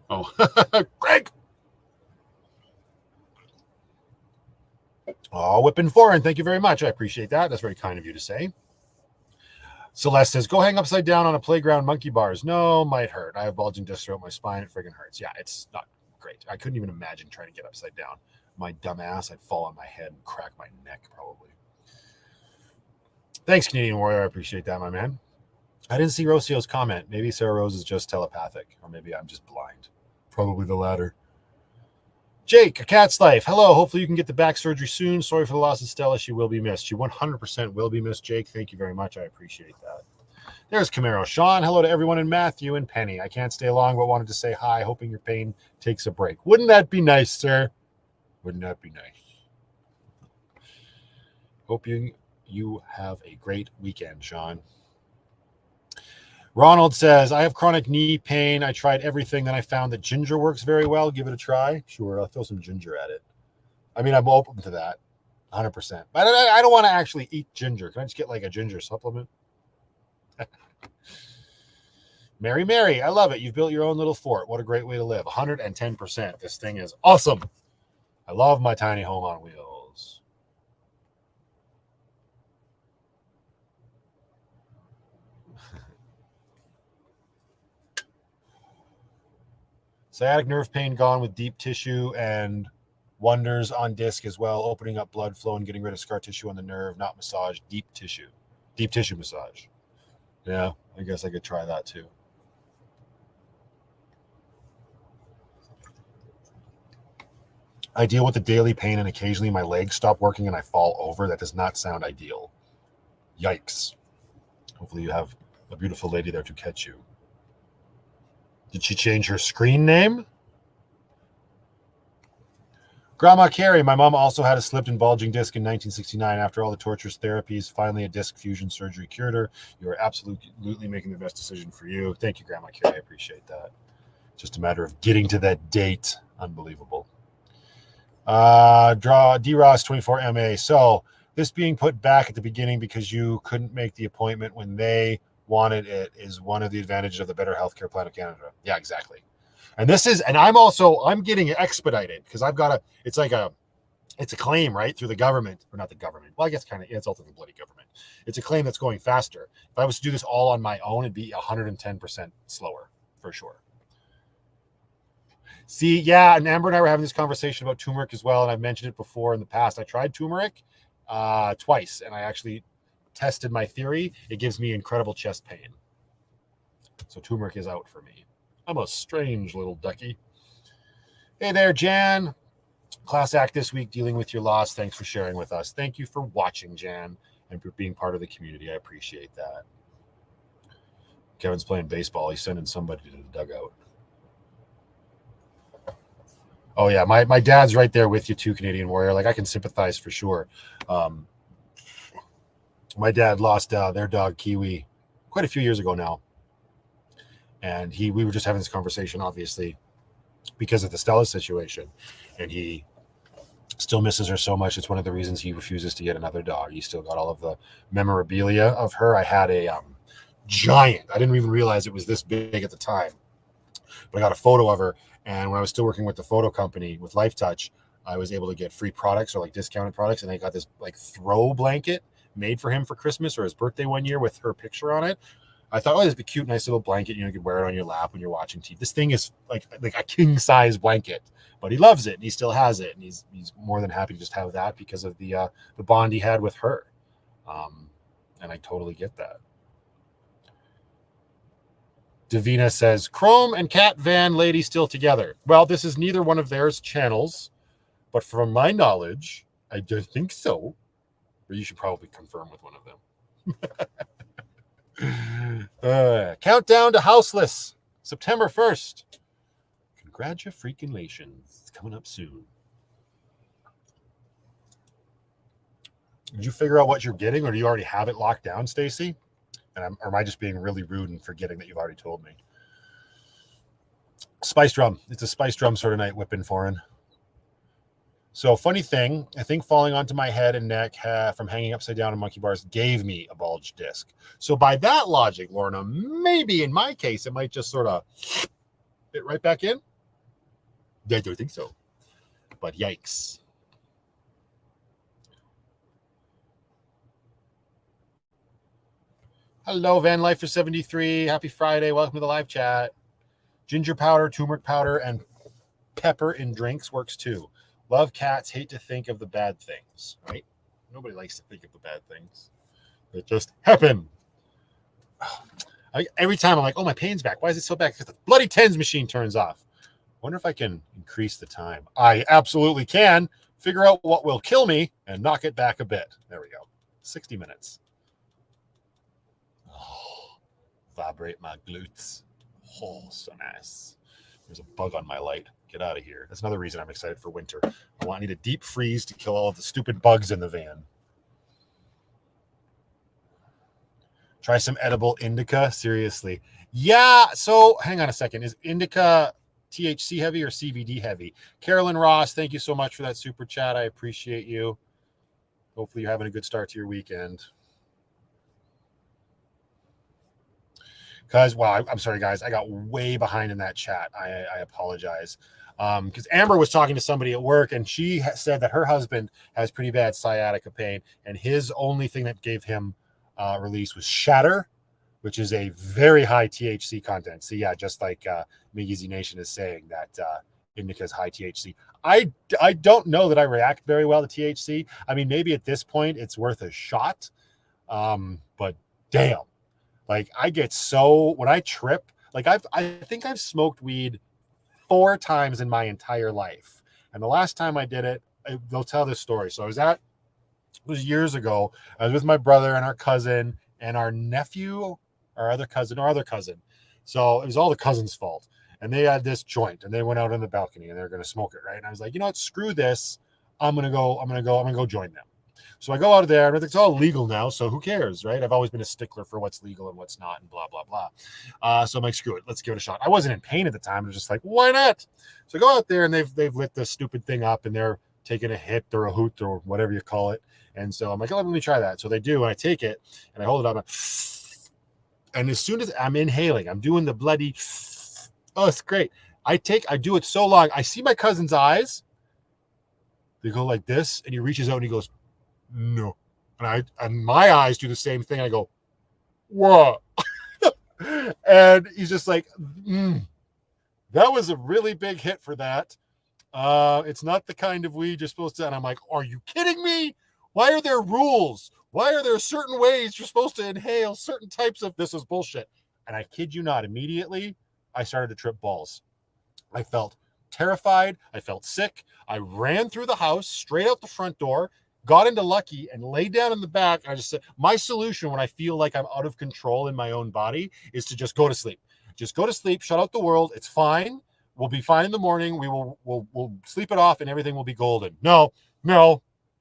A: Oh, Greg. Oh, whipping foreign. Thank you very much. I appreciate that. That's very kind of you to say. Celeste says, go hang upside down on a playground, monkey bars. No, might hurt. I have bulging discs throughout my spine. It friggin' hurts. Yeah, it's not great. I couldn't even imagine trying to get upside down. My dumb ass, I'd fall on my head and crack my neck probably. Thanks, Canadian Warrior. I appreciate that, my man. I didn't see Rocio's comment. Maybe Sarah Rose is just telepathic, or maybe I'm just blind. Probably the latter. Jake, A Cat's Life. Hello. Hopefully you can get the back surgery soon. Sorry for the loss of Stella. She will be missed. She 100% will be missed, Jake. Thank you very much. I appreciate that. There's Camaro. Sean, hello to everyone, and Matthew and Penny. I can't stay long, but wanted to say hi, hoping your pain takes a break. Wouldn't that be nice, sir? Wouldn't that be nice? Hope you have a great weekend, Sean. Ronald says, I have chronic knee pain. I tried everything. Then I found that ginger works very well. Give it a try. Sure, I'll throw some ginger at it. I mean, I'm open to that, 100%. But I don't want to actually eat ginger. Can I just get like a ginger supplement? Mary, I love it. You've built your own little fort. What a great way to live. 110%. This thing is awesome. I love my tiny home on wheels. Sciatic nerve pain gone with deep tissue and wonders on disc as well, opening up blood flow and getting rid of scar tissue on the nerve, not massage, deep tissue massage. Yeah, I guess I could try that too. I deal with the daily pain and occasionally my legs stop working and I fall over. That does not sound ideal. Yikes. Hopefully you have a beautiful lady there to catch you. Did she change her screen name? Grandma Carrie, my mom also had a slipped and bulging disc in 1969. After all the torturous therapies, finally a disc fusion surgery cured her. You are absolutely making the best decision for you. Thank you, Grandma Carrie. I appreciate that. Just a matter of getting to that date. Unbelievable. D-Ross 24MA. So this being put back at the beginning because you couldn't make the appointment when they wanted it is one of the advantages of the Better Healthcare Plan of Canada. Yeah, exactly. And this is, and I'm getting it expedited because I've got it's a claim, right? Through the government, or not the government. Well, I guess kind of, it's ultimately the bloody government. It's a claim that's going faster. If I was to do this all on my own, it'd be 110% slower for sure. See, yeah, and Amber and I were having this conversation about turmeric as well, and I've mentioned it before in the past. I tried turmeric twice, and I actually tested my theory. It gives me incredible chest pain. So turmeric is out for me. I'm a strange little ducky. Hey there, Jan. Class act this week, dealing with your loss. Thanks for sharing with us. Thank you for watching, Jan, and for being part of the community. I appreciate that. Kevin's playing baseball. He's sending somebody to the dugout. Oh, yeah, my dad's right there with you too, Canadian Warrior. Like, I can sympathize for sure. My dad lost their dog, Kiwi, quite a few years ago now. And we were just having this conversation, obviously, because of the Stella situation. And he still misses her so much. It's one of the reasons he refuses to get another dog. He still got all of the memorabilia of her. I had a giant, I didn't even realize it was this big at the time, but I got a photo of her. And when I was still working with the photo company with Life Touch, I was able to get free products or like discounted products. And I got this like throw blanket made for him for Christmas or his birthday one year with her picture on it. I thought, oh, this would be cute, nice little blanket. You could wear it on your lap when you're watching TV. This thing is like a king size blanket, but he loves it and he still has it. And he's more than happy to just have that because of the bond he had with her. And I totally get that. Davina says, Chrome and Cat Van Lady still together. Well, this is neither one of theirs channels, but from my knowledge, I don't think so. But you should probably confirm with one of them. Countdown to Houseless, September 1st. Congratulations. It's coming up soon. Did you figure out what you're getting, or do you already have it locked down, Stacy? Or am I just being really rude and forgetting that you've already told me? Spice drum. It's a spice drum sort of night whipping foreign. So funny thing, I think falling onto my head and neck from hanging upside down on monkey bars gave me a bulge disc. So by that logic, Lorna, maybe in my case, it might just sort of fit right back in. I don't think so. But yikes. Hello, VanlifePLUS73. Happy Friday. Welcome to the live chat. Ginger powder, turmeric powder, and pepper in drinks works too. Love cats, hate to think of the bad things, right? Nobody likes to think of the bad things. It just happen. Every time I'm like, oh, my pain's back. Why is it so bad? Because the bloody tens machine turns off. I wonder if I can increase the time. I absolutely can. Figure out what will kill me and knock it back a bit. There we go. 60 minutes. Oh, vibrate my glutes. Oh, so nice. There's a bug on my light. Get out of here. That's another reason I'm excited for winter. I need a deep freeze to kill all of the stupid bugs in the van. Try some edible indica. Seriously. Yeah. So hang on a second. Is indica THC heavy or CBD heavy? Carolyn Ross, thank you so much for that super chat. I appreciate you. Hopefully you're having a good start to your weekend. Because, wow, I'm sorry, guys. I got way behind in that chat. I apologize. Because Amber was talking to somebody at work, and she said that her husband has pretty bad sciatica pain, and his only thing that gave him release was shatter, which is a very high THC content. So, yeah, just like Miggy Nation is saying that indica is high THC. I don't know that I react very well to THC. I mean, maybe at this point it's worth a shot, but damn. Like I get so when I trip, like I think I've smoked weed 4 times in my entire life. And the last time I did it, they'll tell this story. So it was years ago. I was with my brother and our cousin and our nephew, our other cousin. So it was all the cousin's fault. And they had this joint and they went out on the balcony and they're going to smoke it. Right. And I was like, you know what? Screw this. I'm going to go join them. So I go out of there and it's all legal now. So who cares, right? I've always been a stickler for what's legal and what's not and blah, blah, blah. So I'm like, screw it. Let's give it a shot. I wasn't in pain at the time. I was just like, why not? So I go out there and they've lit this stupid thing up and they're taking a hit or a hoot or whatever you call it. And so I'm like, oh, let me try that. So they do. And I take it and I hold it up. And as soon as I'm inhaling, I'm doing the bloody, oh, it's great. I do it so long. I see my cousin's eyes. They go like this and he reaches out and he goes, no. And my eyes do the same thing. I go, whoa. And he's just like, that was a really big hit for that. It's not the kind of weed you're supposed to. And I'm like, are you kidding me? Why are there rules? Why are there certain ways you're supposed to inhale certain types of this is bullshit? And I kid you not, immediately I started to trip balls. I felt terrified. I felt sick. I ran through the house, straight out the front door, got into Lucky and laid down in the back. I just said, my solution when I feel like I'm out of control in my own body is to just go to sleep. Just go to sleep, shut out the world. It's fine. We'll be fine in the morning. We'll sleep it off and everything will be golden. No,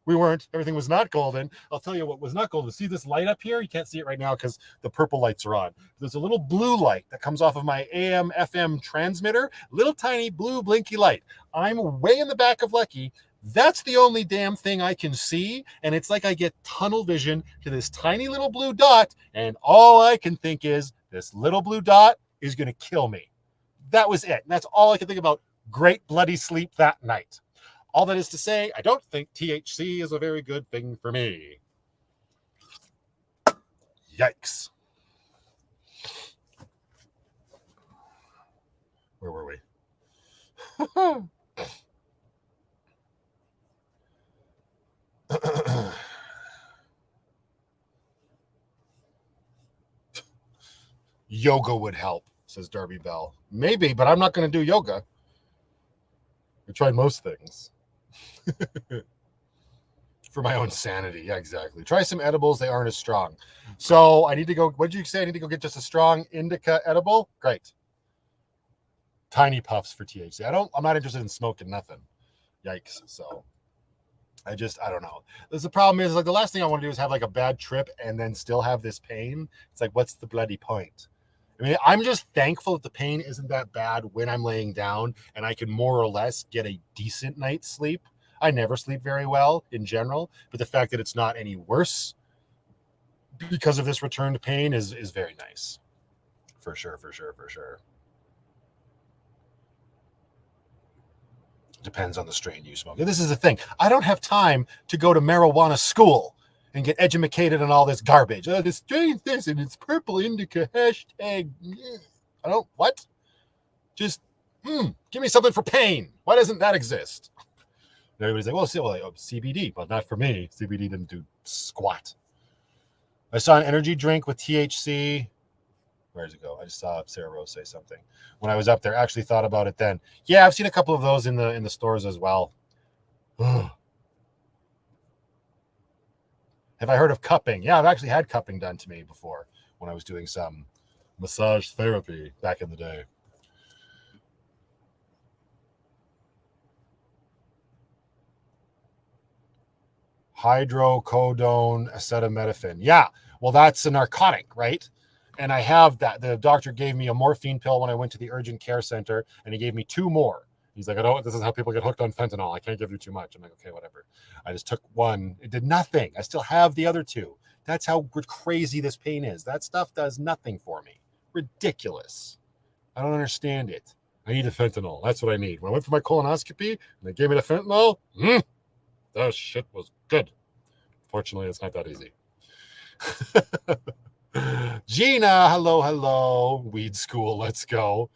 A: we weren't. Everything was not golden. I'll tell you what was not golden. See this light up here? You can't see it right now because the purple lights are on. There's a little blue light that comes off of my AM FM transmitter. Little tiny blue blinky light. I'm way in the back of Lucky. That's the only damn thing I can see. And it's like I get tunnel vision to this tiny little blue dot. And all I can think is this little blue dot is going to kill me. That was it. That's all I could think about. Great bloody sleep that night. All that is to say, I don't think THC is a very good thing for me. Yikes. Where were we? Yoga would help, says Darby Bell. Maybe, but I'm not going to do yoga. I tried most things. For my own sanity. Yeah, exactly. Try some edibles. They aren't as strong. So I need to go. What did you say? I need to go get just a strong indica edible? Great. Tiny puffs for THC. I'm not interested in smoking nothing. Yikes. So I don't know. The problem is, like, the last thing I want to do is have like a bad trip and then still have this pain. It's like, what's the bloody point? I mean, I'm just thankful that the pain isn't that bad when I'm laying down and I can more or less get a decent night's sleep. I never sleep very well in general, but the fact that it's not any worse because of this return to pain is very nice. For sure. Depends on the strain you smoke. And this is the thing. I don't have time to go to marijuana school and get educated on all this garbage. Oh, this strain this and it's purple indica hashtag. I don't, what? Just, give me something for pain. Why doesn't that exist? And everybody's like, well, CBD, but not for me. CBD didn't do squat. I saw an energy drink with THC. Where does it go? I just saw Sarah Rose say something when I was up there. Actually thought about it then. Yeah, I've seen a couple of those in the stores as well. Have I heard of cupping? Yeah, I've actually had cupping done to me before when I was doing some massage therapy back in the day. Hydrocodone acetaminophen. Yeah, well, that's a narcotic, right? And I have that. The doctor gave me a morphine pill when I went to the urgent care center, and he gave me 2 more. He's like, this is how people get hooked on fentanyl. I can't give you too much. I'm like, okay, whatever. I just took one. It did nothing. I still have the other 2. That's how crazy this pain is. That stuff does nothing for me. Ridiculous. I don't understand it. I need a fentanyl. That's what I need. When I went for my colonoscopy and they gave me the fentanyl, that shit was good. Fortunately, it's not that easy. Gina, hello. Weed school, let's go.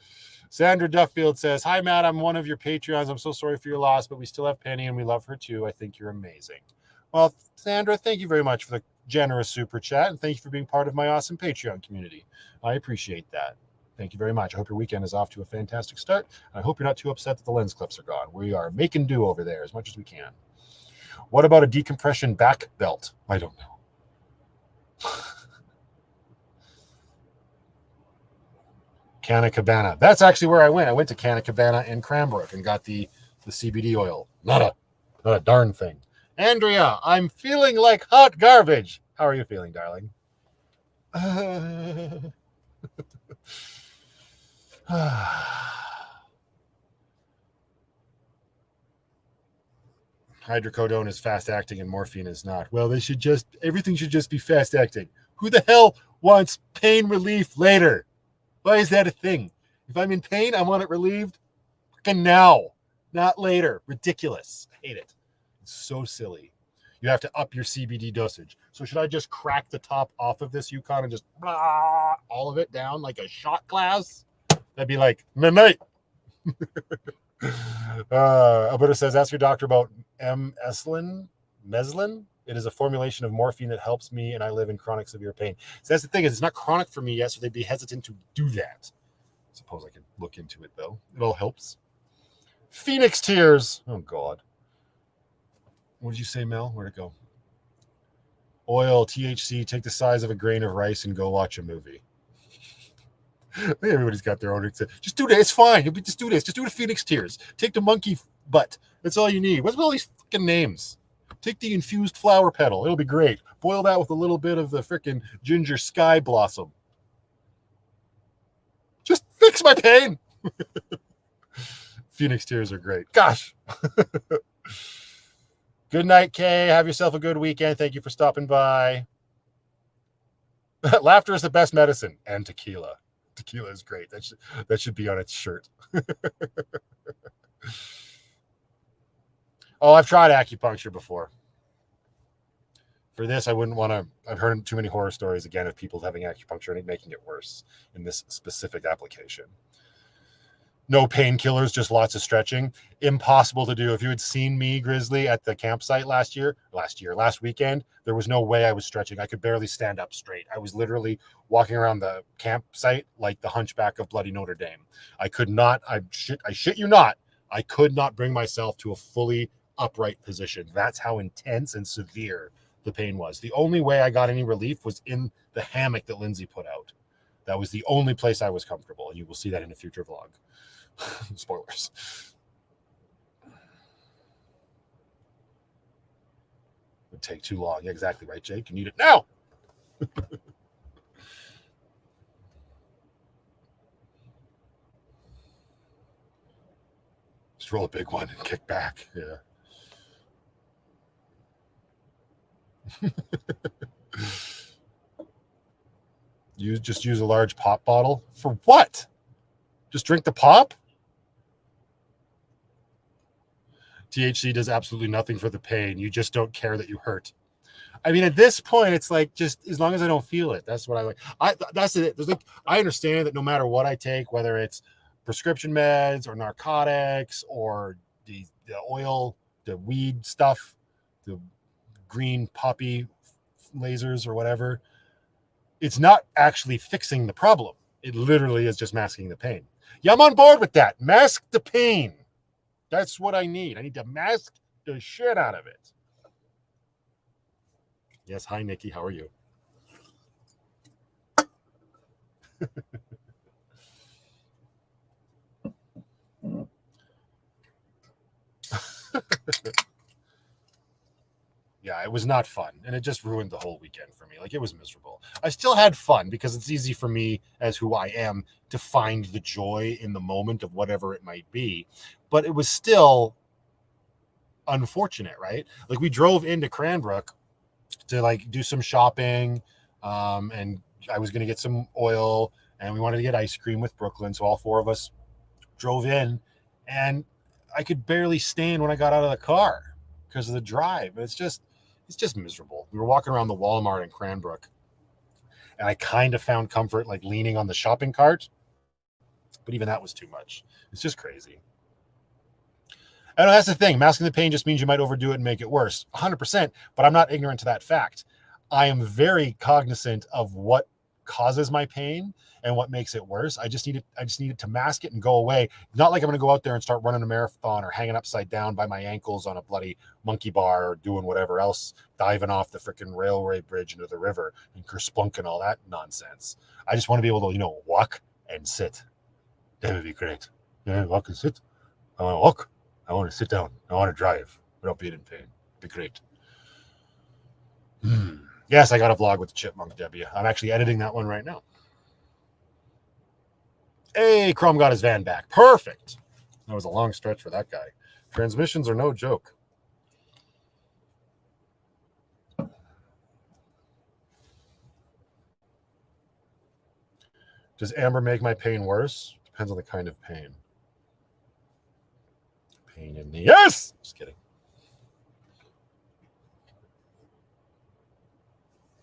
A: Sandra Duffield says, hi, Matt, I'm one of your Patreons. I'm so sorry for your loss, but we still have Penny and we love her too. I think you're amazing. Well, Sandra, thank you very much for the generous super chat, and thank you for being part of my awesome Patreon community. I appreciate that. Thank you very much. I hope your weekend is off to a fantastic start. I hope you're not too upset that the lens clips are gone. We are making do over there as much as we can. What about a decompression back belt? I don't know. Canna Cabana. That's actually where I went. I went to Canna Cabana in Cranbrook and got the CBD oil. Not a darn thing. Andrea, I'm feeling like hot garbage. How are you feeling, darling? Hydrocodone is fast acting and morphine is not. Well, everything should just be fast acting. Who the hell wants pain relief later? Why is that a thing? If I'm in pain, I want it relieved fucking now, not later. Ridiculous. I hate it. It's so silly. You have to up your CBD dosage. So should I just crack the top off of this Yukon and just all of it down like a shot glass? That'd be like, midnight. Alberta says, ask your doctor about meslin. It is a formulation of morphine that helps me, and I live in chronic severe pain. So that's the thing, is it's not chronic for me yet, so they'd be hesitant to do that. I suppose I could look into it, though. It all helps. Phoenix tears. Oh, God. What did you say, Mel? Where'd it go? Oil, THC, take the size of a grain of rice and go watch a movie. Everybody's got their own. Just do this. It's fine. Just do this. Just do the Phoenix tears. Take the monkey butt. That's all you need. What's with all these fucking names? Take the infused flower petal. It'll be great. Boil that with a little bit of the freaking ginger sky blossom. Just fix my pain. Phoenix tears are great. Gosh. Good night, Kay. Have yourself a good weekend. Thank you for stopping by. Laughter is the best medicine. And tequila. Tequila is great. That should be on its shirt. Oh, I've tried acupuncture before. For this, I wouldn't want to. I've heard too many horror stories again of people having acupuncture and it making it worse in this specific application. No painkillers, just lots of stretching. Impossible to do. If you had seen me, Grizzly, at the campsite last weekend, there was no way I was stretching. I could barely stand up straight. I was literally walking around the campsite like the hunchback of bloody Notre Dame. I could not, I shit you not, I could not bring myself to a fully upright position. That's how intense and severe the pain was. The only way I got any relief was in the hammock that Lindsay put out. That was the only place I was comfortable. And you will see that in a future vlog. Spoilers. would take too long. Yeah, exactly right, Jake. You need it now. Just roll a big one and kick back. Yeah. You just use a large pop bottle for what? Just drink the pop? THC does absolutely nothing for the pain. You just don't care that you hurt. I mean, at this point, it's like just as long as I don't feel it. That's what I like. That's it. There's like I understand that no matter what I take, whether it's prescription meds or narcotics or the oil, the weed stuff, the green poppy lasers or whatever, it's not actually fixing the problem. It literally is just masking the pain. Yeah, I'm on board with that. Mask the pain. That's what I need. I need to mask the shit out of it. Yes, hi, Nikki. How are you? Yeah, it was not fun. And it just ruined the whole weekend for me. Like, it was miserable. I still had fun because it's easy for me, as who I am, to find the joy in the moment of whatever it might be. But it was still unfortunate, right? Like, we drove into Cranbrook to like do some shopping, and I was going to get some oil, and we wanted to get ice cream with Brooklyn. So all four of us drove in, and I could barely stand when I got out of the car because of the drive. It's just miserable. We were walking around the Walmart in Cranbrook, and I kind of found comfort like leaning on the shopping cart, but even that was too much. It's just crazy. I know that's the thing. Masking the pain just means you might overdo it and make it worse. 100%, but I'm not ignorant to that fact. I am very cognizant of what causes my pain and what makes it worse. I just needed to mask it and go away. Not like I'm going to go out there and start running a marathon or hanging upside down by my ankles on a bloody monkey bar or doing whatever else, diving off the freaking railway bridge into the river and kerspunk and all that nonsense. I just want to be able to, walk and sit. That would be great. Yeah, walk and sit. I want to walk. I want to sit down. I want to drive without being in pain. It'd be great. Yes, I got a vlog with the chipmunk, Debbie. I'm actually editing that one right now. Hey, Chrome got his van back. Perfect. That was a long stretch for that guy. Transmissions are no joke. Does amber make my pain worse? Depends on the kind of pain. Pain in the... Yes! Just kidding.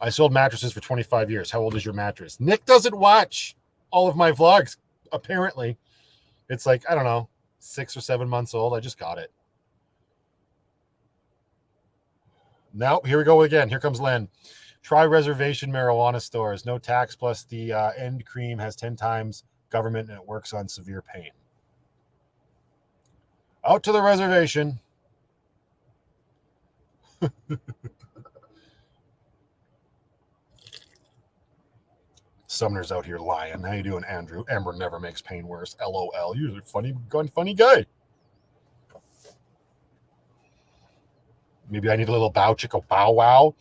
A: I sold mattresses for 25 years. How old is your mattress? Nick doesn't watch all of my vlogs, apparently. It's like, I don't know, 6 or 7 months old. I just got it. Now, here we go again. Here comes Len. Try reservation marijuana stores. No tax, plus the end cream has 10 times government, and it works on severe pain. Out to the reservation. Sumner's out here lying. How you doing, Andrew? Amber never makes pain worse. LOL. You're a funny guy. Maybe I need a little bow chicka bow wow.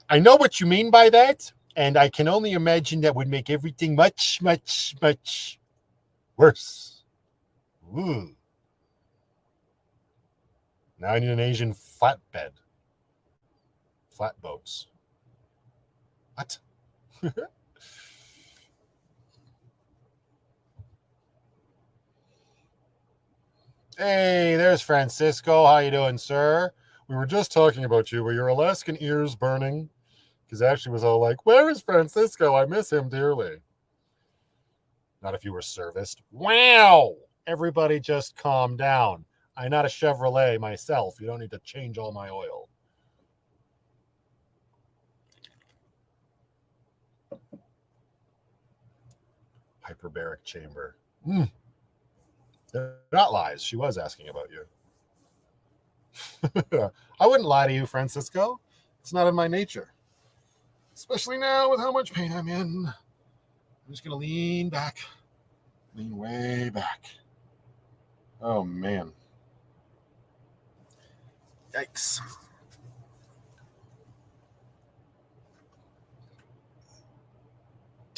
A: I know what you mean by that, and I can only imagine that would make everything much, much, much worse. Ooh. Now I need an Asian flatbed. Flatboats. What? Hey, there's Francisco. How you doing, sir? We were just talking about you. Were your Alaskan ears burning? Because Ashley was all like, where is Francisco? I miss him dearly. Not if you were serviced. Wow! Everybody just calm down. I'm not a Chevrolet myself. You don't need to change all my oil. Hyperbaric chamber. They're not lies. She was asking about you. I wouldn't lie to you, Francisco. It's not in my nature. Especially now with how much pain I'm in. I'm just going to lean back. Lean way back. Oh, man. Yikes.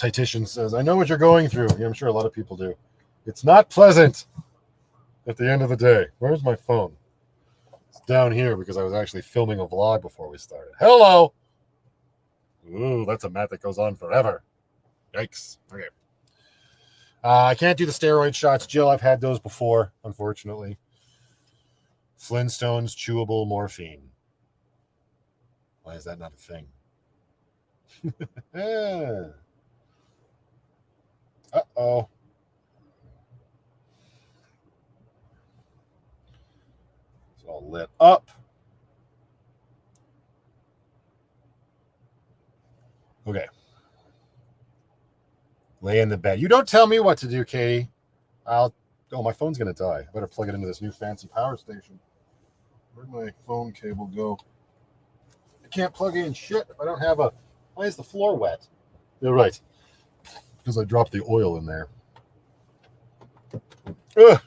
A: Titician says, I know what you're going through. Yeah, I'm sure a lot of people do. It's not pleasant at the end of the day. Where's my phone? It's down here because I was actually filming a vlog before we started. Hello. Ooh, that's a mat that goes on forever. Yikes. Okay. I can't do the steroid shots, Jill. I've had those before, unfortunately. Flintstones, chewable morphine. Why is that not a thing? Uh-oh. It's all lit up. Okay. Lay in the bed. You don't tell me what to do, Katie. Oh, my phone's going to die. I better plug it into this new fancy power station. Where'd my phone cable go? I can't plug in shit if I don't have a... Why is the floor wet? You're right. Because I dropped the oil in there. Ugh.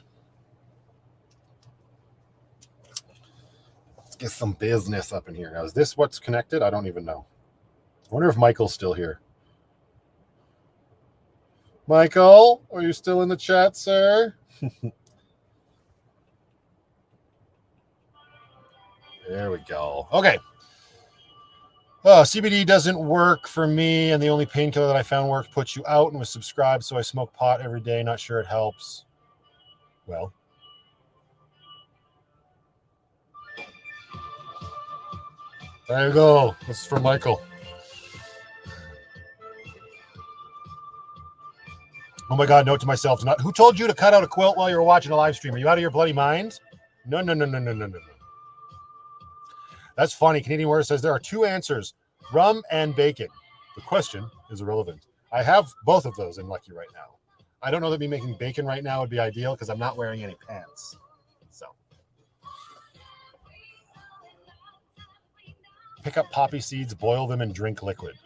A: Let's get some business up in here. Now, is this what's connected? I don't even know. I wonder if Michael's still here. Michael, are you still in the chat, sir? There we go. Okay. CBD doesn't work for me, and the only painkiller that I found worked puts you out and was subscribed, so I smoke pot every day. Not sure it helps. Well. There you go. This is for Michael. Oh my God, note to myself, who told you to cut out a quilt while you were watching a live stream? Are you out of your bloody mind? No. That's funny. Canadian Warrior says there are two answers, rum and bacon. The question is irrelevant. I have both of those in Lucky right now. I don't know that me making bacon right now would be ideal because I'm not wearing any pants. So pick up poppy seeds, boil them, and drink liquid.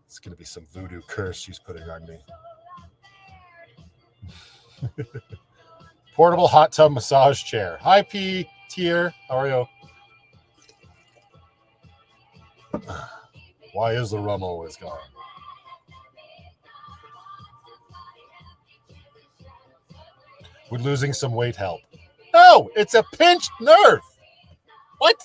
A: It's going to be some voodoo curse she's putting on me. Portable hot tub massage chair. Hi, P. Tier. How are you? Why is the rum always gone? Would losing some weight help? No, it's a pinched nerve. What?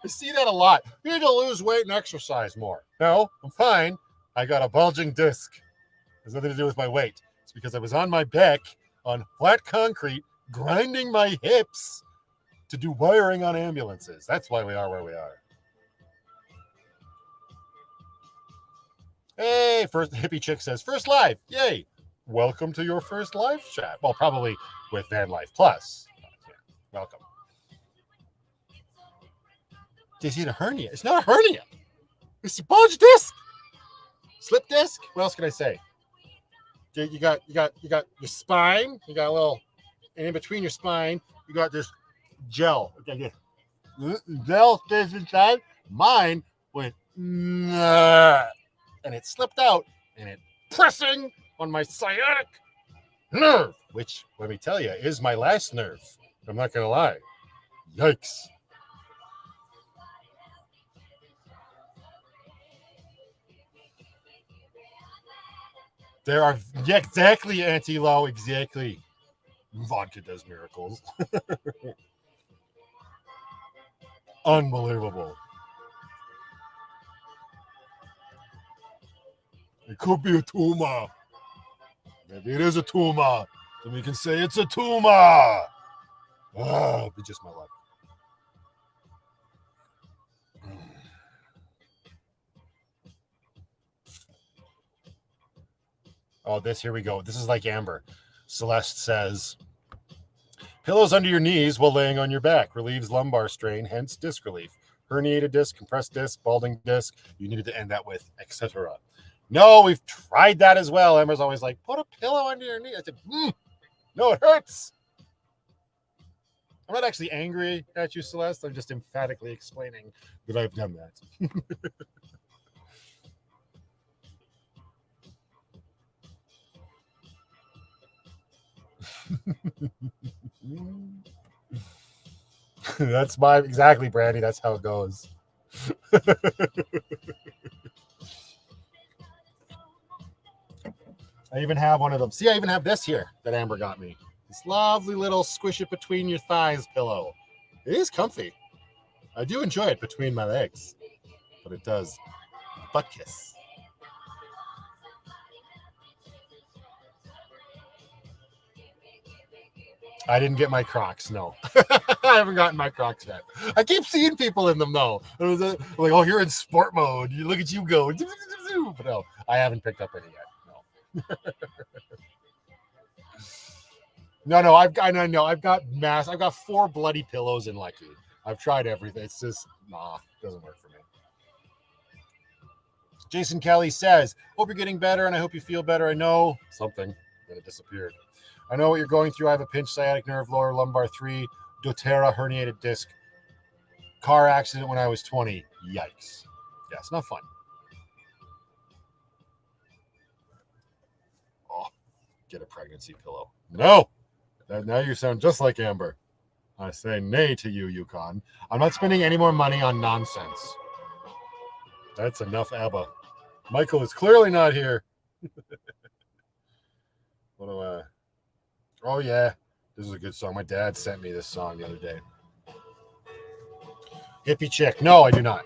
A: I see that a lot. You need to lose weight and exercise more. No, I'm fine. I got a bulging disc. It has nothing to do with my weight. It's because I was on my back on flat concrete, grinding my hips to do wiring on ambulances. That's why we are where we are. Hey, first hippie chick says, first live. Yay. Welcome to your first live chat. Well, probably with VanlifePLUS. Yeah, welcome. Is it a hernia? It's not a hernia. It's a bulge disc. Slip disc. What else can I say? You got your spine. You got a little, and in between your spine, you got this gel. Okay, gel stays inside. Mine went, and it slipped out, and it pressing on my sciatic nerve, which, let me tell you, is my last nerve. I'm not gonna lie. Yikes. There are, yeah, exactly, Anti-Low, exactly. Vodka does miracles. Unbelievable. It could be a tumor. Maybe it is a tumor. Then we can say it's a tumor. Be just my luck. Oh, here we go. This is like Amber. Celeste says, pillows under your knees while laying on your back relieves lumbar strain, hence disc relief. Herniated disc, compressed disc, balding disc. You needed to end that with etc. No, we've tried that as well. Amber's always like, put a pillow under your knee. I said, no, it hurts. I'm not actually angry at you, Celeste. I'm just emphatically explaining that I've done that. That's exactly, Brandy. That's how it goes. I even have one of them. See, I even have this here that Amber got me. This lovely little squish it between your thighs pillow. It is comfy. I do enjoy it between my legs, but it does butt kiss. I didn't get my Crocs, no. I haven't gotten my Crocs yet. I keep seeing people in them, though. Like, oh, you're in sport mode. You look at you go. But no, I haven't picked up any yet. No. I've got 4 bloody pillows in Lucky. I've tried everything. It's just, it doesn't work for me. Jason Kelly says, hope you're getting better, and I hope you feel better. I know something. Then it disappeared. I know what you're going through. I have a pinched sciatic nerve, lower lumbar 3, doTERRA herniated disc. Car accident when I was 20. Yikes. Yeah, it's not fun. Oh, get a pregnancy pillow. No. Now you sound just like Amber. I say nay to you, Yukon. I'm not spending any more money on nonsense. That's enough, ABBA. Michael is clearly not here. What do I... Oh, yeah. This is a good song. My dad sent me this song the other day. Hippie Chick. No, I do not.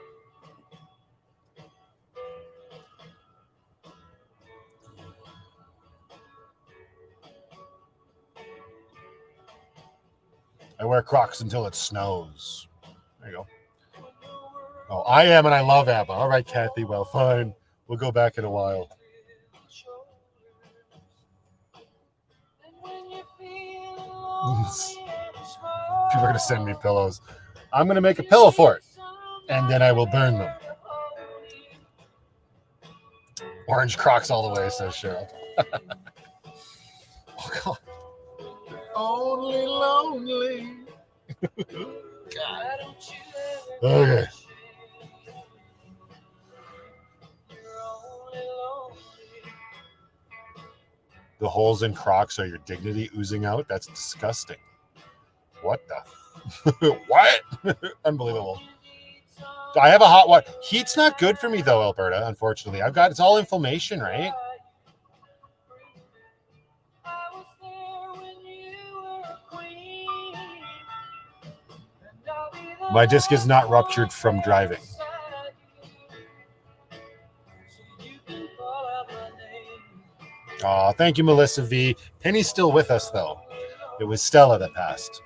A: I wear Crocs until it snows. There you go. Oh, I am, and I love ABBA. All right, Kathy. Well, fine. We'll go back in a while. People are going to send me pillows. I'm going to make a pillow for it, and then I will burn them. Orange Crocs all the way, says Cheryl. Oh, God. Only lonely. God. Okay. The holes in Crocs are your dignity oozing out? That's disgusting. What the? What? Unbelievable. I have a hot water. Heat's not good for me, though, Alberta, unfortunately. It's all inflammation, right? My disc is not ruptured from driving. Oh, thank you, Melissa V. Penny's still with us, though. It was Stella that passed.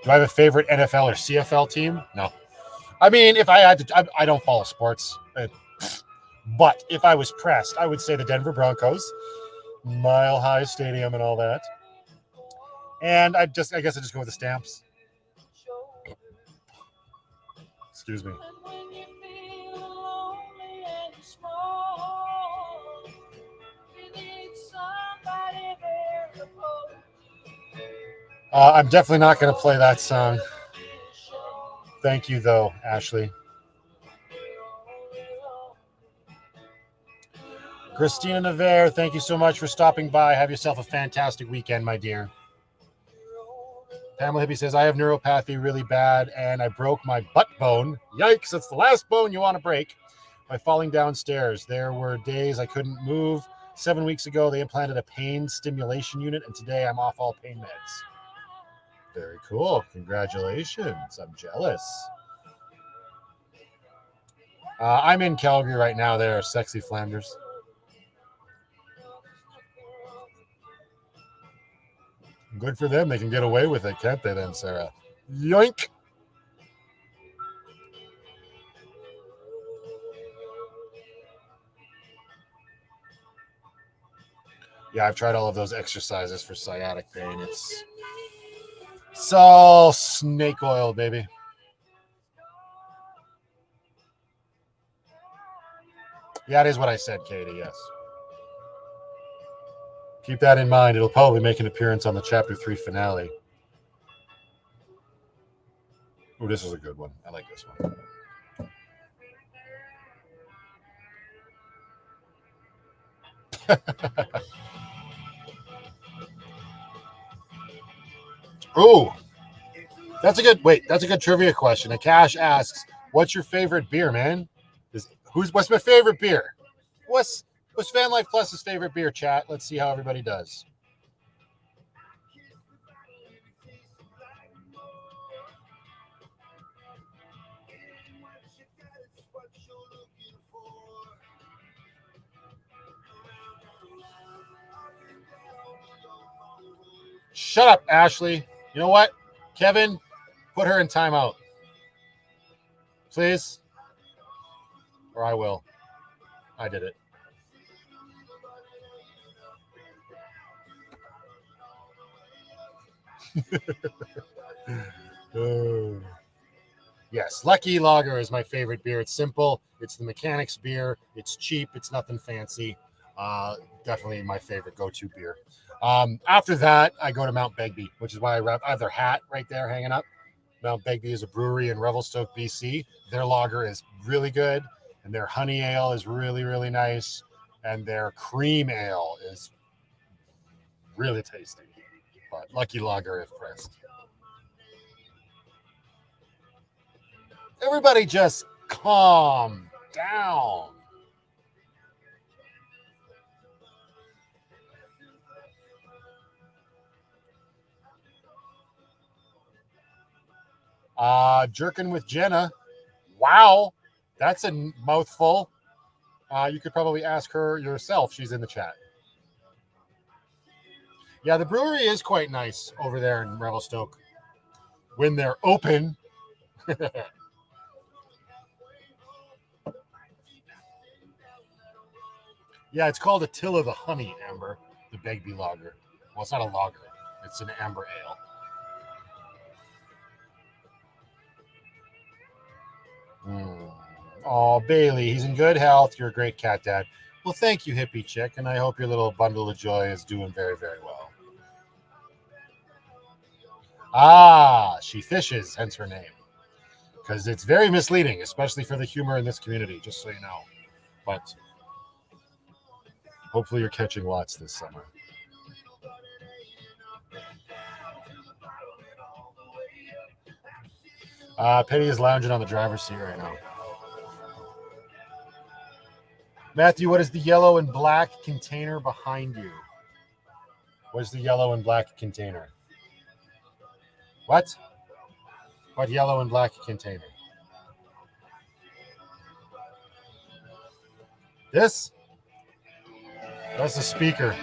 A: Do I have a favorite NFL or CFL team? No. I mean, if I had to, I don't follow sports. But if I was pressed, I would say the Denver Broncos, Mile High Stadium and all that. And I guess I just go with the Stamps. Excuse me. I'm definitely not going to play that song. Thank you, though, Ashley. Christina Navarre, thank you so much for stopping by. Have yourself a fantastic weekend, my dear. Pamela Hippie says, I have neuropathy really bad, and I broke my butt bone. Yikes, it's the last bone you want to break by falling downstairs. There were days I couldn't move. 7 weeks ago, they implanted a pain stimulation unit, and today I'm off all pain meds. Very cool. Congratulations. I'm jealous. I'm in Calgary right now. There, sexy Flanders. Good for them. They can get away with it, can't they then, Sarah? Yoink. Yeah, I've tried all of those exercises for sciatic pain. It's all snake oil, baby. Yeah, it is what I said, Katie, yes. Keep that in mind. It'll probably make an appearance on the Chapter 3 finale. Oh, this is a good one. I like this one. Ooh, that's a good trivia question. Akash asks, "What's your favorite beer, man?" What's my favorite beer? What's VanlifePLUS's favorite beer, chat? Let's see how everybody does. Shut up, Ashley. You know what? Kevin, put her in timeout. Please. Or I will. I did it. Yes, Lucky Lager is my favorite beer. It's simple. It's the mechanics beer. It's cheap. It's nothing fancy. Definitely my favorite go-to beer. After that, I go to Mount Begbie, which is why I have their hat right there hanging up. Mount Begbie is a brewery in Revelstoke, BC. Their lager is really good, and their honey ale is really, really nice, and their cream ale is really tasty. But Lucky Lager if pressed. Everybody just calm down. Jerkin with Jenna. Wow, that's a mouthful. You could probably ask her yourself. She's in the chat. Yeah, the brewery is quite nice over there in Revelstoke when they're open. Yeah, it's called Attila the Honey, Amber, the Begbie Lager. Well, it's not a lager. It's an amber ale. Oh, Bailey, he's in good health. You're a great cat dad. Well, thank you, hippie chick, and I hope your little bundle of joy is doing very, very well. She fishes, hence her name. Because it's very misleading, especially for the humor in this community, just so you know. But hopefully you're catching lots this summer. Penny is lounging on the driver's seat right now. Matthew, what is the yellow and black container behind you? What is the yellow and black container? What? What yellow and black container? This? That's a speaker.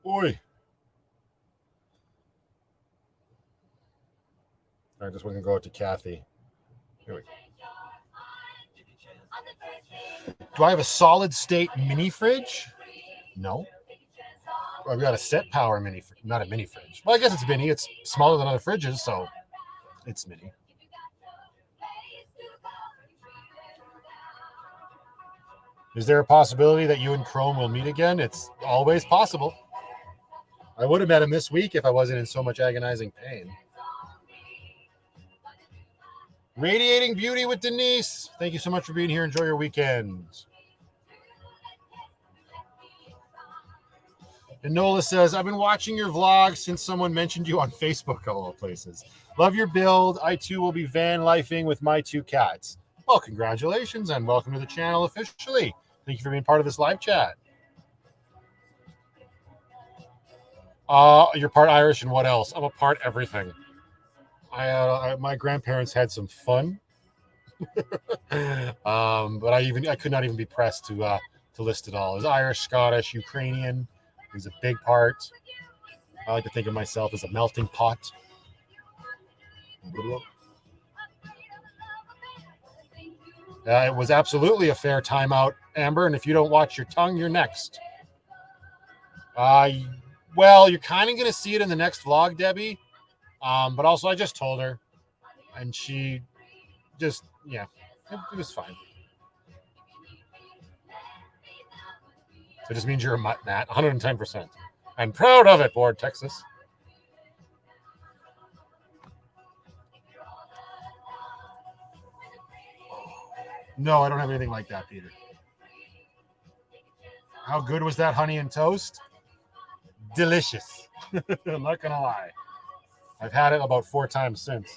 A: Oi. I just want to go out to Kathy. Here we go. Do I have a solid state mini fridge? No. I've got a set power mini fridge, not a mini fridge. Well, I guess it's mini. It's smaller than other fridges, so it's mini. Is there a possibility that you and Chrome will meet again? It's always possible. I would have met him this week if I wasn't in so much agonizing pain. Radiating Beauty with Denise. Thank you so much for being here. Enjoy your weekend. And Nola says, I've been watching your vlog since someone mentioned you on Facebook of all places. Love your build. I too will be van lifing with my 2 cats. Well, congratulations and welcome to the channel officially. Thank you for being part of this live chat. You're part Irish and what else? I'm a part everything. My grandparents had some fun, but I could not even be pressed to list it all. It was Irish, Scottish, Ukrainian. It was a big part. I like to think of myself as a melting pot. It was absolutely a fair timeout, Amber. And if you don't watch your tongue, you're next. Well, you're kind of going to see it in the next vlog, Debbie. But also, I just told her, and she just, yeah, it was fine. It just means you're a mutt, Matt, 110%. I'm proud of it, Board Texas. No, I don't have anything like that, Peter. How good was that honey and toast? Delicious. I'm not going to lie. I've had it about 4 times since.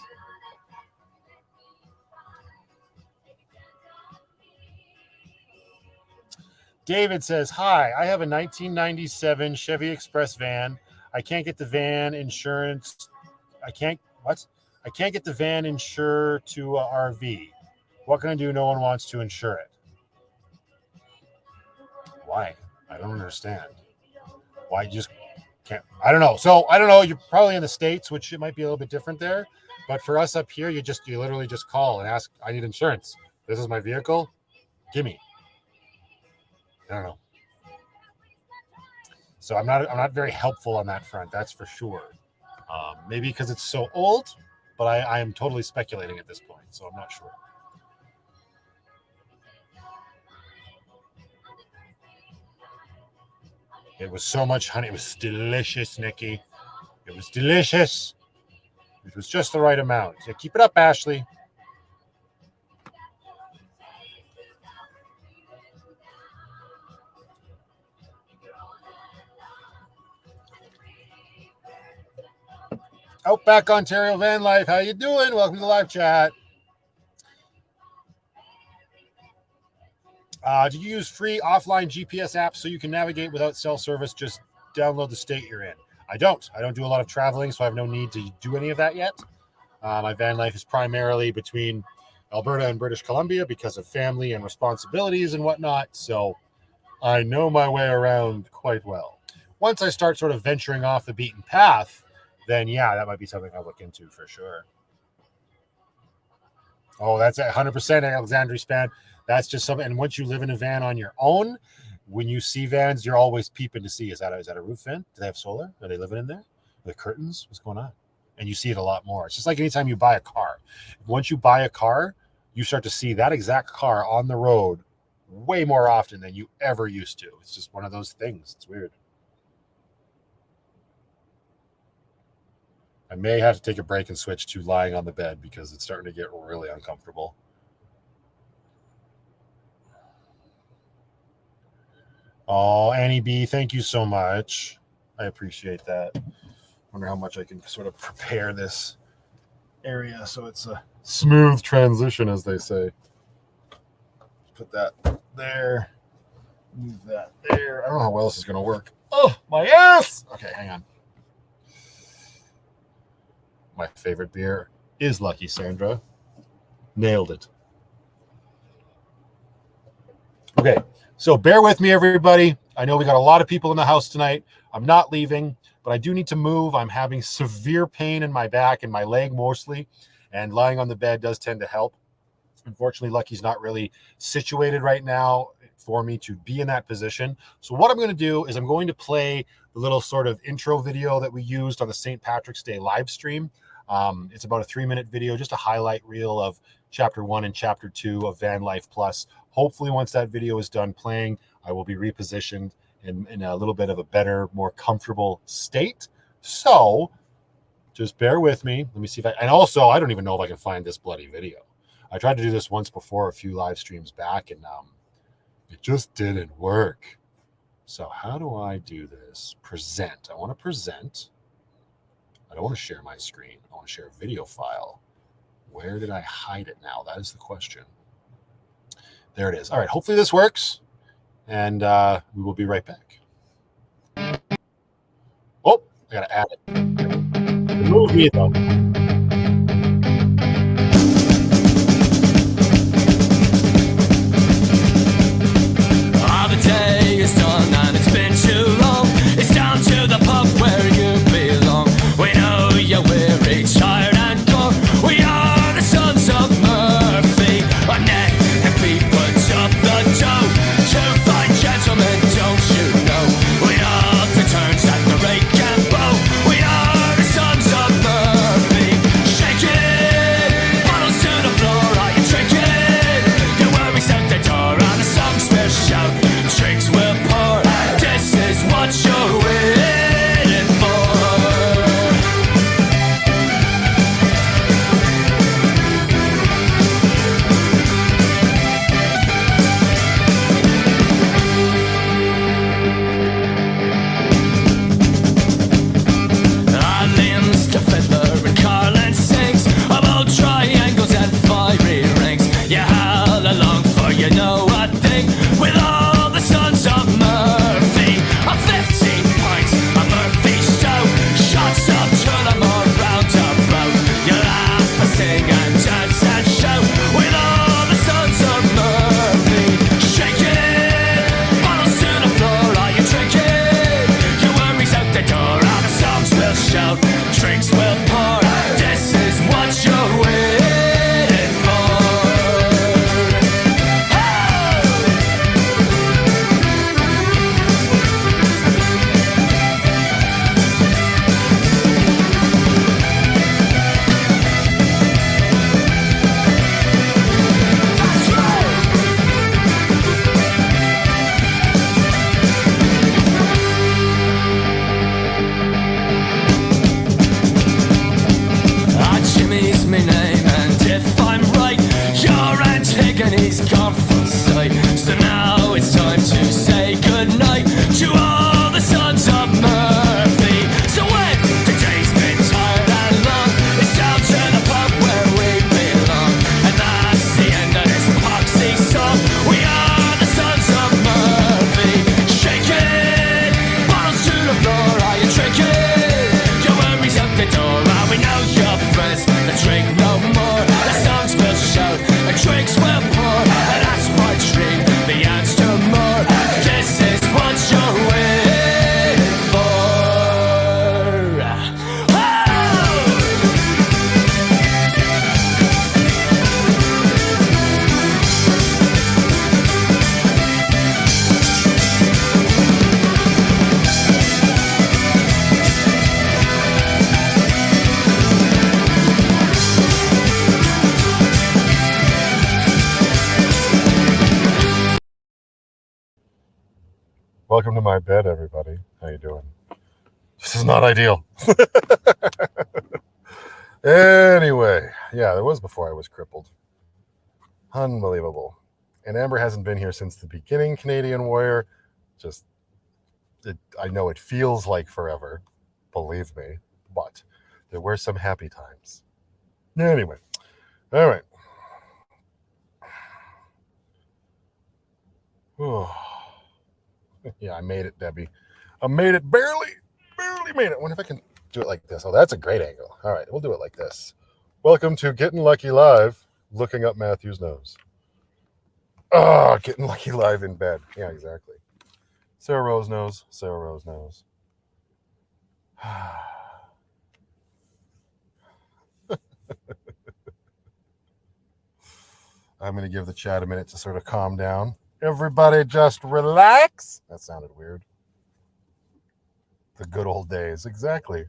A: David says, hi, I have a 1997 Chevy Express van. I can't get the van insurance. I can't get the van insured to a RV. What can I do? No one wants to insure it. Why? I don't understand. Why you just can't? I don't know. So I don't know. You're probably in the States, which it might be a little bit different there. But for us up here, you literally just call and ask, I need insurance. This is my vehicle. Gimme. I don't know. So I'm not very helpful on that front. That's for sure. Maybe because it's so old, but I am totally speculating at this point. So I'm not sure. It was so much honey. It was delicious, Nikki. It was delicious. It was just the right amount. Yeah, keep it up, Ashley. Outback Ontario Van Life. How you doing? Welcome to the live chat. Do you use free offline GPS apps so you can navigate without cell service? Just download the state you're in. I don't do a lot of traveling, so I have no need to do any of that yet. My van life is primarily between Alberta and British Columbia because of family and responsibilities and whatnot. So I know my way around quite well. Once I start sort of venturing off the beaten path, then yeah, that might be something I'll look into for sure. Oh, that's 100% Alexandria span. That's just something. And once you live in a van on your own, when you see vans, you're always peeping to see, is that a roof van? Do they have solar? Are they living in there? Are the curtains? What's going on? And you see it a lot more. It's just like anytime you buy a car. Once you buy a car, you start to see that exact car on the road way more often than you ever used to. It's just one of those things. It's weird. I may have to take a break and switch to lying on the bed because it's starting to get really uncomfortable. Oh, Annie B, thank you so much. I appreciate that. Wonder how much I can sort of prepare this area so it's a smooth transition, as they say. Put that there. Move that there. I don't know how well this is going to work. Oh, my ass! Okay, hang on. My favorite beer is Lucky Sandra. Nailed it. Okay, so bear with me, everybody. I know we got a lot of people in the house tonight. I'm not leaving, but I do need to move. I'm having severe pain in my back and my leg mostly, and lying on the bed does tend to help. Unfortunately, Lucky's not really situated right now for me to be in that position. So what I'm going to do is I'm going to play the little sort of intro video that we used on the St. Patrick's Day live stream. It's about a 3-minute video, just a highlight reel of chapter 1 and chapter 2 of VanlifePLUS. Hopefully, once that video is done playing, I will be repositioned in a little bit of a better, more comfortable state. So just bear with me. Let me see if and also, I don't even know if I can find this bloody video. I tried to do this once before, a few live streams back, and it just didn't work. So how do I do this? Present. I want to present. I don't want to share my screen. I want to share a video file. Where did I hide it now? That is the question. There it is. All right. Hopefully this works. And we will be right back. Oh, I got to add it. Move me, though.
B: The day is done and it's been too long. It's down to the pub where you belong. We know you're weary, tired and gone. We are the sons of Murphy. Our neck and feet put up the dough. Two fine gentlemen, don't you know? We are the turns at the rake and bow. We are the sons of Murphy.
A: Welcome to my bed, everybody. How you doing? This is not ideal. Anyway, yeah, that was before I was crippled. Unbelievable. And Amber hasn't been here since the beginning, Canadian Warrior. I know it feels like forever, believe me, but there were some happy times. Anyway, all right. Yeah, I made it, Debbie. I made it barely made it. I wonder if I can do it like this. Oh, that's a great angle. All right, we'll do it like this. Welcome to Getting Lucky Live, looking up Matthew's nose. Oh, Getting Lucky Live in bed. Yeah, exactly. Sarah Rose knows. Sarah Rose knows. I'm going to give the chat a minute to sort of calm down. Everybody just relax. That sounded weird. The good old days. Exactly.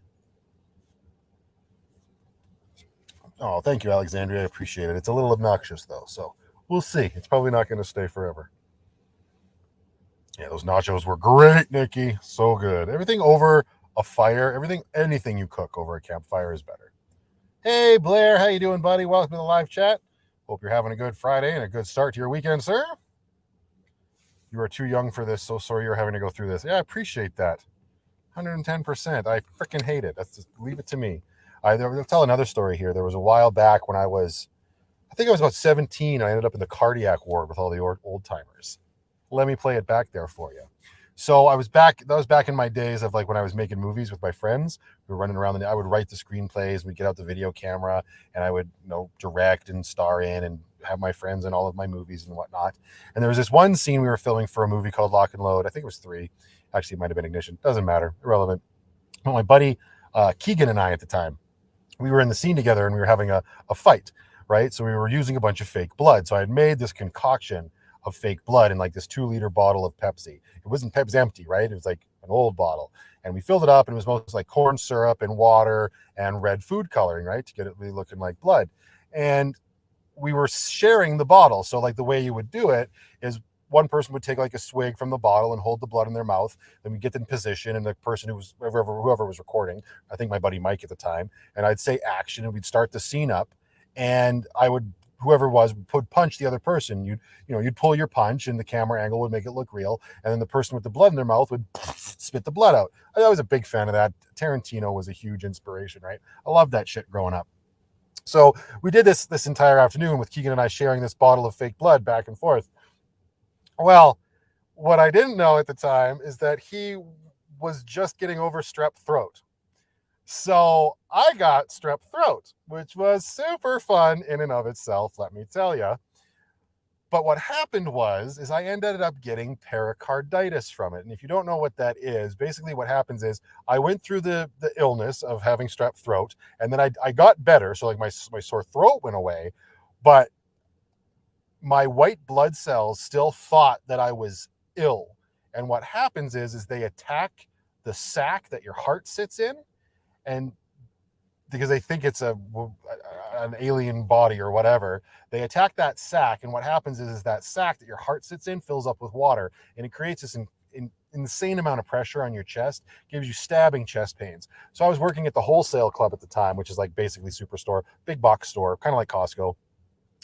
A: Oh, thank you, Alexandria. I appreciate it. It's a little obnoxious, though, so we'll see. It's probably not going to stay forever. Yeah, those nachos were great, Nikki. So good. Everything over a fire, anything you cook over a campfire is better. Hey, Blair. How you doing, buddy? Welcome to the live chat. Hope you're having a good Friday and a good start to your weekend, sir. You are too young for this. So sorry you're having to go through this. Yeah, I appreciate that. 110%. I freaking hate it. Just leave it to me. I'll tell another story here. There was a while back when I think I was about 17. I ended up in the cardiac ward with all the old timers. Let me play it back there for you. So that was back in my days of like when I was making movies with my friends. We were running around I would write the screenplays, we'd get out the video camera, and I would, direct and star in and have my friends in all of my movies and whatnot. And there was this one scene we were filming for a movie called Lock and Load. I think it was 3. Actually, it might have been Ignition. Doesn't matter. Irrelevant. But my buddy Keegan and I at the time, we were in the scene together and we were having a fight, right? So we were using a bunch of fake blood. So I had made this concoction of fake blood in like this 2-liter bottle of Pepsi. It wasn't Pepsi empty, right? It was like an old bottle. And we filled it up and it was mostly like corn syrup and water and red food coloring, right? To get it really looking like blood. And we were sharing the bottle. So like the way you would do it is one person would take like a swig from the bottle and hold the blood in their mouth. Then we get in position and the person whoever was recording, I think my buddy Mike at the time, and I'd say action and we'd start the scene up and whoever was would punch the other person. You'd pull your punch and the camera angle would make it look real. And then the person with the blood in their mouth would spit the blood out. I was a big fan of that. Tarantino was a huge inspiration, right? I loved that shit growing up. So we did this entire afternoon with Keegan and I sharing this bottle of fake blood back and forth. Well, what I didn't know at the time is that he was just getting over strep throat. So I got strep throat, which was super fun in and of itself, let me tell you. But what happened is I ended up getting pericarditis from it. And if you don't know what that is, basically what happens is I went through the illness of having strep throat, and then I got better. So like my sore throat went away, but my white blood cells still thought that I was ill. And what happens is they attack the sac that your heart sits in, and because they think it's an alien body or whatever, they attack that sac. And what happens is that sac that your heart sits in fills up with water, and it creates this insane amount of pressure on your chest, gives you stabbing chest pains. So I was working at the wholesale club at the time, which is like basically superstore, big box store, kind of like Costco.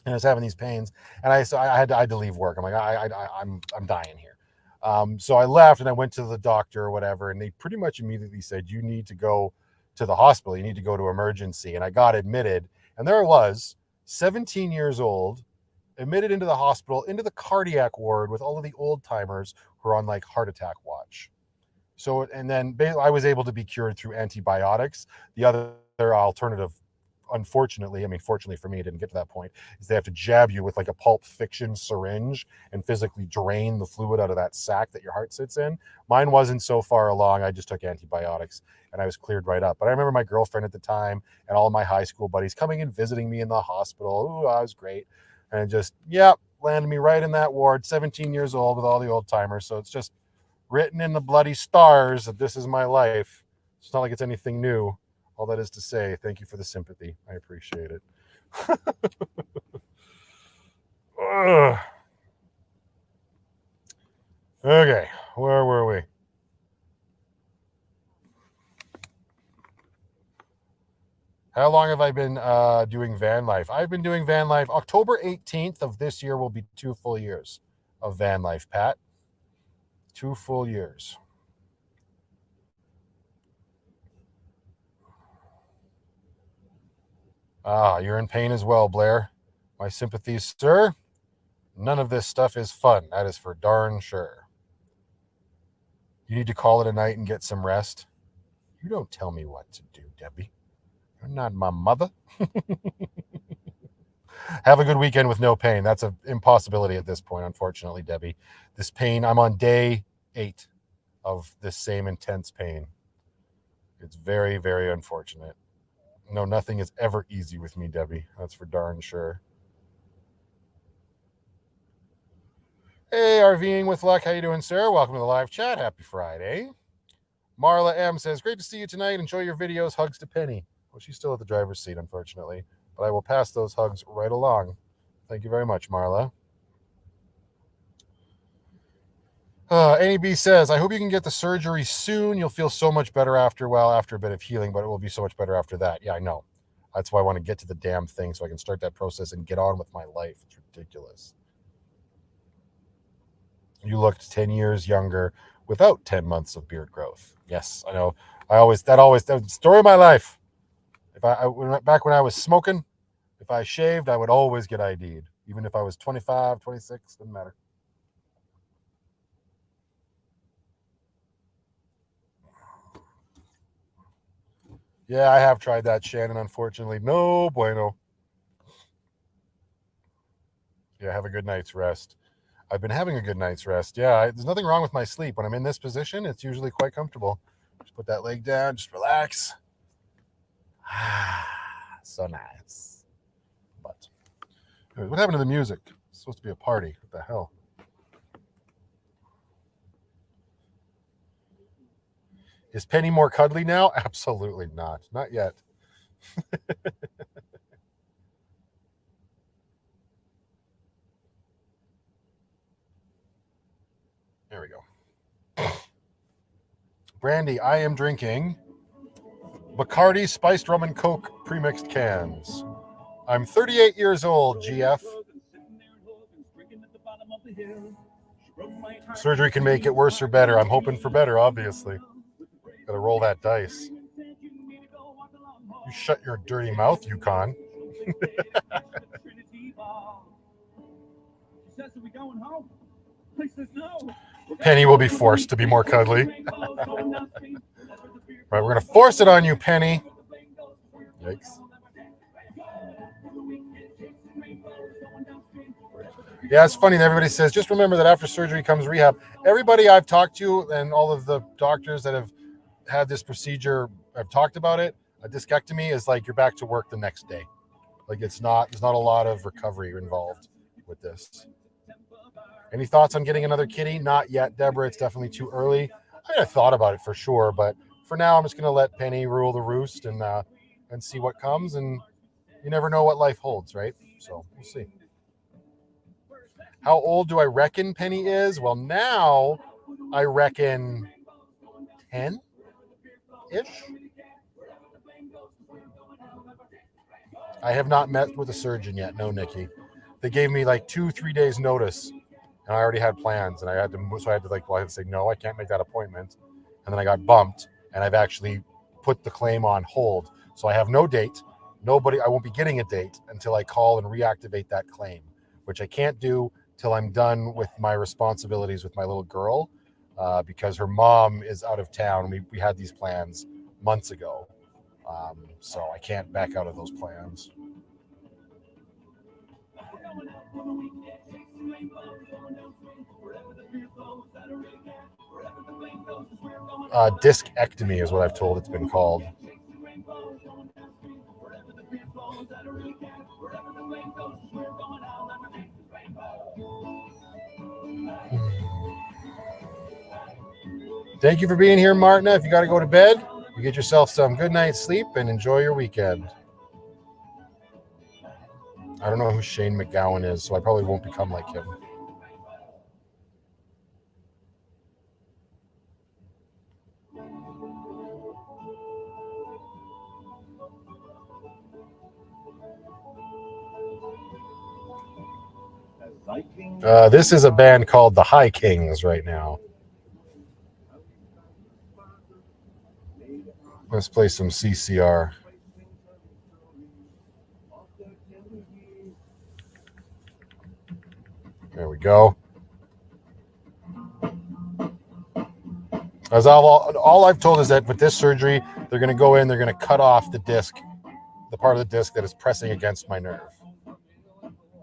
A: And I was having these pains, and I had to leave work. I'm like, I'm dying here. So I left and I went to the doctor or whatever, and they pretty much immediately said, you need to go to the hospital. You need to go to emergency. And I got admitted, and there I was, 17 years old, admitted into the hospital, into the cardiac ward with all of the old timers who are on like heart attack watch. So, and then I was able to be cured through antibiotics. The other alternative, unfortunately, fortunately for me, it didn't get to that point, is they have to jab you with like a Pulp Fiction syringe and physically drain the fluid out of that sac that your heart sits in. Mine wasn't so far along. I just took antibiotics and I was cleared right up. But I remember my girlfriend at the time and all of my high school buddies coming and visiting me in the hospital. Ooh, I was great. And just, landed me right in that ward, 17 years old with all the old timers. So it's just written in the bloody stars that this is my life. It's not like it's anything new. All that is to say, thank you for the sympathy. I appreciate it. Okay, Where were we? How long have I been doing van life? I've been doing van life. October 18th of this year will be 2 full years of van life, Pat. 2 full years. Ah, you're in pain as well, Blair. My sympathies, sir. None of this stuff is fun. That is for darn sure. You need to call it a night and get some rest. You don't tell me what to do, Debbie. You're not my mother. Have a good weekend with no pain. That's an impossibility at this point, unfortunately, Debbie. This pain, I'm on day 8 of this same intense pain. It's very, very unfortunate. No, nothing is ever easy with me, Debbie. That's for darn sure. Hey, RVing with Luck. How you doing, sir? Welcome to the live chat. Happy Friday. Marla M says, great to see you tonight. Enjoy your videos. Hugs to Penny. Well, she's still at the driver's seat, unfortunately, but I will pass those hugs right along. Thank you very much, Marla. NEB says, I hope you can get the surgery soon. You'll feel so much better after a bit of healing, but it will be so much better after that. Yeah, I know. That's why I want to get to the damn thing so I can start that process and get on with my life. It's ridiculous. You looked 10 years younger without 10 months of beard growth. Yes, I know. That's the story of my life. Back when I was smoking, if I shaved, I would always get ID'd. Even if I was 25, 26, didn't matter. Yeah, I have tried that, Shannon, unfortunately. No bueno. Yeah, have a good night's rest. I've been having a good night's rest. Yeah, there's nothing wrong with my sleep. When I'm in this position, it's usually quite comfortable. Just put that leg down, just relax. So nice. But anyways, what happened to the music? It's supposed to be a party. What the hell? Is Penny more cuddly now? Absolutely not. Not yet. There we go. Brandy, I am drinking Bacardi Spiced Rum and Coke premixed cans. I'm 38 years old, GF. Surgery can make it worse or better. I'm hoping for better, obviously. Gotta roll that dice. You shut your dirty mouth, Yukon. Penny will be forced to be more cuddly. Right, we're gonna force it on you, Penny. Yikes. Yeah, it's funny that everybody says, just remember that after surgery comes rehab. Everybody I've talked to and all of the doctors that have had this procedure, I've talked about it. A discectomy is like you're back to work the next day. Like there's not a lot of recovery involved with this. Any thoughts on getting another kitty? Not yet, Deborah. It's definitely too early. I thought about it for sure, but for now, I'm just going to let Penny rule the roost and see what comes. And you never know what life holds, right? So we'll see. How old do I reckon Penny is? Well, now I reckon 10-ish. I have not met with a surgeon yet. No, Nikki. They gave me like 2-3 days notice, and I already had plans, and I had to say no, I can't make that appointment, and then I got bumped, and I've actually put the claim on hold, so I have no date. I won't be getting a date until I call and reactivate that claim, which I can't do till I'm done with my responsibilities with my little girl, because her mom is out of town. We had these plans months ago, so I can't back out of those plans. Discectomy is what I've told it's been called. Thank you for being here, Martina. If you got to go to bed, you get yourself some good night's sleep and enjoy your weekend. I don't know who Shane McGowan is, so I probably won't become like him. This is a band called the High Kings right now. Let's play some CCR. There we go. As all I've told is that with this surgery, they're going to go in, they're going to cut off the disc, the part of the disc that is pressing against my nerve,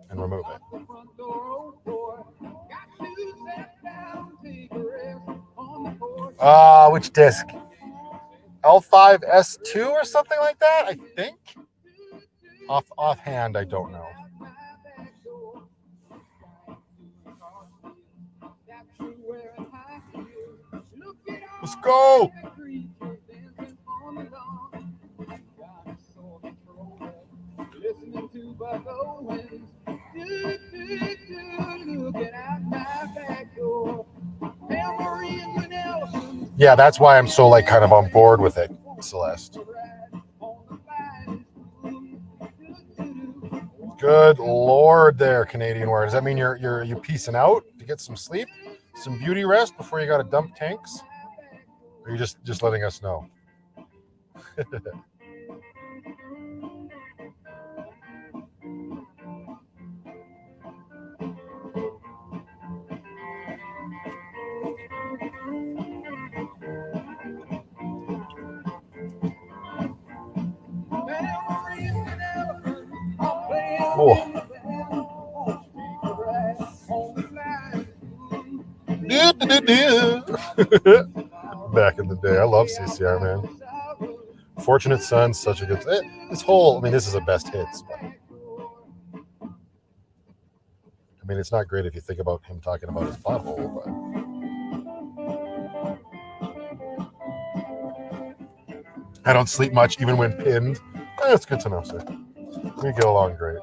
A: and remove it. Which disc? L5S2 or something like that, I think. Offhand, I don't know. Let's go. Yeah, that's why I'm so like kind of on board with it, Celeste. Good Lord there, Canadian War. Does that mean you peacing out to get some sleep, some beauty rest before you got to dump tanks? Or are you just letting us know? Oh. Back in the day, I love CCR, man. Fortunate Son, such a good. This whole, I mean, this is the best hits. But, I mean, it's not great if you think about him talking about his butthole, but. I don't sleep much, even when pinned. That's good to know, sir. We get along great.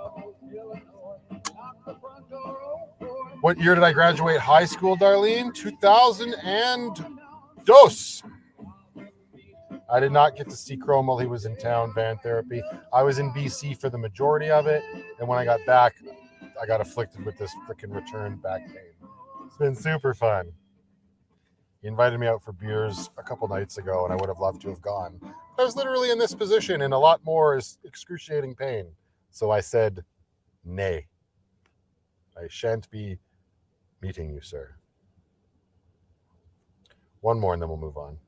A: What year did I graduate high school, Darlene? 2002. I did not get to see Chrome while he was in town, Van Therapy. I was in BC for the majority of it, and when I got back, I got afflicted with this freaking return back pain. It's been super fun. He invited me out for beers a couple nights ago, and I would have loved to have gone. I was literally in this position, and a lot more is excruciating pain. So I said, nay. I shan't be meeting you, sir. One more, and then we'll move on.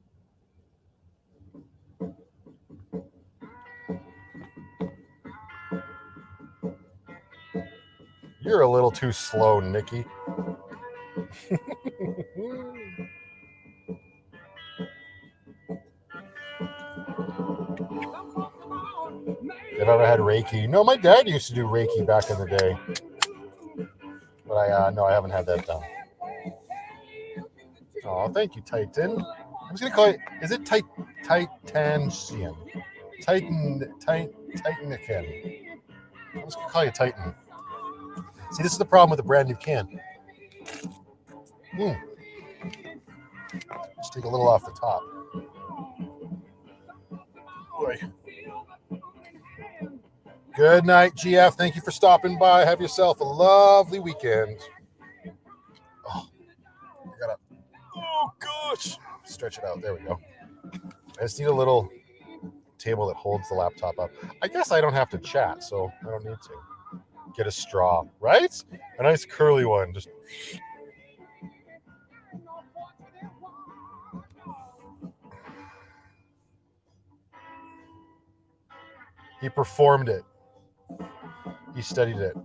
A: You're a little too slow, Nikki. Have I ever had Reiki? No, my dad used to do Reiki back in the day. But no, I haven't had that done. Oh, thank you, Titan. I was gonna call it. Is it Titansian? Titanican. I was gonna call you Titan. See, this is the problem with a brand new can. Just take a little off the top. Boy. Good night, GF. Thank you for stopping by. Have yourself a lovely weekend. Oh, gosh. Stretch it out. There we go. I just need a little table that holds the laptop up. I guess I don't have to chat, so I don't need to. Get a straw, right? A nice curly one. Just. He performed it. He studied it.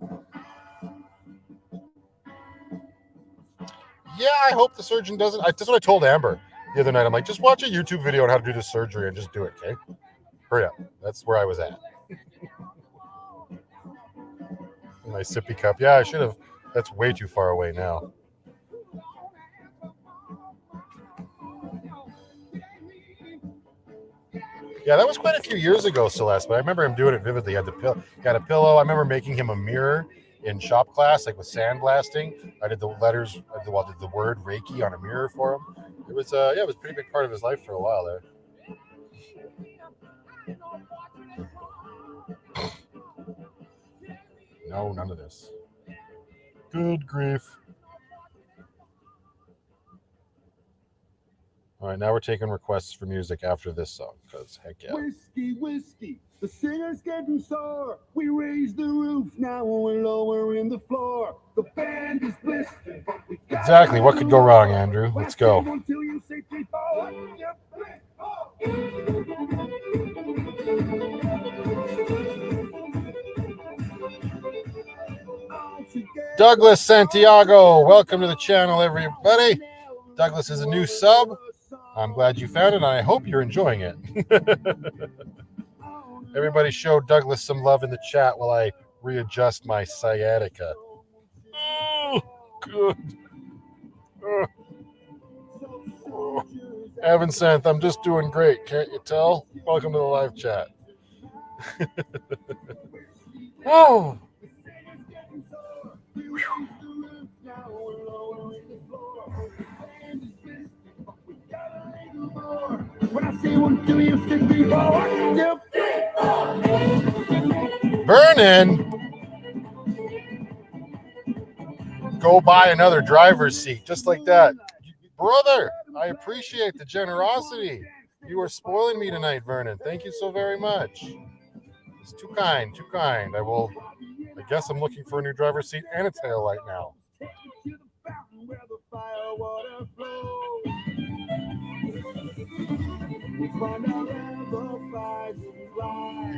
A: Yeah, I hope the surgeon doesn't. That's what I told Amber the other night. I'm like, just watch a YouTube video on how to do this surgery and just do it, okay? Hurry up. That's where I was at. My sippy cup. Yeah, I should have. That's way too far away now. Yeah, that was quite a few years ago, Celeste, but I remember him doing it vividly. He had a pillow. I remember making him a mirror in shop class, like with sandblasting. I did the letters, I did the word Reiki on a mirror for him. It was it was a pretty big part of his life for a while there. No, none of this. Good grief. All right, now we're taking requests for music after this song, because heck yeah.
C: Whiskey, whiskey, the singer's getting sore. We raise the roof, now we're lowering the floor. The band is blistered.
A: Exactly, what could go wrong, Andrew? Let's go.
C: Until you say 3, 4. Yep, 3, 4.
A: Douglas Santiago, welcome to the channel, everybody. Douglas is a new sub. I'm glad you found it, and I hope you're enjoying it. Everybody show Douglas some love in the chat while I readjust my sciatica. Oh, good. Evan Santh, I'm just doing great. Can't you tell? Welcome to the live chat. Oh.
C: When I say 1, 2, you say 3, 4. Yep.
A: Vernon, go buy another driver's seat, just like that. Brother, I appreciate the generosity. You are spoiling me tonight, Vernon. Thank you so very much. It's too kind, too kind. I guess I'm looking for a new driver's seat and a tail light now. If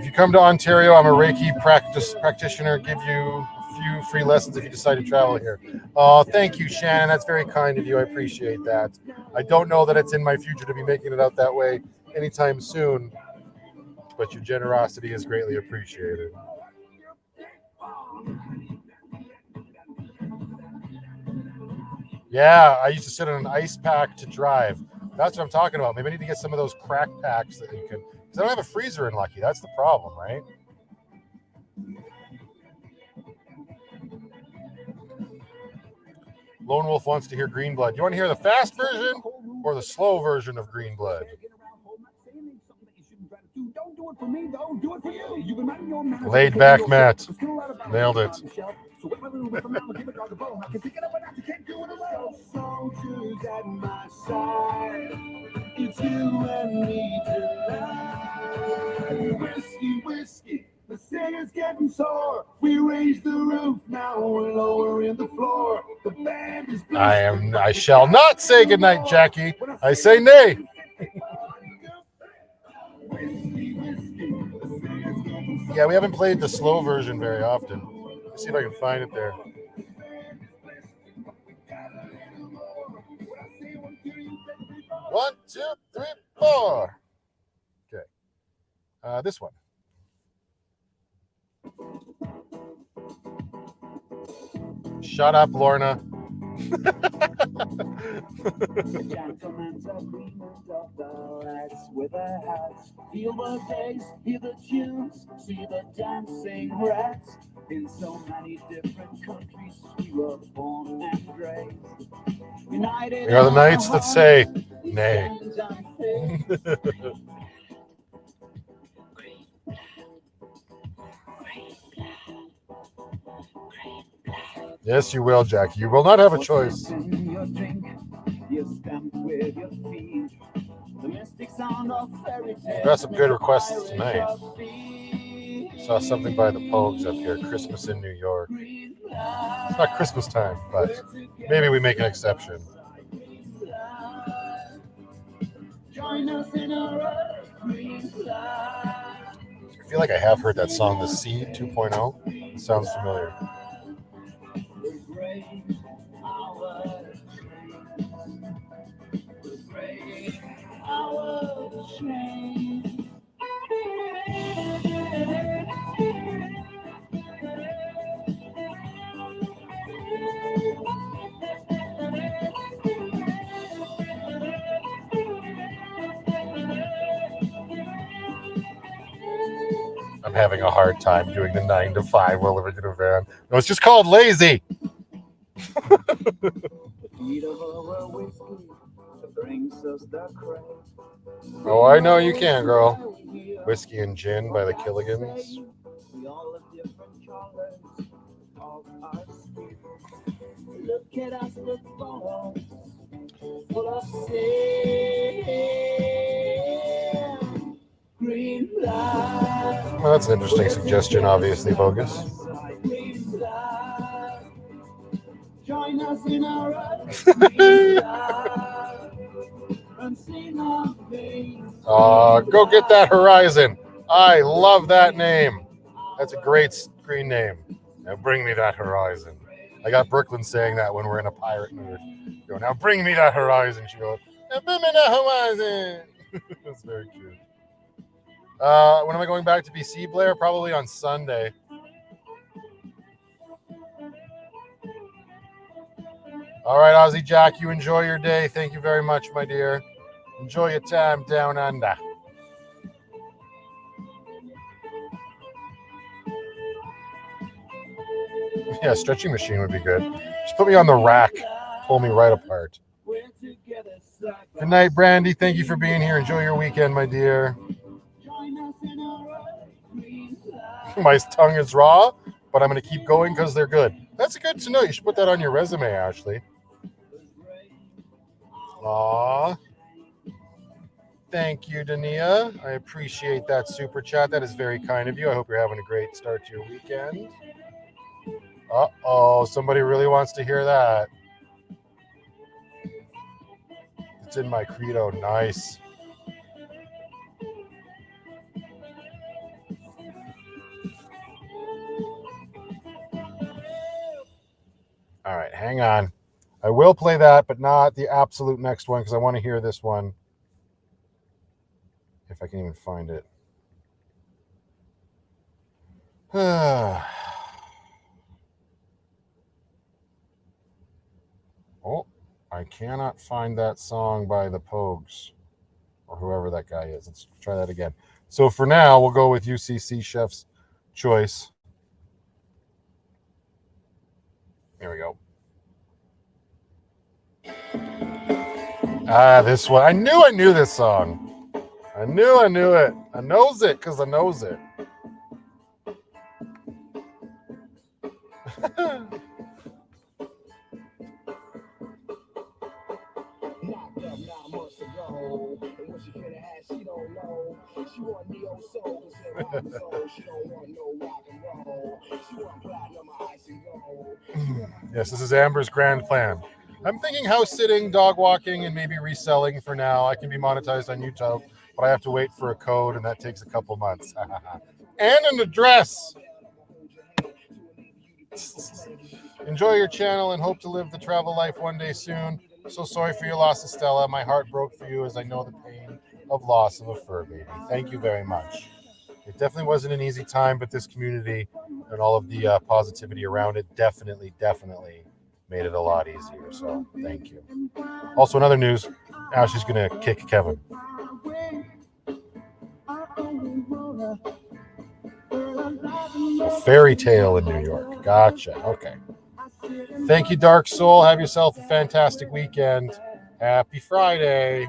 A: you come to Ontario, I'm a Reiki practitioner. Give you a few free lessons if you decide to travel here. Oh, thank you, Shannon. That's very kind of you. I appreciate that. I don't know that it's in my future to be making it out that way anytime soon, but your generosity is greatly appreciated. Yeah, I used to sit on an ice pack to drive. That's what I'm talking about. Maybe I need to get some of those crack packs that you can, because I don't have a freezer in Lucky. That's the problem, right? Lone Wolf wants to hear Green Blood. You want to hear the fast version or the slow version of Green Blood? Laid back, Matt. Nailed it.
C: It's you and me tonight. Whiskey, whiskey, the singer's getting sore. We raise the roof, now we're lowering the floor. The band is
A: I shall not say goodnight, Jackie. I say nay. Yeah, we haven't played the slow version very often. Let's see if I can find it there. One, 2, 3, 4. Okay. This one. Shut up, Lorna.
D: The gentleman's agreement of the lads with their hats. Feel the bass, hear the tunes, see the dancing rats. In so many different countries we were born and raised. United
A: We are the knights that say nay. Yes, you will, Jackie. You will not have a choice. Got some good requests tonight. Saw something by the Pogues up here. Christmas in New York. It's not Christmas time, but maybe we make an exception. I feel like I have heard that song, The Seed 2.0. It sounds familiar. I'm having a hard time doing the 9 to 5 while living in a van. No, it's just called lazy. Oh, I know you can, girl. Whiskey and Gin by the Killigans.
D: Get us the bones full of sin. Green blood.
A: Well, that's an interesting suggestion, obviously bogus.
D: Green blood. Join us in our green blood. Unseen our veins.
A: Go get that Horizon. I love that name. That's a great screen name. Now bring me that Horizon. I got Brooklyn saying that when we're in a pirate mood. Go, now bring me that Horizon. She goes, now bring me that Horizon. That's very cute. When am I going back to BC, Blair? Probably on Sunday. All right, Aussie Jack, you enjoy your day. Thank you very much, my dear. Enjoy your time down under. Yeah, stretching machine would be good. Just put me on the rack. Pull me right apart. Good night, Brandy. Thank you for being here. Enjoy your weekend, my dear. My tongue is raw, but I'm going to keep going because they're good. That's good to know. You should put that on your resume, Ashley. Aw. Thank you, Dania. I appreciate that super chat. That is very kind of you. I hope you're having a great start to your weekend. Uh-oh, somebody really wants to hear that. It's in my credo. Nice. All right, hang on. I will play that, but not the absolute next one because I want to hear this one. If I can even find it. Oh, I cannot find that song by the Pogues or whoever that guy is. Let's try that again. So for now, we'll go with UCC Chef's Choice. Here we go. This one. I knew this song. I knew it. I knows it because I knows it. Yes, this is Amber's grand plan. I'm thinking house sitting, dog walking, and maybe reselling for now. I can be monetized on YouTube, but I have to wait for a code, and that takes a couple months. And an address. Enjoy your channel and hope to live the travel life one day soon. So sorry for your loss, Estella. My heart broke for you as I know the pain of loss of a fur baby. Thank you very much. It definitely wasn't an easy time, but this community and all of the positivity around it definitely made it a lot easier. So thank you. Also, in other news, Ashley's going to kick Kevin. A fairy tale in New York. Gotcha. Okay. Thank you, Dark Soul. Have yourself a fantastic weekend. Happy Friday.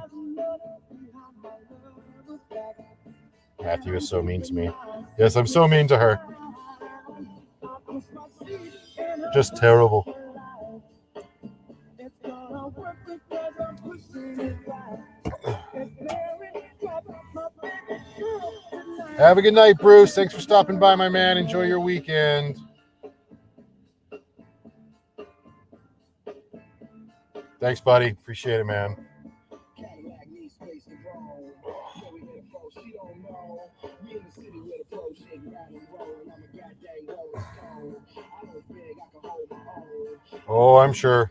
A: Matthew is so mean to me. Yes, I'm so mean to her. Just terrible. Have a good night, Bruce. Thanks for stopping by, my man. Enjoy your weekend. Thanks, buddy. Appreciate it, man. Oh, I'm sure.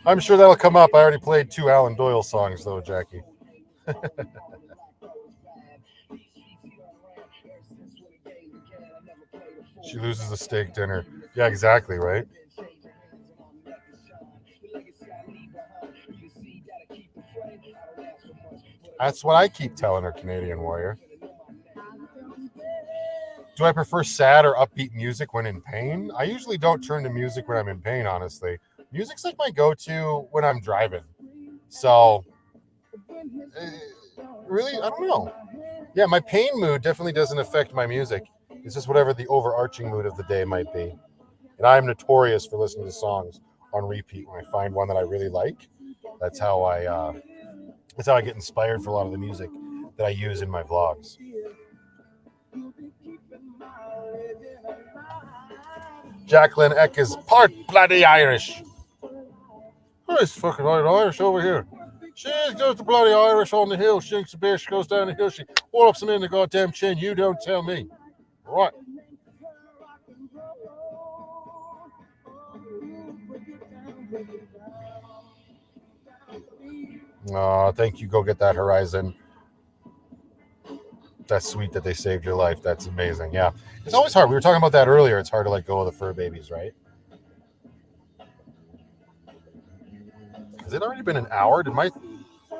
A: I'm sure that'll come up. I already played 2 Alan Doyle songs, though, Jackie. She loses a steak dinner. Yeah, exactly, right? That's what I keep telling her, Canadian Warrior. Do I prefer sad or upbeat music when in pain? I usually don't turn to music when I'm in pain, honestly. Music's like my go-to when I'm driving. So, really, I don't know. Yeah, my pain mood definitely doesn't affect my music. It's just whatever the overarching mood of the day might be. And I'm notorious for listening to songs on repeat when I find one that I really like. That's how I get inspired for a lot of the music that I use in my vlogs. Jacqueline Eck is part bloody Irish. Oh, it's fucking Irish over here. She goes to bloody Irish on the hill. She drinks a beer. She goes down the hill. She wallopes him in the goddamn chin. You don't tell me. Right. Oh, thank you. Go get that Horizon. That's sweet that they saved your life. That's amazing. Yeah. It's always hard. We were talking about that earlier. It's hard to let go of the fur babies, right? Has it already been an hour? Did my...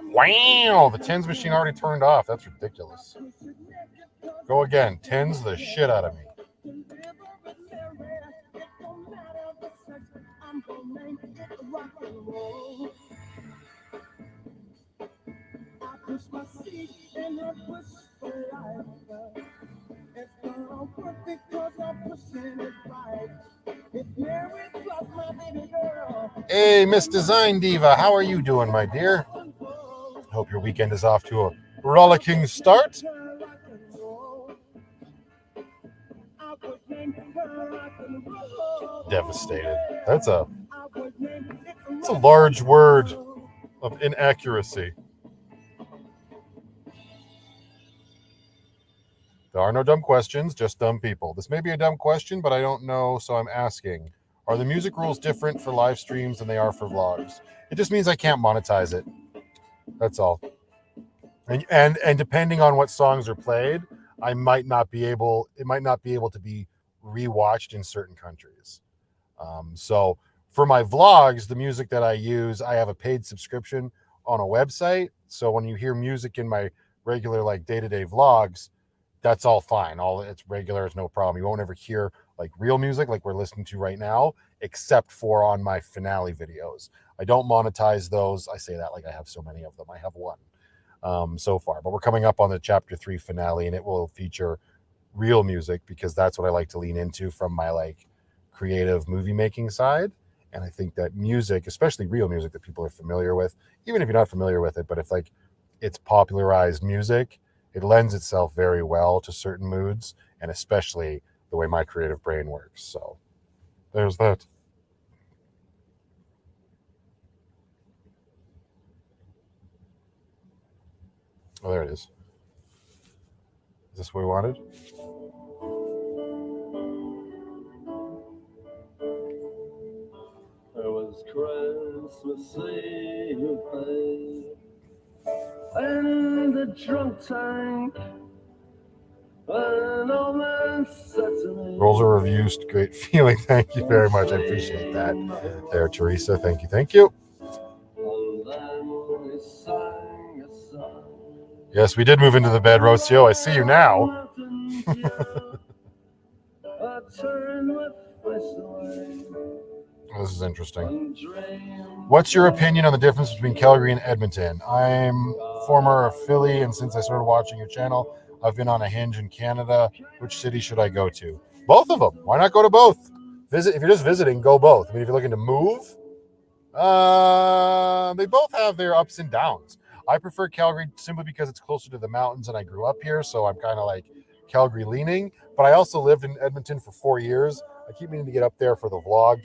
A: Wow, the tens machine already turned off. That's ridiculous. Go again. Tens the shit out of me. Hey, Miss Design Diva, how are you doing, my dear? Hope your weekend is off to a rollicking start. Devastated. That's a large word of inaccuracy. There are no dumb questions, just dumb people. This may be a dumb question, but I don't know, so I'm asking. Are the music rules different for live streams than they are for vlogs? It just means I can't monetize it. That's all. And depending on what songs are played, it might not be able to be rewatched in certain countries. So for my vlogs, the music that I use, I have a paid subscription on a website. So when you hear music in my regular like day-to-day vlogs, that's all fine. It's regular, it's no problem. You won't ever hear like real music like we're listening to right now, except for on my finale videos. I don't monetize those. I say that like I have so many of them. I have one so far, but we're coming up on the chapter 3 finale, and it will feature real music because that's what I like to lean into from my like creative movie making side. And I think that music, especially real music that people are familiar with, even if you're not familiar with it, but if like it's popularized music, it lends itself very well to certain moods, and especially the way my creative brain works. So there's that. Oh, there it is. Is this what we wanted?
E: There was Christmas Eve and the drunk tank.
A: Rolls are reviews, great feeling. Thank you very much. I appreciate that. There, Teresa. Thank you. Thank you. Yes, we did move into the bed, Rocio. I see you now. This is interesting. What's your opinion on the difference between Calgary and Edmonton? I'm former Philly, and since I started watching your channel, I've been on a hinge in Canada. Which city should I go to? Both of them. Why not go to both? Visit. If you're just visiting, go both. I mean, if you're looking to move, they both have their ups and downs. I prefer Calgary simply because it's closer to the mountains and I grew up here, so I'm kind of like Calgary leaning. But I also lived in Edmonton for 4 years. I keep meaning to get up there for the vlog,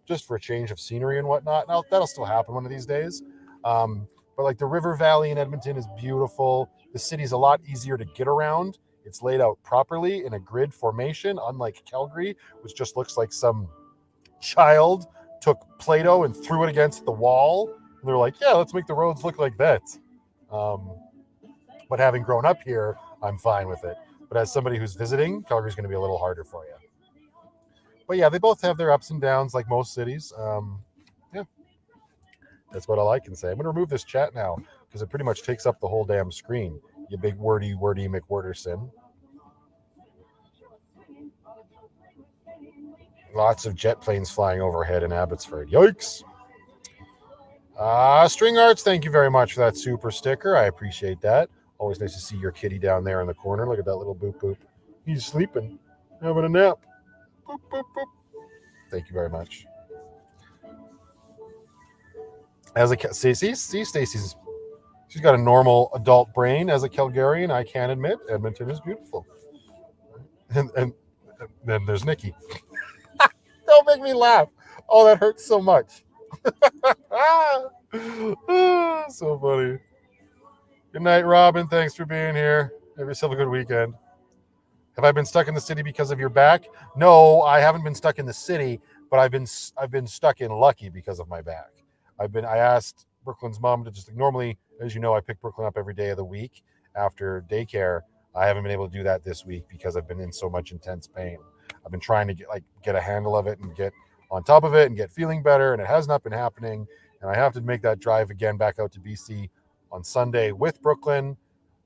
A: just for a change of scenery and whatnot. Now that'll still happen one of these days. But like the River Valley in Edmonton is beautiful. The city's a lot easier to get around. It's laid out properly in a grid formation, unlike Calgary, which just looks like some child took Play-Doh and threw it against the wall. And they're like, yeah, let's make the roads look like that. But having grown up here, I'm fine with it. But as somebody who's visiting, Calgary's going to be a little harder for you. But yeah, they both have their ups and downs like most cities. Yeah, that's what all I can say. I'm going to remove this chat now because it pretty much takes up the whole damn screen. You big wordy McWorderson. Lots of jet planes flying overhead in Abbotsford. Yikes. String Arts, thank you very much for that super sticker. I appreciate that. Always nice to see your kitty down there in the corner. Look at that little boop boop. He's sleeping, having a nap. Boop, boop, boop. Thank you very much. As a see Stacy's, she's got a normal adult brain. As a Calgarian, I can admit Edmonton is beautiful. And then there's Nikki. Don't make me laugh. Oh, that hurts so much. So funny. Good night, Robin. Thanks for being here. Have yourself a good weekend. Have I been stuck in the city because of your back? No, I haven't been stuck in the city, but I've been stuck in Lucky because of my back. I asked Brooklyn's mom to just normally, as you know, I pick Brooklyn up every day of the week after daycare. I haven't been able to do that this week because I've been in so much intense pain. I've been trying to get a handle of it and get on top of it and get feeling better, and it has not been happening. And I have to make that drive again back out to BC on Sunday with Brooklyn.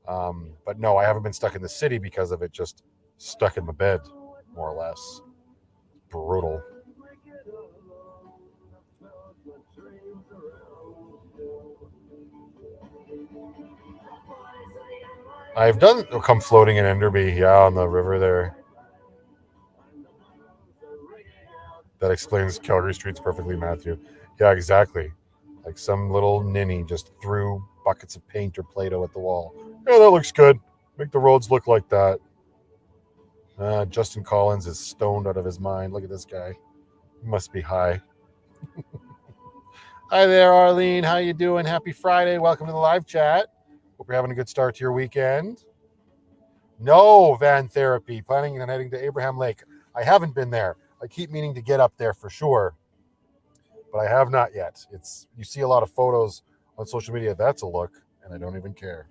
A: But no, I haven't been stuck in the city because of it, just stuck in the bed, more or less. Brutal. I've done come floating in Enderby, yeah, on the river there. That explains Calgary streets perfectly, Matthew. Yeah, exactly. Like some little ninny just threw buckets of paint or Play-Doh at the wall. Yeah, that looks good. Make the roads look like that. Justin Collins is stoned out of his mind. Look at this guy. He must be high. Hi there, Arlene. How you doing? Happy Friday. Welcome to the live chat. Hope you're having a good start to your weekend. No, Van Therapy. Planning on heading to Abraham Lake. I haven't been there. I keep meaning to get up there for sure, but I have not yet. You see a lot of photos on social media. That's a look, and I don't even care.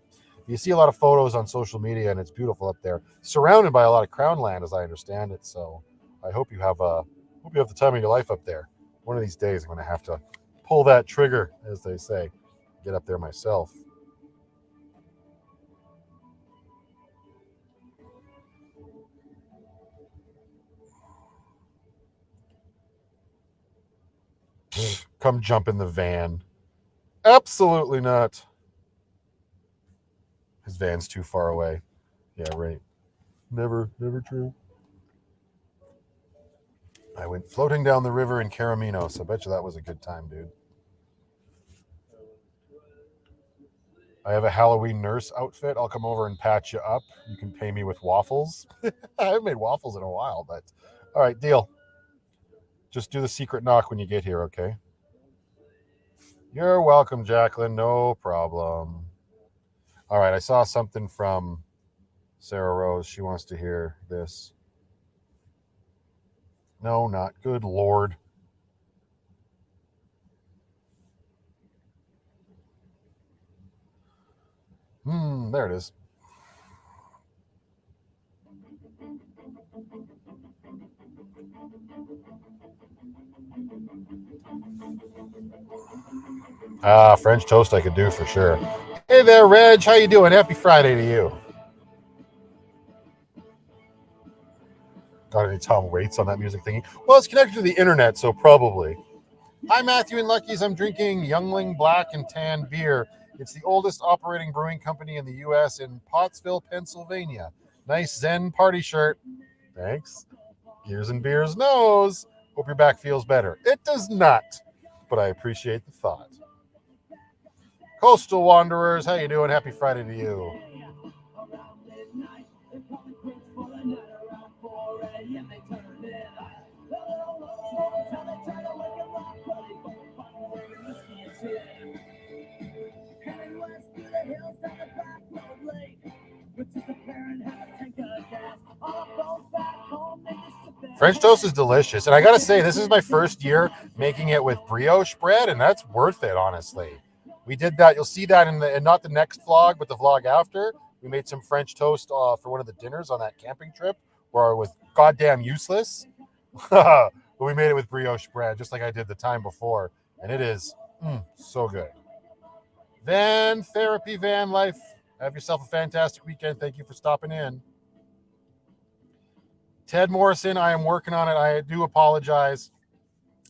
A: You see a lot of photos on social media, and it's beautiful up there, surrounded by a lot of crown land, as I understand it. So I hope you have the time of your life up there. One of these days, I'm going to have to pull that trigger, as they say, get up there myself. Come jump in the van. Absolutely not. His van's too far away. Yeah, right. Never true. I went floating down the river in Caraminos. I bet you that was a good time, dude. I have a Halloween nurse outfit. I'll come over and patch you up. You can pay me with waffles. I haven't made waffles in a while, but all right, deal. Just do the secret knock when you get here, okay? You're welcome, Jacqueline. No problem. All right, I saw something from Sarah Rose. She wants to hear this. No, not good Lord. There it is. French toast I could do for sure. Hey there, Reg. How you doing? Happy Friday to you. Got any Tom Waits on that music thingy? Well, it's connected to the internet, so probably. Hi, Matthew and Lucky's. I'm drinking Youngling Black and Tan beer. It's the oldest operating brewing company in the U.S. in Pottsville, Pennsylvania. Nice Zen party shirt. Thanks. Gears and Beers knows. Hope your back feels better. It does not, but I appreciate the thought. Coastal Wanderers, how you doing? Happy Friday to you. French toast is delicious. And I got to say, this is my first year making it with brioche bread, and that's worth it, honestly. We did that. You'll see that in not the next vlog, but the vlog after. We made some French toast for one of the dinners on that camping trip where I was goddamn useless. But we made it with brioche bread, just like I did the time before. And it is so good. Van Therapy, Van Life. Have yourself a fantastic weekend. Thank you for stopping in. Ted Morrison, I am working on it. I do apologize.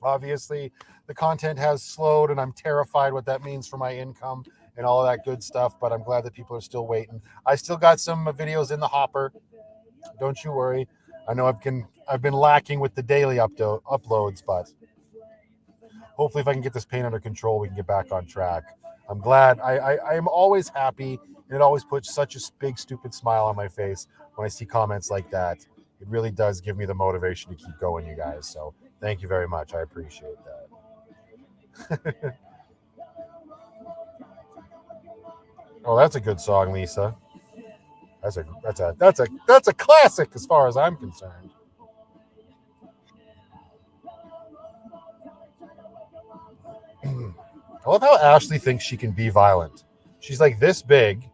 A: Obviously, the content has slowed, and I'm terrified what that means for my income and all of that good stuff, but I'm glad that people are still waiting. I still got some videos in the hopper. Don't you worry. I know I've been lacking with the daily uploads, but hopefully if I can get this pain under control, we can get back on track. I'm glad. I am always happy, and it always puts such a big, stupid smile on my face when I see comments like that. It really does give me the motivation to keep going, you guys. So thank you very much. I appreciate that. Oh, that's a good song, Lisa. That's a classic as far as I'm concerned. I love how Ashley thinks she can be violent. She's like this big.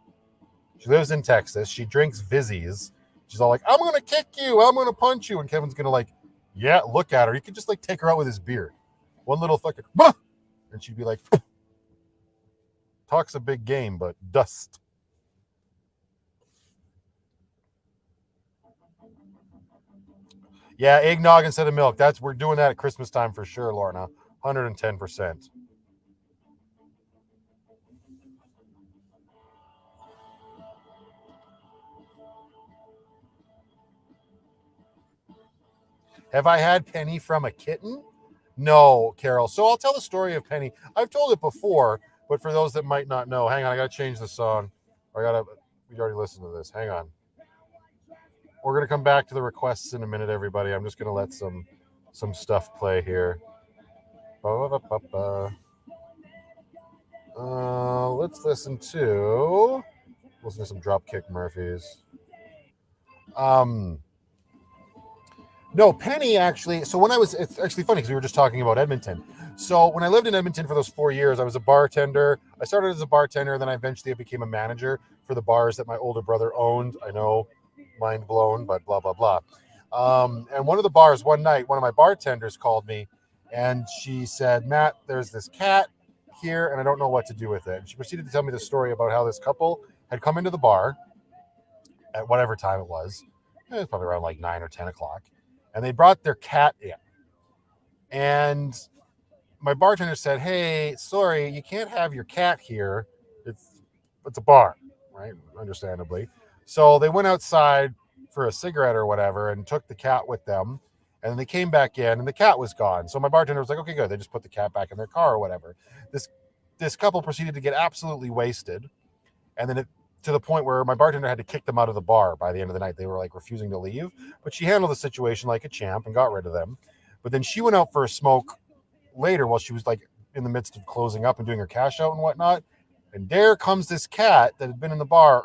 A: She lives in Texas. She drinks Vizzies. She's all like, I'm going to kick you. I'm going to punch you. And Kevin's going to like, yeah, look at her. He could just like take her out with his beard. One little fucking, bah! And she'd be like, talks a big game, but dust. Yeah, eggnog instead of milk. We're doing that at Christmas time for sure, Lorna. 110%. Have I had Penny from a kitten? No, Carol. So I'll tell the story of Penny. I've told it before, but for those that might not know, hang on, I got to change the song. We already listened to this. Hang on. We're going to come back to the requests in a minute, everybody. I'm just going to let some stuff play here. Let's listen to some Dropkick Murphys. No, Penny actually. So it's actually funny because we were just talking about Edmonton. So when I lived in Edmonton for those 4 years, I was a bartender. I started as a bartender, then I eventually became a manager for the bars that my older brother owned. I know, mind blown, but blah, blah, blah. And one of the bars one night, one of my bartenders called me and she said, Matt, there's this cat here and I don't know what to do with it. And she proceeded to tell me the story about how this couple had come into the bar at whatever time it was. It was probably around like 9 or 10 o'clock. And they brought their cat in. And my bartender said, hey, sorry, you can't have your cat here. It's a bar, right? Understandably. So they went outside for a cigarette or whatever and took the cat with them. And then they came back in and the cat was gone. So my bartender was like, okay, good. They just put the cat back in their car or whatever. This couple proceeded to get absolutely wasted. And then to the point where my bartender had to kick them out of the bar by the end of the night. They were like refusing to leave, but she handled the situation like a champ and got rid of them. But then she went out for a smoke later while she was like in the midst of closing up and doing her cash out and whatnot. And there comes this cat that had been in the bar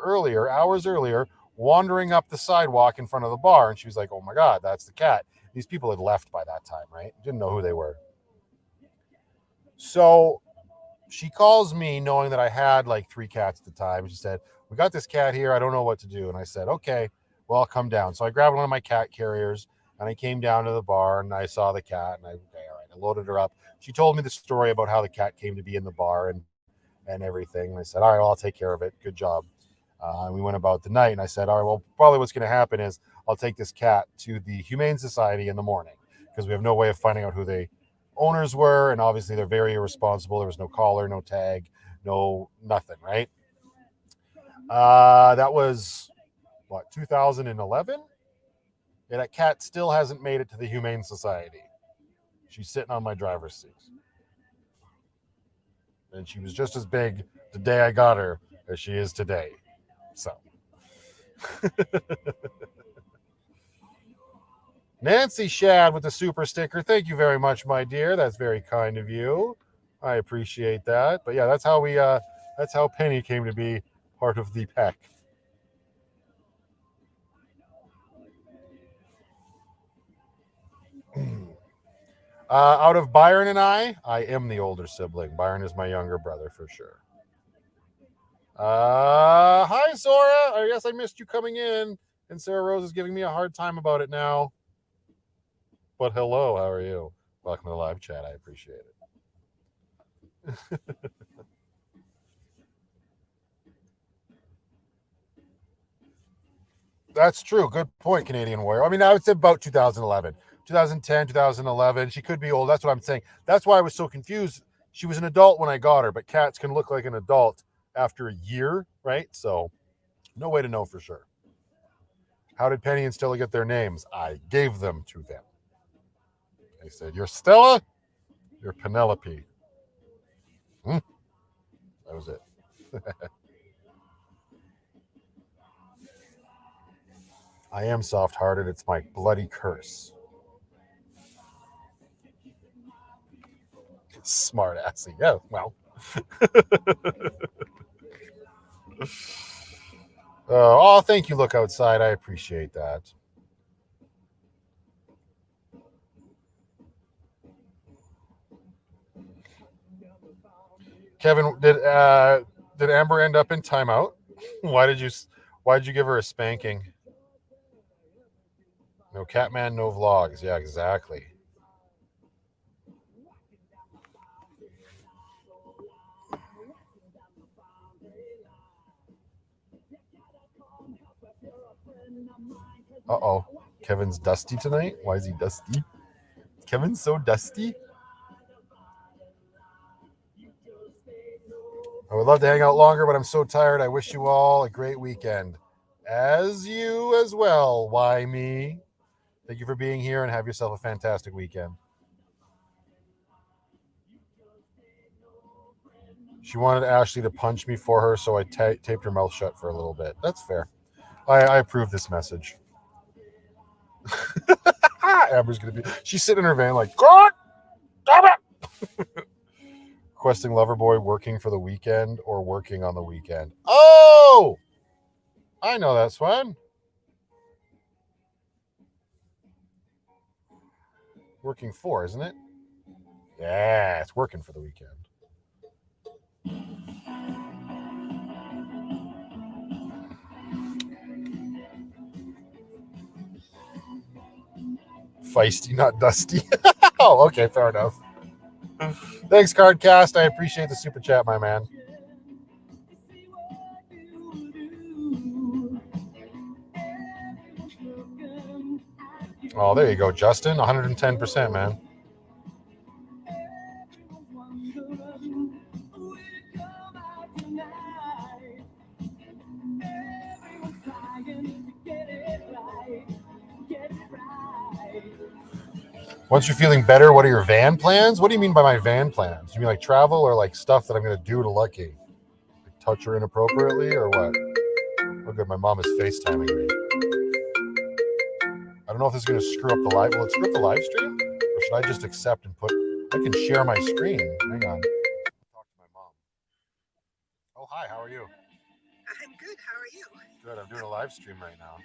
A: hours earlier, wandering up the sidewalk in front of the bar. And she was like, oh my God, that's the cat. These people had left by that time, right? Didn't know who they were. So she calls me knowing that I had like 3 cats at the time. She said, we got this cat here. I don't know what to do. And I said, okay, well, I'll come down. So I grabbed one of my cat carriers and I came down to the bar and I saw the cat and I loaded her up. She told me the story about how the cat came to be in the bar and everything. And I said, all right, well, I'll take care of it. Good job. And we went about the night and I said, all right, well, probably what's going to happen is I'll take this cat to the Humane Society in the morning because we have no way of finding out who the owners were. And obviously they're very irresponsible. There was no collar, no tag, no nothing, right? That was, 2011? Yeah, that cat still hasn't made it to the Humane Society. She's sitting on my driver's seat. And she was just as big the day I got her as she is today. So. Nancy Shad with the super sticker. Thank you very much, my dear. That's very kind of you. I appreciate that. But yeah, that's how Penny came to be part of the pack. Out of Byron and I am the older sibling. Byron is my younger brother for sure. Hi, Zora. I guess I missed you coming in. And Sarah Rose is giving me a hard time about it now. But hello, how are you? Welcome to the live chat. I appreciate it. That's true. Good point, Canadian Warrior. I mean, I would say about 2011. 2010, 2011. She could be old. That's what I'm saying. That's why I was so confused. She was an adult when I got her, but cats can look like an adult after a year, right? So no way to know for sure. How did Penny and Stella get their names? I gave them to them. They said, you're Stella, You're Penelope. That was it. I am soft-hearted. It's my bloody curse. Smart assy. Yeah, well. Oh, thank you. Look outside. I appreciate that. Kevin, did Amber end up in timeout? Why did you give her a spanking? No Catman, no vlogs. Yeah, exactly. Uh-oh. Kevin's dusty tonight? Why is he dusty? Kevin's so dusty? I would love to hang out longer, but I'm so tired. I wish you all a great weekend. As you as well. Why me? Thank you for being here and have yourself a fantastic weekend. She wanted Ashley to punch me for her, so I taped her mouth shut for a little bit. That's fair. I approve this message. Amber's going to be... She's sitting in her van like, God damn it! Requesting Loverboy working for the weekend or working on the weekend. Oh! I know that's one. Working for, isn't it? Yeah, it's working for the weekend. Feisty, not dusty. Oh, okay, fair enough. Thanks, Cardcast. I appreciate the super chat, my man. Oh, there you go, Justin. 110%, man. Once you're feeling better, what are your van plans? What do you mean by my van plans? You mean like travel or like stuff that I'm going to do to Lucky? Like touch her inappropriately or what? Oh, good. My mom is FaceTiming me. I don't know if this is going to screw up the live. Will it screw up the live stream? Or should I just accept and put... I can share my screen. Hang on. Talk to my mom. Oh, hi. How are you?
F: I'm good. How are you?
A: Good. I'm doing a live stream right now.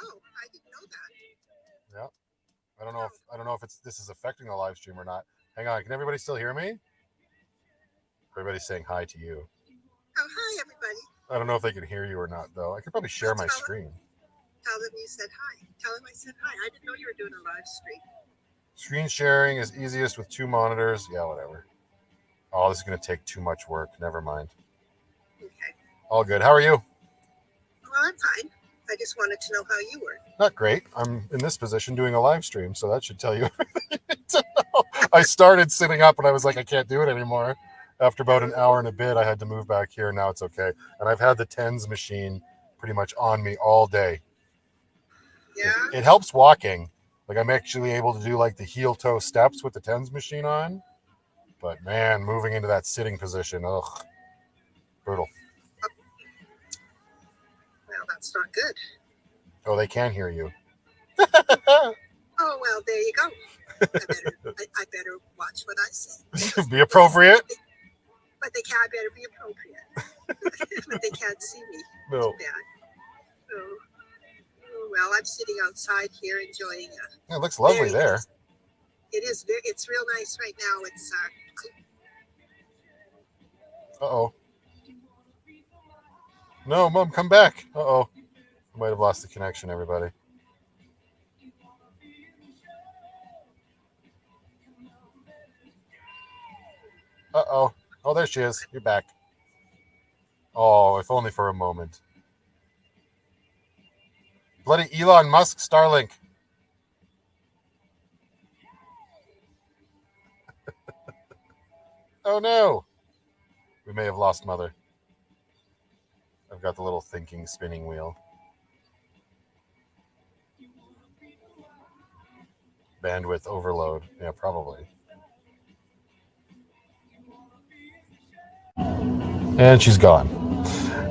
F: Oh, I didn't know that.
A: Yeah. I don't know if this is affecting the live stream or not. Hang on. Can everybody still hear me? Everybody's saying hi to you.
F: Oh, hi, everybody.
A: I don't know if they can hear you or not, though. I could probably share my screen.
F: Tell them you said hi. Tell them I said hi. I didn't know you were doing a live stream.
A: Screen sharing is easiest with 2 monitors. Yeah, whatever. Oh, this is going to take too much work. Never mind.
F: Okay.
A: All good. How are you?
F: Well, I'm fine. I just wanted to know how you were.
A: Not great. I'm in this position doing a live stream, so that should tell you everything you need to know. I started sitting up and I was like, I can't do it anymore. After about an hour and a bit, I had to move back here. Now it's okay. And I've had the TENS machine pretty much on me all day.
F: Yeah?
A: It helps walking. Like I'm actually able to do like the heel toe steps with the TENS machine on. But man, moving into that sitting position, ugh, brutal.
F: Well, that's not good.
A: Oh, they can hear you.
F: Oh, well, there you go. I better watch what I say.
A: Be appropriate.
F: But they can't. I better be appropriate. But they can't see me.
A: No.
F: Too bad. Oh, well, I'm sitting outside here enjoying
A: It looks lovely there.
F: Nice. It is. It's real nice right now. It's
A: Uh-oh. No, Mom, come back. Uh-oh. I might have lost the connection, everybody. Uh-oh. Oh, there she is. You're back. Oh, if only for a moment. Bloody Elon Musk Starlink. Oh, no. We may have lost Mother. I've got the little thinking spinning wheel. Bandwidth overload. Yeah, probably. And she's gone.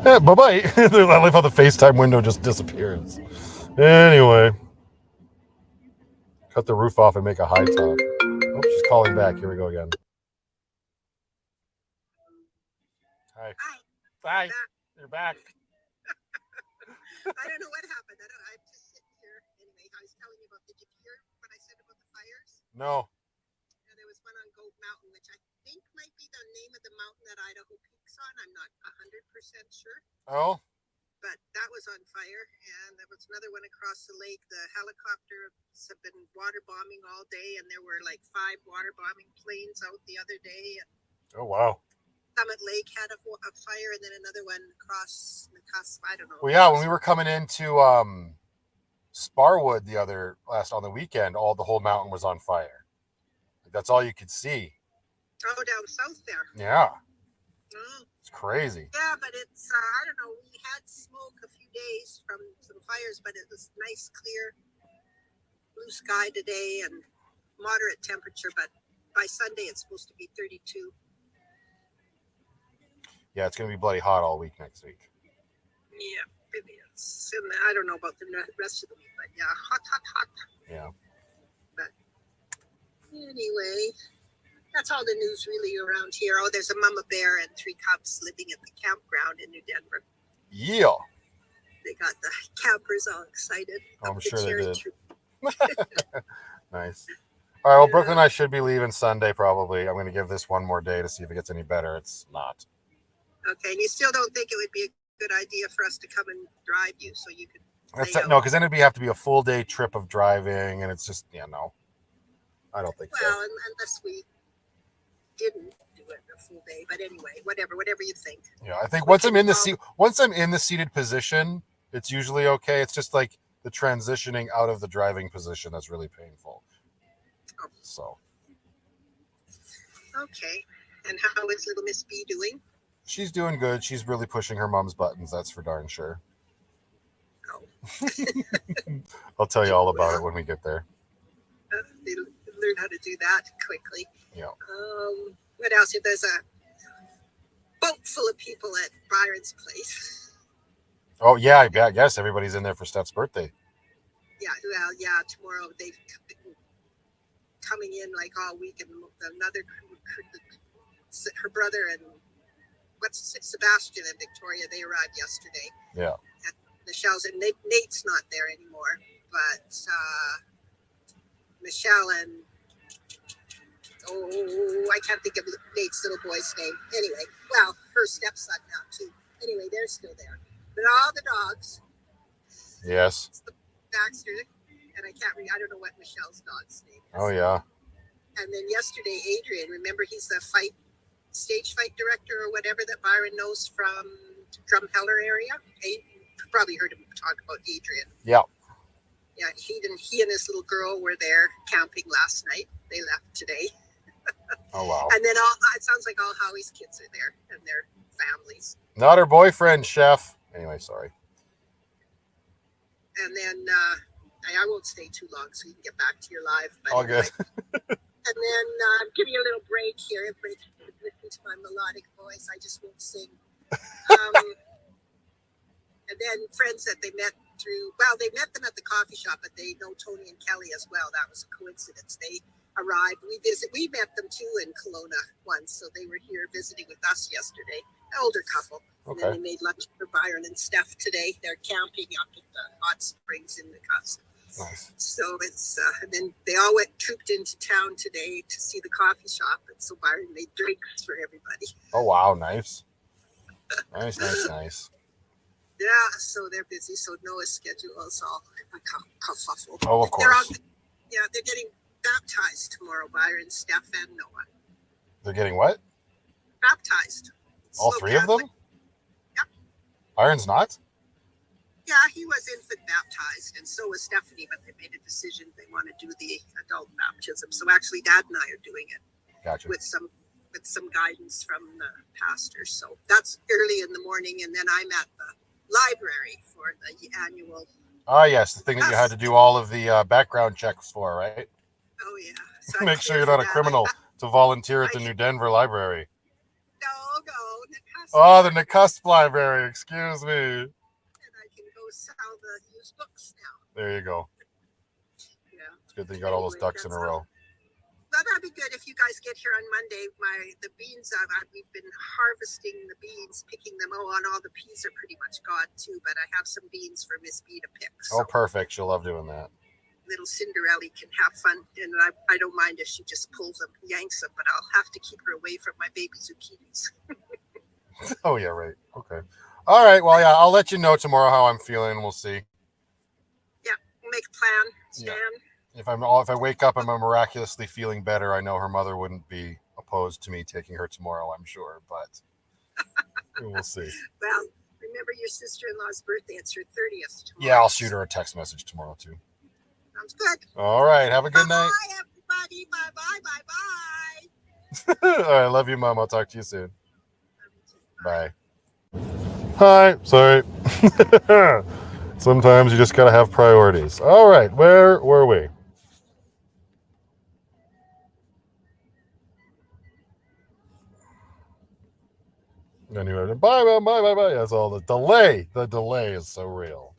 A: Bye-bye. I love how the FaceTime window just disappears. Anyway. Cut the roof off and make a high top. Oh, she's calling back. Here we go again. Hi.
F: Hi.
A: Hi. You're back.
F: I don't know what happened. I'm just sitting here. Anyway, I was telling you about, did you hear what I said about the fires?
A: No.
F: Yeah, there was one on Goat Mountain, which I think might be the name of the mountain that Idaho peaks on. I'm not 100% sure.
A: Oh?
F: But that was on fire. And there was another one across the lake. The helicopters have been water bombing all day, and there were like 5 water bombing planes out the other day. And
A: Oh, wow.
F: Summit Lake had a fire, and then another one across the cusp. I don't know.
A: Well, yeah, when we were coming into Sparwood on the weekend, the whole mountain was on fire. That's all you could see.
F: Oh, down south there.
A: Yeah.
F: Oh.
A: It's crazy.
F: Yeah, but it's, I don't know, we had smoke a few days from some fires, but it was nice, clear, blue sky today and moderate temperature, but by Sunday it's supposed to be 32.
A: Yeah, it's going to be bloody hot all week next week.
F: Yeah, it is. And I don't know about the rest of the week, but yeah, hot.
A: Yeah.
F: But anyway, that's all the news really around here. Oh, there's a mama bear and 3 cubs living at the campground in New Denver.
A: Yeah.
F: They got the campers all excited.
A: I'm
F: up the
A: sure they
F: cherry
A: did.
F: tree.
A: Nice. All right, well,
F: Yeah.
A: Brooklyn and I should be leaving Sunday probably. I'm going to give this one more day to see if it gets any better. It's not.
F: Okay, and you still don't think it would be a good idea for us to come and drive you so you could lay out?
A: No, because then it'd have to be a full day trip of driving, and it's just, no. I don't think
F: Well,
A: so.
F: unless we didn't do it a full day, but anyway, whatever you think.
A: Yeah, I think once I'm in the seated position, it's usually okay. It's just like the transitioning out of the driving position that's really painful.
F: Oh.
A: So.
F: Okay, and how is little Miss B doing?
A: She's doing good. She's really pushing her mom's buttons. That's for darn sure.
F: Oh.
A: I'll tell you all about it when we get there.
F: They learn how to do that quickly.
A: Yeah.
F: What else? There's a boat full of people at Byron's place.
A: Oh, yeah, I guess everybody's in there for Steph's birthday.
F: Yeah, well, yeah, tomorrow they've been coming in like all week, and another, her brother and Sebastian and Victoria, they arrived yesterday.
A: Yeah.
F: And Michelle's, and Nate's not there anymore, but Michelle and I can't think of Nate's little boy's name. Anyway, well, her stepson now too. Anyway, they're still there. But all the dogs.
A: Yes.
F: Baxter, and I don't know what Michelle's dog's name is.
A: Oh, yeah.
F: And then yesterday, Adrian, remember he's the stage fight director or whatever that Byron knows from Drumheller area. You probably heard him talk about Adrian.
A: Yeah.
F: Yeah, he and his little girl were there camping last night. They left today.
A: Oh, wow.
F: And then it sounds like all Howie's kids are there and their families.
A: Not her boyfriend, Chef. Anyway, sorry.
F: And then I won't stay too long so you can get back to your live. But
A: All good.
F: And then give you a little break here. Listen to my melodic voice. I just won't sing. And then friends that they met they met them at the coffee shop, but they know Tony and Kelly as well. That was a coincidence. They arrived. We met them too in Kelowna once, so they were here visiting with us yesterday. Older couple.
A: Okay.
F: And then they made lunch for Byron and Steph today. They're camping up at the hot springs in the Cusp.
A: Nice.
F: So it's and then they all trooped into town today to see the coffee shop, and so Byron made drinks for everybody.
A: Oh, wow. Nice. Nice.
F: Yeah, so they're busy. So Noah's schedule is all kerfuffle.
A: Oh, of course.
F: They're getting baptized tomorrow, Byron, Steph, and Noah.
A: They're getting what?
F: Baptized.
A: All
F: Slow
A: three of them?
F: Catholic. Yep.
A: Byron's not?
F: Yeah, he was infant baptized, and so was Stephanie, but they made a decision they want to do the adult baptism. So actually, Dad and I are doing it.
A: Gotcha.
F: With some guidance from the pastor. So that's early in the morning, and then I'm at the library for the annual.
A: Ah, yes, the thing that you had to do all of the background checks for, right?
F: Oh yeah. So
A: Make sure you're not a criminal to volunteer at the New Denver Library.
F: No, it
A: Oh, the Nakusp Library. Excuse me.
F: And I can go sell the used books now.
A: There you go.
F: Yeah.
A: It's good that you got all those
F: Anyway,
A: ducks in a
F: that's
A: row.
F: Well, that'd be good if you guys get here on Monday. The beans, we've been harvesting the beans, picking them. Oh, and all the peas are pretty much gone too, but I have some beans for Miss B to pick. So
A: Oh, perfect. She'll love doing that.
F: little Cinderella can have fun, and I don't mind if she just pulls them, yanks them, but I'll have to keep her away from my baby zucchinis.
A: Oh, yeah, right. Okay. All right. Well, yeah, I'll let you know tomorrow how I'm feeling. We'll see.
F: Yeah, we'll make a plan, Stan.
A: Yeah. If I wake up and I'm miraculously feeling better, I know her mother wouldn't be opposed to me taking her tomorrow, I'm sure, but we'll see.
F: Well, remember your sister-in-law's birthday. It's her 30th tomorrow.
A: Yeah, I'll shoot her a text message tomorrow, too.
F: Sounds good.
A: All right. Have a good night.
F: Bye, everybody. Bye.
A: All right. Love you, Mom. I'll talk to you soon. Bye. Hi. Sorry. Sometimes you just got to have priorities. All right. Where were we? Anyway, bye. That's all. The delay is so real.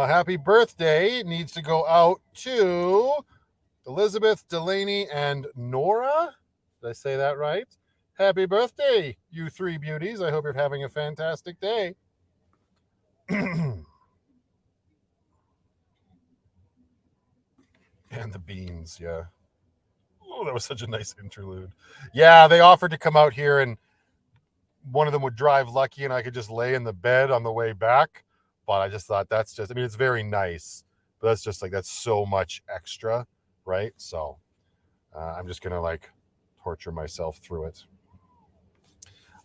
A: Happy birthday needs to go out to Elizabeth, Delaney, and Nora. Did I say that right? Happy birthday, you three beauties. I hope you're having a fantastic day. And the beans, yeah. Oh, that was such a nice interlude. Yeah, they offered to come out here and one of them would drive Lucky and I could just lay in the bed on the way back. But I just thought it's very nice. But that's just that's so much extra, right? So I'm just going to torture myself through it.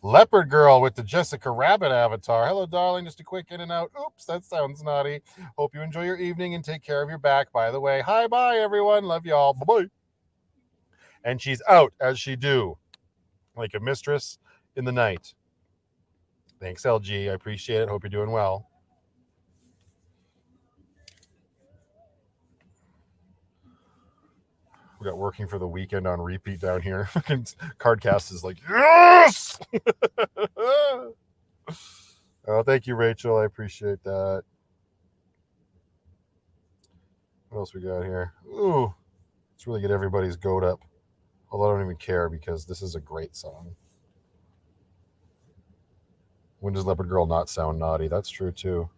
A: Leopard Girl with the Jessica Rabbit avatar. Hello, darling. Just a quick in and out. Oops, that sounds naughty. Hope you enjoy your evening and take care of your back, by the way. Hi, bye, everyone. Love y'all. Bye-bye. And she's out, as she do, like a mistress in the night. Thanks, LG. I appreciate it. Hope you're doing well. We got Working for the Weekend on repeat down here. Cardcast is like, yes! Oh, thank you, Rachel. I appreciate that. What else we got here? Ooh, let's really get everybody's goat up. Although I don't even care because this is a great song. When does Leopard Girl not sound naughty? That's true, too.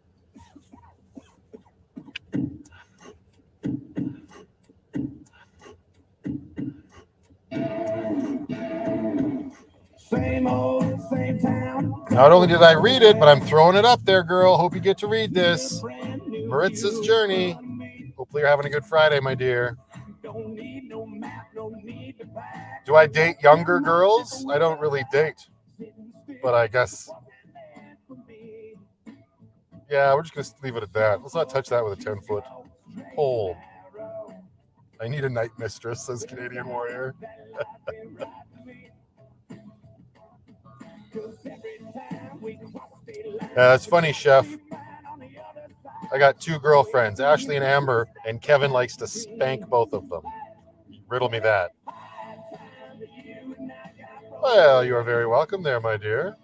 C: Same old, same town.
A: Not only did I read it, but I'm throwing it up there, girl. Hope you get to read this. Maritza's Journey. Hopefully you're having a good Friday, my dear. Do I date younger girls? I don't really date. But I guess... Yeah, we're just going to leave it at that. Let's not touch that with a 10-foot pole. I need a night mistress, says Canadian Warrior. That's funny, Chef. I got two girlfriends, Ashley and Amber, and Kevin likes to spank both of them. Riddle me that. Well, you are very welcome there, my dear.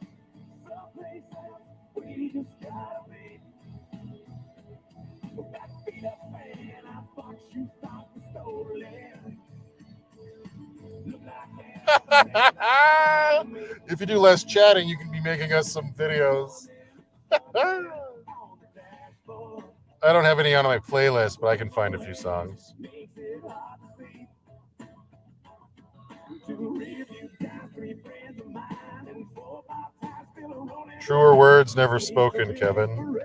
A: If you do less chatting, you can be making us some videos. I don't have any on my playlist, but I can find a few songs. Truer words never spoken, Kevin.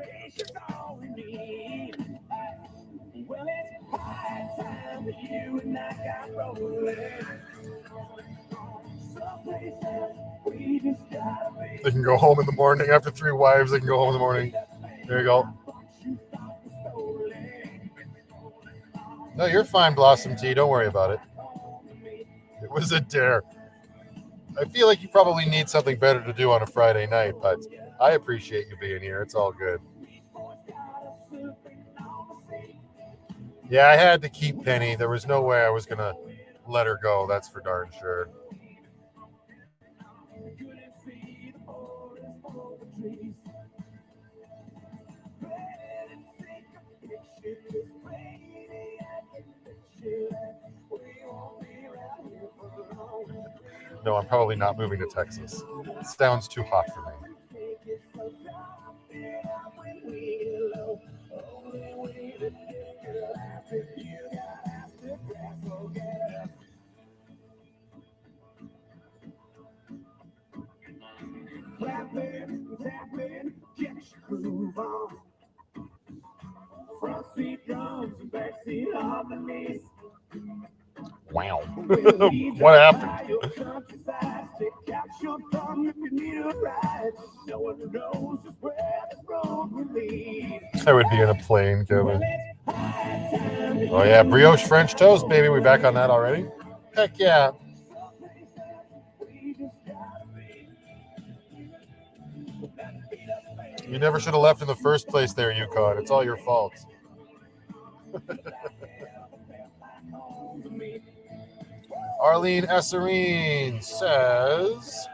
A: They can go home in the morning. After 3 wives, they can go home in the morning. There you go. No, you're fine, Blossom Tea. Don't worry about it. It was a dare. I feel like you probably need something better to do on a Friday night, but I appreciate you being here. It's all good. Yeah, I had to keep Penny. There was no way I was going to let her go. That's for darn sure. No, I'm probably not moving to Texas. It sounds too hot for me.
C: Clapping, tapping, get your groove on. Front seat drums and back seat harmonies.
A: Wow. What happened? I would be in a plane, Kevin. Oh, yeah. Brioche French toast, baby. We back on that already? Heck yeah. You never should have left in the first place there, Yukon. It's all your fault. Arlene Esserine says,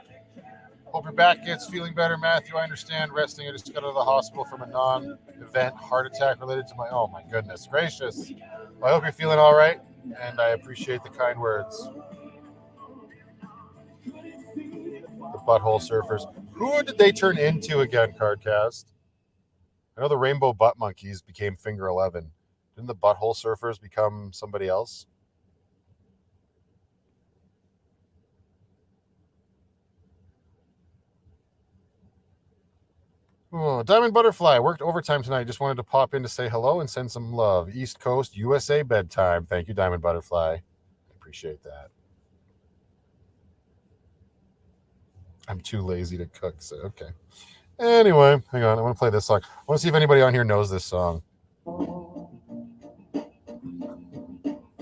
A: hope your back gets feeling better, Matthew. I understand resting. I just got out of the hospital from a non-event heart attack related to my, oh my goodness gracious. Well, I hope you're feeling all right, and I appreciate the kind words. The Butthole Surfers. Who did they turn into again, Cardcast? I know the Rainbow Butt Monkeys became Finger 11. Didn't the Butthole Surfers become somebody else? Oh, Diamond Butterfly worked overtime tonight. Just wanted to pop in to say hello and send some love. East Coast, USA bedtime. Thank you, Diamond Butterfly. I appreciate that. I'm too lazy to cook, so okay. Anyway, hang on. I want to play this song. I want to see if anybody on here knows this song.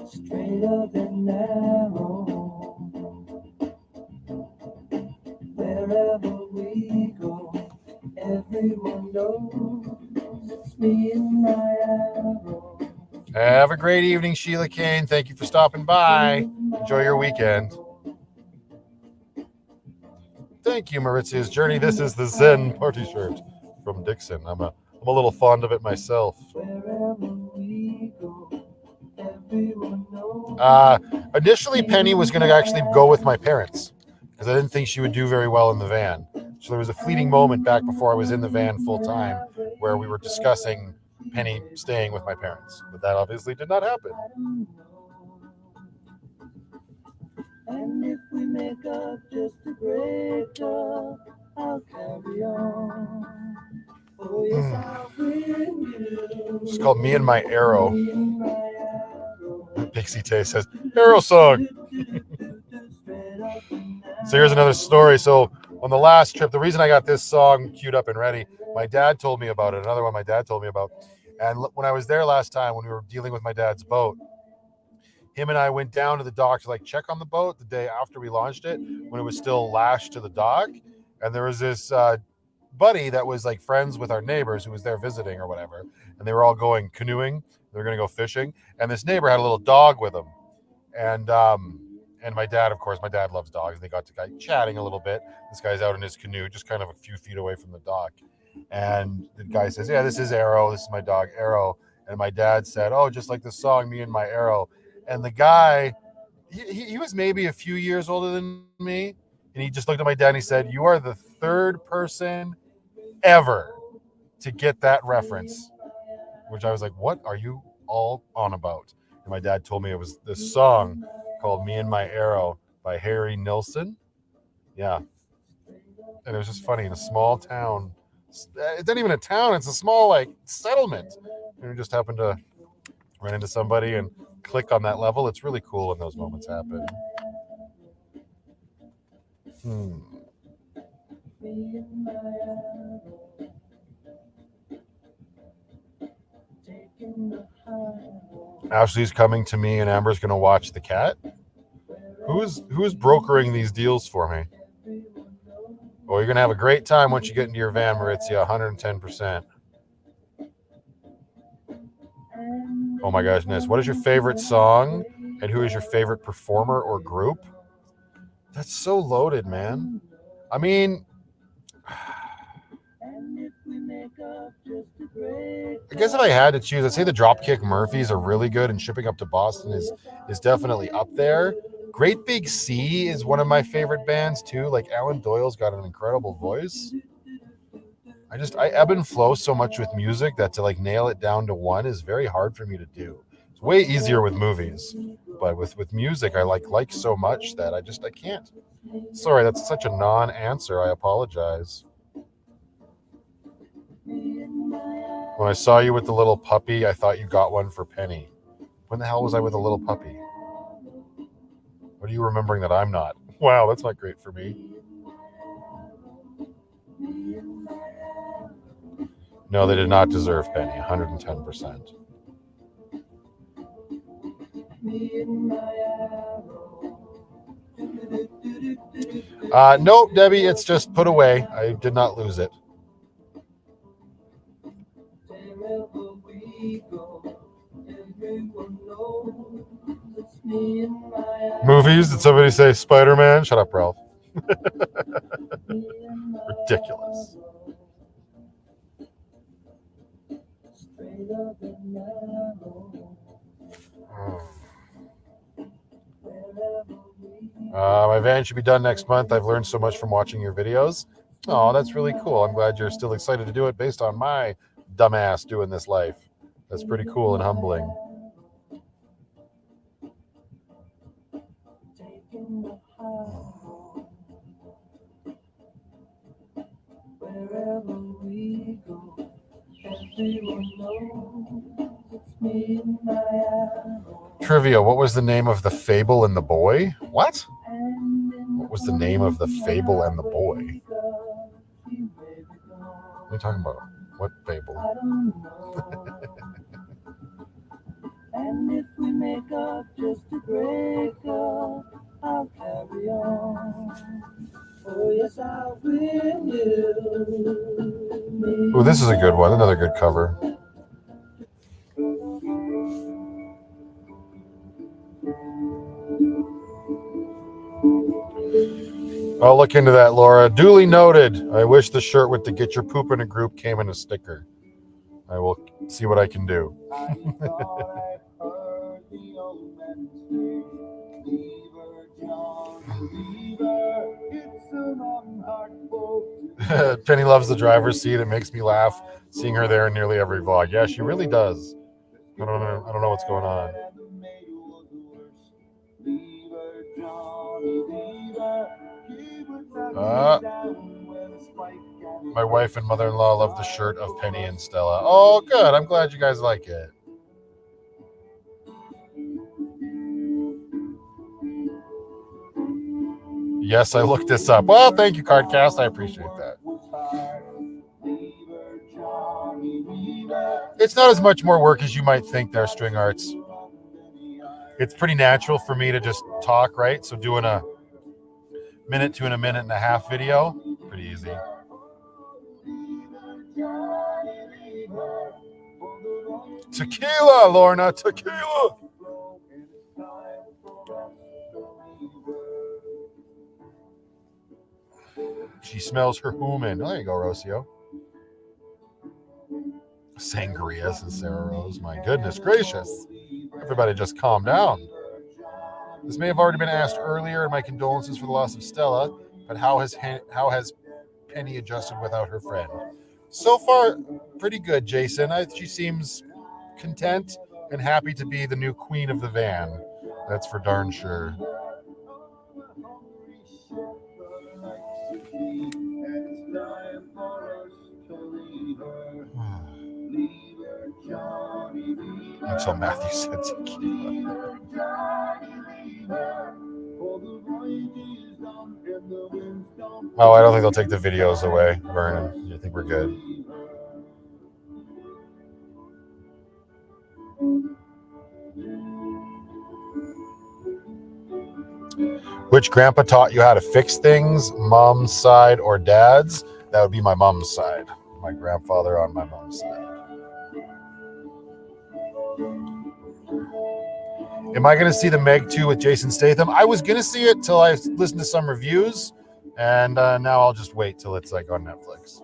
D: Straighter than narrow. Wherever we go, everyone knows it's me and my arrow.
A: Have a great evening, Sheila Kane. Thank you for stopping by. Enjoy your weekend. Thank you, Maritzia's Journey. This is the Zen party shirt from Dixon. I'm a little fond of it myself. Initially, Penny was going to actually go with my parents because I didn't think she would do very well in the van. So there was a fleeting moment back before I was in the van full time where we were discussing Penny staying with my parents. But that obviously did not happen.
D: And if we make up just to break up, I'll carry on. Oh, yes, I will.
A: It's called Me and My Arrow. Pixie Tay says, Arrow song. So here's another story. So on the last trip, the reason I got this song queued up and ready, my dad told me about it. Another one my dad told me about. And when I was there last time, when we were dealing with my dad's boat, him and I went down to the dock to like check on the boat the day after we launched it, when it was still lashed to the dock. And there was this buddy that was like friends with our neighbors who was there visiting or whatever. And they were all going canoeing. They were going to go fishing. And this neighbor had a little dog with him. And my dad, of course, my dad loves dogs. They got to chatting a little bit. This guy's out in his canoe, just kind of a few feet away from the dock. And the guy says, yeah, this is Arrow. This is my dog, Arrow. And my dad said, oh, just like the song, Me and My Arrow. And the guy, he was maybe a few years older than me. And he just looked at my dad and he said, you are the third person ever to get that reference. Which I was like, what are you all on about? And my dad told me it was this song called Me and My Arrow by Harry Nilsson. Yeah. And it was just funny in a small town. It's not even a town. It's a small like settlement. And we just happened to run into somebody and click on that level. It's really cool when those moments happen. Ashley's coming to me and Amber's going to watch the cat. Who's brokering these deals for me? Well, you're going to have a great time once you get into your van, Maritzia, 110%. Oh my goodness. What is your favorite song? And who is your favorite performer or group? That's so loaded, man. I mean, I guess if I had to choose, I'd say the Dropkick Murphys are really good, and Shipping Up to Boston is definitely up there. Great Big Sea is one of my favorite bands too. Like Alan Doyle's got an incredible voice. I ebb and flow so much with music that to like nail it down to one is very hard for me to do. It's way easier with movies, but with music I like so much that I can't. Sorry, that's such a non-answer. I apologize. When I saw you with the little puppy, I thought you got one for Penny. When the hell was I with a little puppy? What are you remembering that I'm not? Wow, that's not great for me. No, they did not deserve Penny, 110%. No, Debbie, it's just put away. I did not lose it. Movies? Did somebody say Spider-Man? Shut up, Ralph. Ridiculous. My van should be done next month. I've learned so much from watching your videos. Oh, that's really cool. I'm glad you're still excited to do it based on my dumbass doing this life. That's pretty cool and humbling. Trivia, what was the name of the Fable and the Boy? What? What was the name of the Fable and the Boy? What are you talking about? What Fable? And if we make up just to break up, I'll carry on. Oh yes, I will. Oh, this is a good one. Another good cover. I'll look into that, Laura. Duly noted. I wish the shirt with the Get Your Poop in a Group came in a sticker. I will see what I can do. Penny loves the driver's seat. It makes me laugh seeing her there in nearly every vlog. Yeah, she really does. I don't know what's going on. My wife and mother-in-law love the shirt of Penny and Stella. Oh, good. I'm glad you guys like it. Yes, I looked this up. Well, thank you, Cardcast. I appreciate that. It's not as much more work as you might think there, String Arts. It's pretty natural for me to just talk, right? So doing a minute to a minute and a half video, pretty easy. Tequila, Lorna, tequila. She smells her human. Oh, there you go, Rocio. Sangria, says Sarah Rose. My goodness gracious. Everybody just calm down. This may have already been asked earlier, and my condolences for the loss of Stella, but how has Penny adjusted without her friend? So far, pretty good, Jason. She seems content and happy to be the new queen of the van. That's for darn sure. Until Matthew said tequila. Oh, I don't think they'll take the videos away, Vernon. I think we're good. Which grandpa taught you how to fix things? Mom's side or dad's? That would be my mom's side. My grandfather on my mom's side. Am I going to see the Meg 2 with Jason Statham? I was going to see it till I listened to some reviews, and now I'll just wait till it's like on Netflix.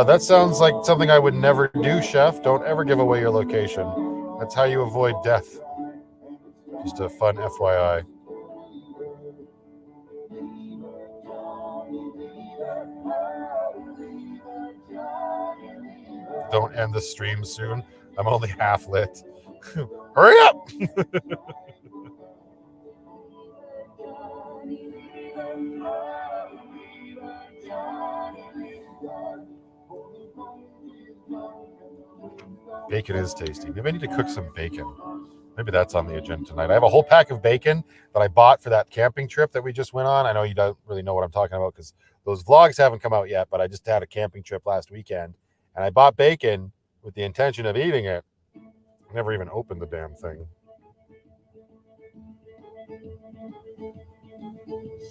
A: That sounds like something I would never do, Chef. Don't ever give away your location. That's how you avoid death. Just a fun FYI. Don't end the stream soon. I'm only half lit. Hurry up! Bacon is tasty. Maybe I need to cook some bacon. Maybe that's on the agenda tonight. I have a whole pack of bacon that I bought for that camping trip that we just went on. I know you don't really know what I'm talking about because those vlogs haven't come out yet, but I just had a camping trip last weekend, and I bought bacon with the intention of eating it. I never even opened the damn thing.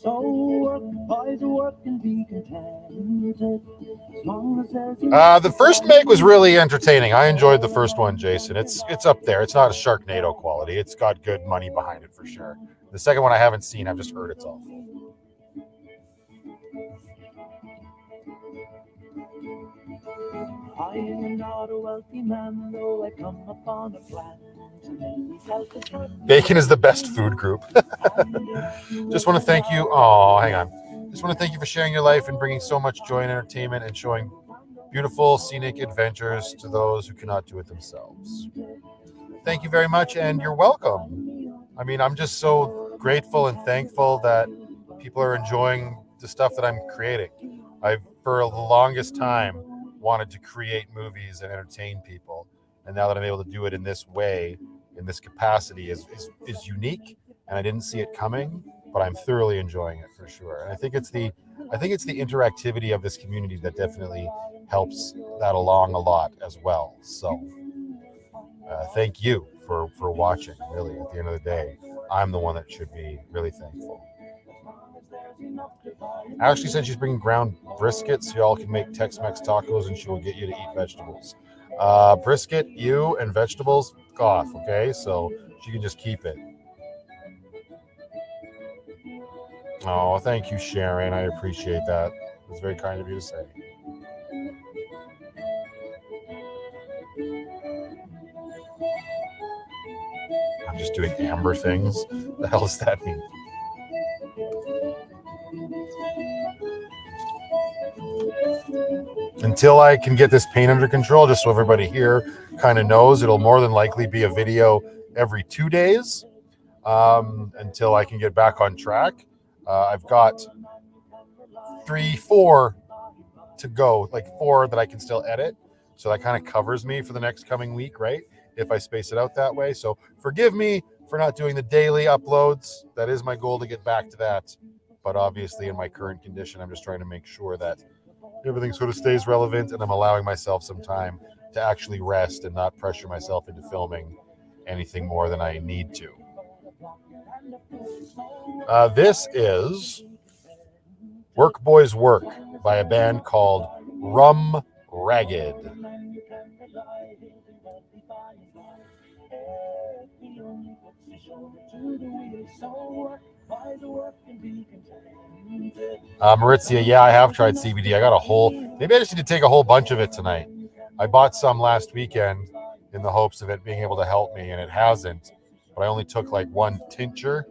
D: So work, boys, work and be contented. As long as there's
A: The first Meg was really entertaining. I enjoyed the first one, Jason. It's up there. It's not a Sharknado quality. It's got good money behind it for sure. The second one I haven't seen. I've just heard it's awful.
D: I am not a wealthy man, though I come upon a plan.
A: Bacon is the best food group. Just want to thank you. Oh, hang on. Just want to thank you for sharing your life and bringing so much joy and entertainment and showing beautiful scenic adventures to those who cannot do it themselves. Thank you very much, and you're welcome. I mean, I'm just so grateful and thankful that people are enjoying the stuff that I'm creating. I've, for the longest time, wanted to create movies and entertain people, and now that I'm able to do it in this way, in this capacity, is unique, and I didn't see it coming, but I'm thoroughly enjoying it for sure. And I think it's the interactivity of this community that definitely helps that along a lot as well. So thank you for watching. Really, at the end of the day, I'm the one that should be really thankful. Ashley said she's bringing ground brisket so y'all can make Tex-Mex tacos, and she will get you to eat vegetables. Brisket, you, and vegetables, off, okay? So she can just keep it. Oh, thank you, Sharon. I appreciate that. It's very kind of you to say. I'm just doing amber things. What the hell does that mean? Until I can get this pain under control, just so everybody here kind of knows, it'll more than likely be a video every 2 days until I can get back on track. I've got 4 to go, like 4 that I can still edit. So that kind of covers me for the next coming week, right? If I space it out that way. So forgive me for not doing the daily uploads. That is my goal, to get back to that. But obviously in my current condition, I'm just trying to make sure that everything sort of stays relevant, and I'm allowing myself some time to actually rest and not pressure myself into filming anything more than I need to. This is Work Boys Work by a band called Rum Ragged. Maurizia, yeah, I have tried CBD. I got a whole, maybe I just need to take a whole bunch of it tonight. I bought some last weekend in the hopes of it being able to help me, and it hasn't. But I only took like 1 tincture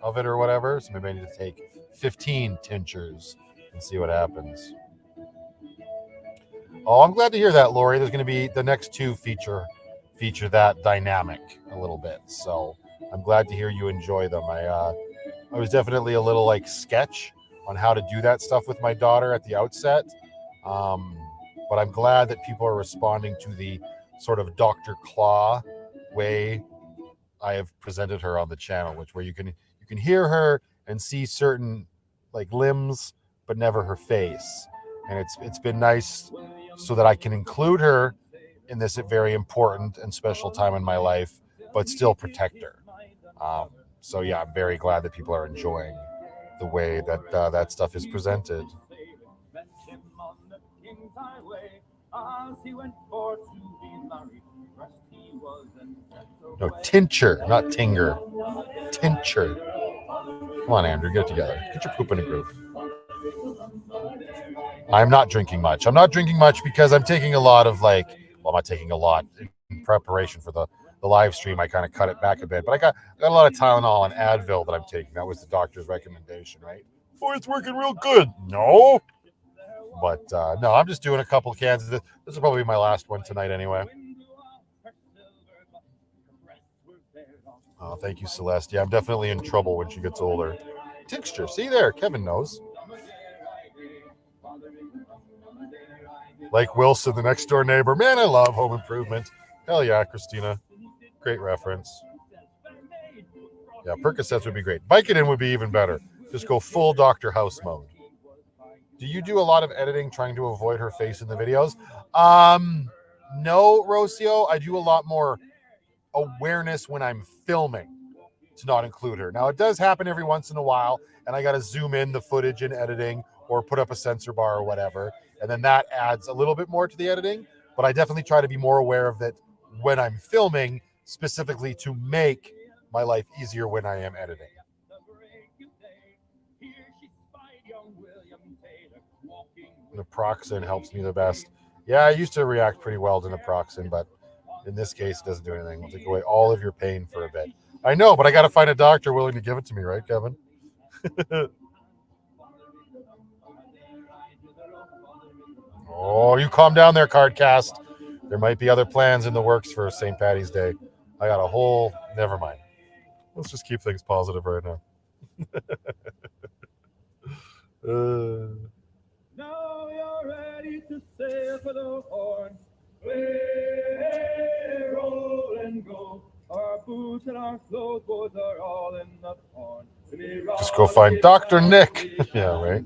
A: of it or whatever. So maybe I need to take 15 tinctures and see what happens. Oh, I'm glad to hear that, Lori. There's going to be the next 2 feature that dynamic a little bit. So I'm glad to hear you enjoy them. I was definitely a little like sketch on how to do that stuff with my daughter at the outset. But I'm glad that people are responding to the sort of Dr. Claw way I have presented her on the channel, where you can hear her and see certain like limbs, but never her face. And it's been nice so that I can include her in this very important and special time in my life, but still protect her. So yeah, I'm very glad that people are enjoying the way that that stuff is presented. No, tincture, not tinger. Tincture. Come on, Andrew, get it together. Get your poop in a group. I'm not drinking much. I'm not drinking much because I'm taking a lot of I'm not taking a lot in preparation for the live stream. I kind of cut it back a bit, but I got a lot of Tylenol and Advil that I'm taking. That was the doctor's recommendation, right? Oh, it's working real good. No. But no, I'm just doing a couple cans. This will probably be my last one tonight anyway. Oh, thank you, Celeste. Yeah, I'm definitely in trouble when she gets older. Texture. See there, Kevin knows. Like Wilson, the next door neighbor. Man, I love Home Improvement. Hell yeah, Christina. Great reference. Yeah, Percocets would be great. Vicodin would be even better. Just go full Dr. House mode. Do you do a lot of editing trying to avoid her face in the videos? No, Rocio. I do a lot more awareness when I'm filming to not include her. Now, it does happen every once in a while, and I got to zoom in the footage in editing or put up a censor bar or whatever, and then that adds a little bit more to the editing, but I definitely try to be more aware of that when I'm filming, specifically to make my life easier when I am editing. Naproxen helps me the best. Yeah, I used to react pretty well to naproxen, but in this case, it doesn't do anything. It'll take away all of your pain for a bit. I know, but I got to find a doctor willing to give it to me, right, Kevin? Oh, you calm down there, Cardcast. There might be other plans in the works for St. Paddy's Day. I got a whole... Never mind. Let's just keep things positive right now.
C: Now you're ready to sail for the horn. Play, roll, and go. Our boots and our clothes both are all in the horn.
A: Just go find Dr. Nick. Yeah, right.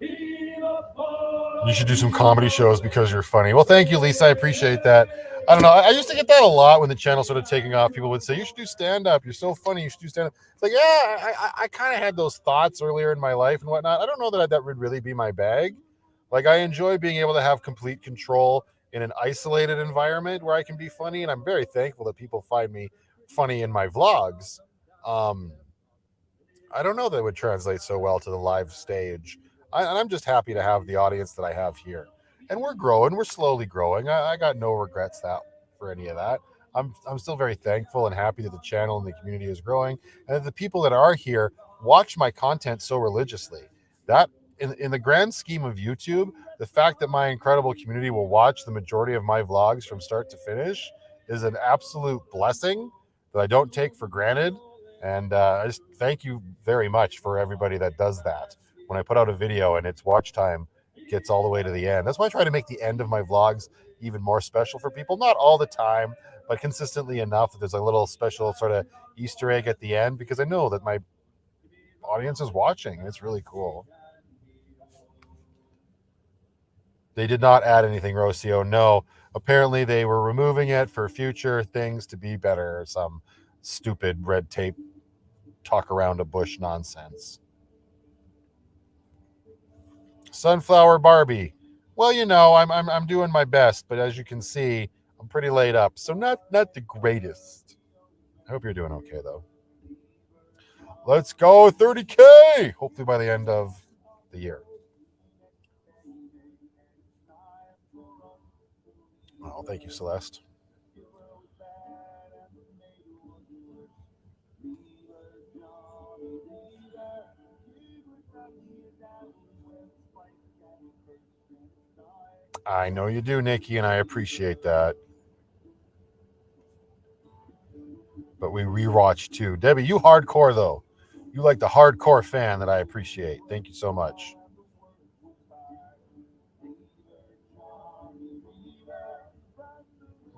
A: You should do some comedy shows because you're funny. Well, thank you, Lisa. I appreciate that. I don't know. I used to get that a lot when the channel started taking off. People would say, you should do stand-up. You're so funny. You should do stand-up. It's like, yeah, I kind of had those thoughts earlier in my life and whatnot. I don't know that would really be my bag. Like, I enjoy being able to have complete control in an isolated environment where I can be funny, and I'm very thankful that people find me funny in my vlogs. I don't know that it would translate so well to the live stage. I'm just happy to have the audience that I have here. And we're growing. We're slowly growing. I got no regrets for any of that. I'm still very thankful and happy that the channel and the community is growing, and that the people that are here watch my content so religiously. That, in the grand scheme of YouTube, the fact that my incredible community will watch the majority of my vlogs from start to finish is an absolute blessing that I don't take for granted. And I just thank you very much for everybody that does that. When I put out a video and its watch time gets all the way to the end. That's why I try to make the end of my vlogs even more special for people. Not all the time, but consistently enough that there's a little special sort of Easter egg at the end, because I know that my audience is watching, and it's really cool. They did not add anything, Rocio. No, apparently they were removing it for future things to be better, or some stupid red tape talk around a bush nonsense. Sunflower Barbie. Well, you know, I'm doing my best, but as you can see, I'm pretty laid up, so not the greatest. I hope you're doing okay though. Let's go 30K. Hopefully by the end of the year. Oh, thank you, Celeste. I know you do, Nikki, and I appreciate that. But we rewatch too. Debbie, you hardcore though. You like the hardcore fan that I appreciate. Thank you so much.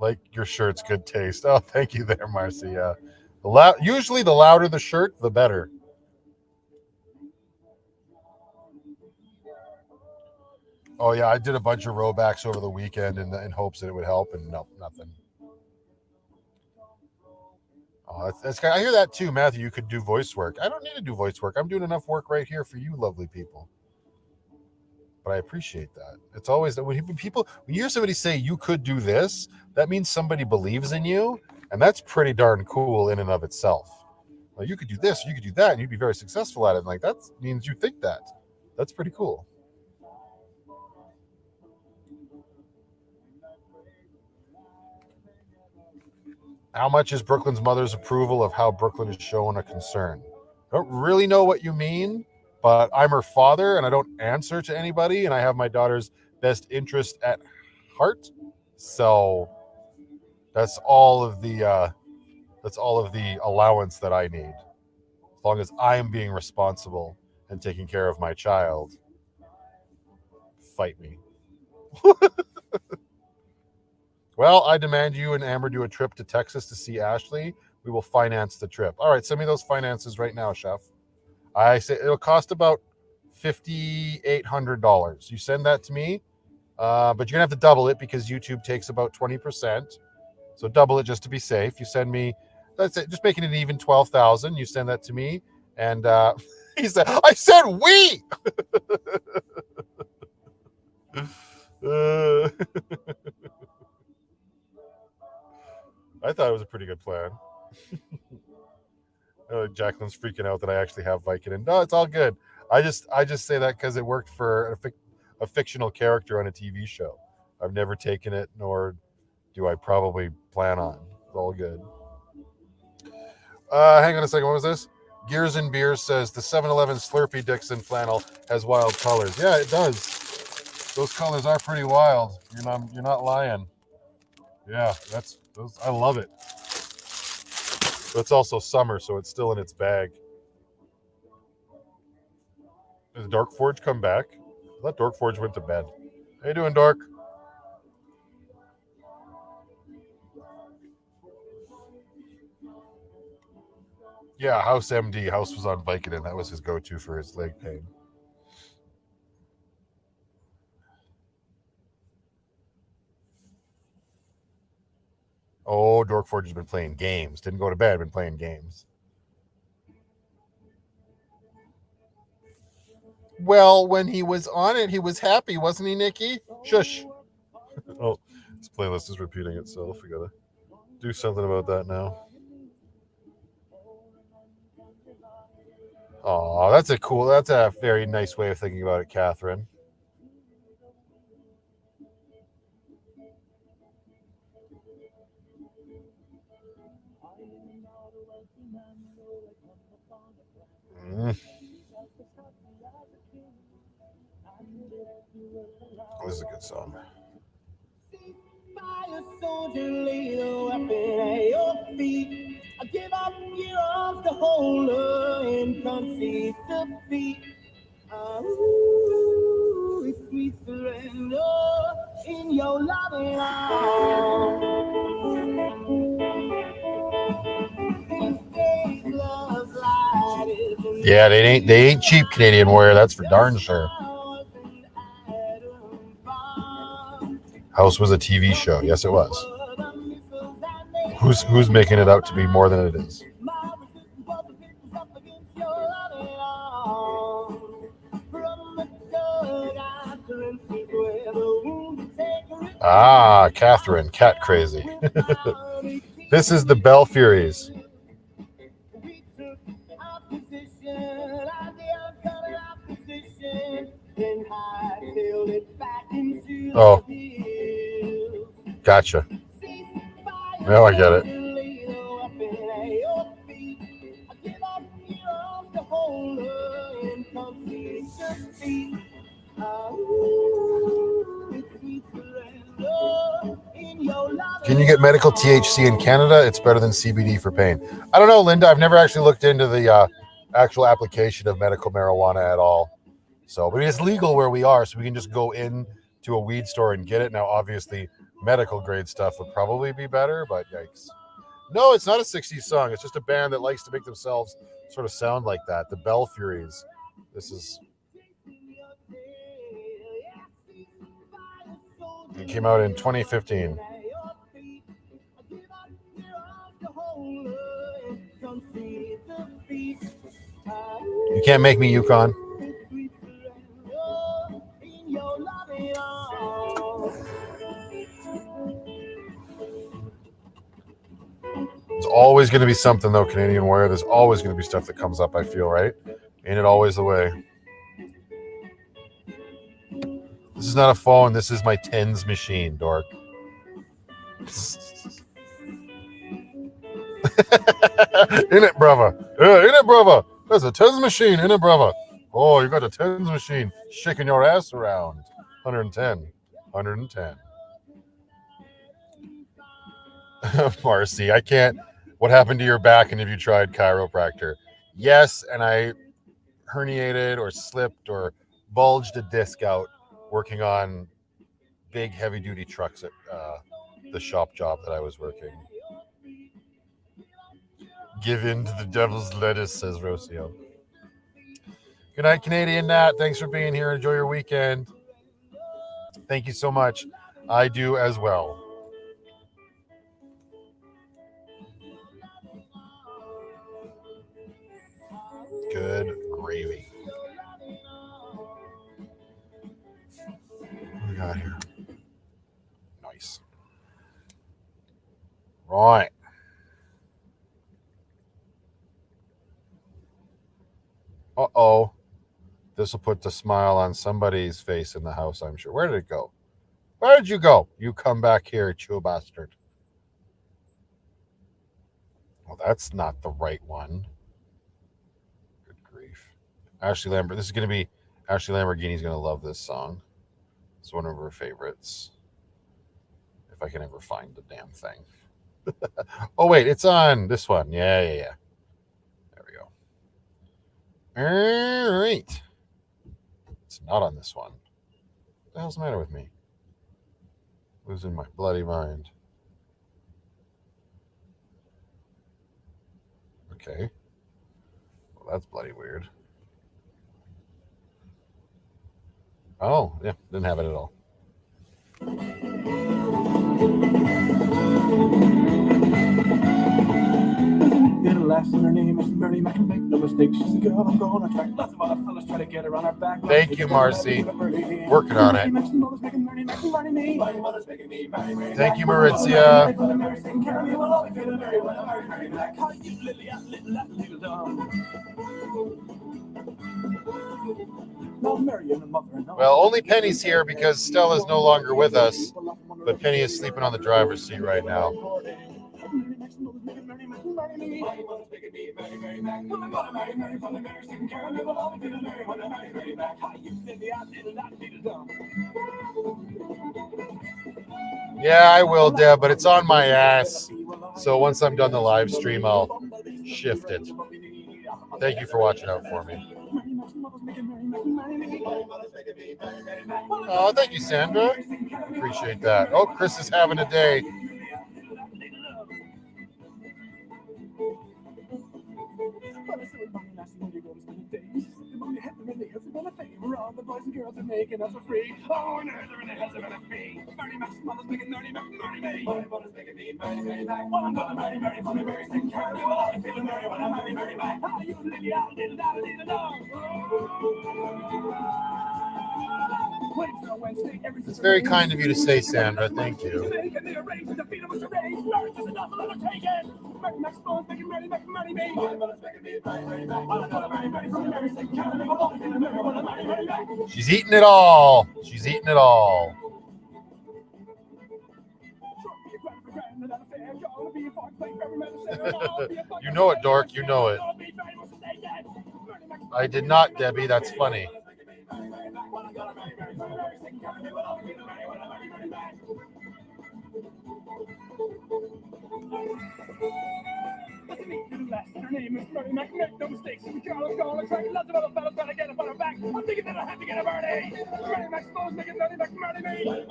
A: Like your shirt's good taste. Oh, thank you there, Marcia. Usually the louder the shirt, the better. Oh yeah, I did a bunch of rowbacks over the weekend in hopes that it would help, and nope, nothing. Oh, that's I hear that too, Matthew. You could do voice work. I don't need to do voice work. I'm doing enough work right here for you, lovely people. But I appreciate that. It's always that when you hear somebody say you could do this, that means somebody believes in you, and that's pretty darn cool in and of itself. Like, you could do this, you could do that, and you'd be very successful at it. And like, that means you think that. That's pretty cool. How much is Brooklyn's mother's approval of how Brooklyn is showing a concern? I don't really know what you mean, but I'm her father and I don't answer to anybody, and I have my daughter's best interest at heart. So that's all of the allowance that I need. As long as I'm being responsible and taking care of my child, fight me. Well, I demand you and Amber do a trip to Texas to see Ashley. We will finance the trip. All right, send me those finances right now, Chef. I say it'll cost about $5,800. You send that to me, but you're gonna have to double it because YouTube takes about 20%. So double it just to be safe. You send me, that's it, just making it even 12,000. You send that to me, and he said, "I said we." I thought it was a pretty good plan. Jacqueline's freaking out that I actually have Vicodin. No, it's all good. I just say that because it worked for a fictional character on a TV show. I've never taken it, nor do I probably plan on. It's all good. Hang on a second. What was this? Gears and Beers says the 7-Eleven Slurpee Dixon flannel has wild colors. Yeah, it does. Those colors are pretty wild. You're not lying. Yeah, I love it. But it's also summer, so it's still in its bag. Does Dork Forge come back? I thought Dork Forge went to bed. How you doing, Dork? Yeah, House MD. House was on Vicodin. That was his go-to for his leg pain. Oh, Dork Forge has been playing games. Didn't go to bed, been playing games. Well, when he was on it, he was happy, wasn't he, Nikki? Shush. Oh, this playlist is repeating itself. We gotta do something about that now. Oh, that's a very nice way of thinking about it, Catherine. This is a good song.
D: Soldier, lay the weapon at your feet. I give up your arms to hold her and concede defeat. It's sweet surrender in your loving arms.
A: Yeah, they ain't cheap, Canadian Warrior. That's for darn sure. House was a TV show. Yes, it was. Who's making it out to be more than it is? Ah, Catherine, cat crazy. This is the Bell Furies. Oh, gotcha. Now I get it. Can you get medical THC in Canada? It's better than CBD for pain. I don't know, Linda. I've never actually looked into the actual application of medical marijuana at all. So, but it's legal where we are, so we can just go in to a weed store and get it. Now, obviously, medical grade stuff would probably be better, but yikes. No, it's not a 60s song. It's just a band that likes to make themselves sort of sound like that. The Bell Furies. This is... It came out in 2015. You can't make me, Yukon. It's always going to be something, though, Canadian Warrior. There's always going to be stuff that comes up, I feel, right? Ain't it always the way? This is not a phone. This is my tens machine, dork. In it, brother. Yeah, in it, brother. There's a tens machine. In it, brother. Oh, you got a tens machine shaking your ass around. 110. 110. Marcy, I can't. What happened to your back, and have you tried chiropractor? Yes, and I herniated or slipped or bulged a disc out working on big heavy-duty trucks at the shop job that I was working. Give in to the devil's lettuce, says Rocio. Good night, Canadian Nat. Thanks for being here. Enjoy your weekend. Thank you so much. I do as well. Good gravy. What do we got here? Nice. Right. Uh-oh. This will put the smile on somebody's face in the house, I'm sure. Where did it go? Where did you go? You come back here, you bastard. Well, that's not the right one. Good grief. Ashley Lambert. This is going to be... Ashley Lamborghini's going to love this song. It's one of her favorites. If I can ever find the damn thing. Oh, wait. It's on this one. Yeah. There we go. All right. It's not on this one. What the hell's the matter with me? Losing my bloody mind. Okay. Well, that's bloody weird. Oh, yeah. Didn't have it at all.
D: Last and her name is Mary. I can make no mistake. She's a girl I'm going to track. Lots of other fellas try to get her on her back.
A: Thank you, Marcy. Working on it. Thank you, Maritzia. Well, only Penny's here because Stella's no longer with us, but Penny is sleeping on the driver's seat right now. Yeah, I will, Deb, but it's on my ass. So once I'm done the live stream, I'll shift it. Thank you for watching out for me. Oh, thank you, Sandra. Appreciate that. Oh, Chris is having a day. The boys and girls are making us for free. Oh, and they're in the heads of a fee. Marty Max, mother's making Marty Mac, Marty me. My mother's making me, Marty Mac. Well, I'm gonna Marty from the very same carry. Well, I'm feeling Marty when I'm Marty Mac. How you lily out, little da, little dog. It's very kind of you to say, Sandra. Thank you. She's eating it all. She's eating it all. You know it, dork. You know it. I did not, Debbie. That's funny. Her name is Marty Mac. Make no mistakes. The girl is going to track. Lots of other fellas trying to get up on her back. I'm thinking that I have to get a Marty. Marty Mac's clothes making Marty Mac, Marty me.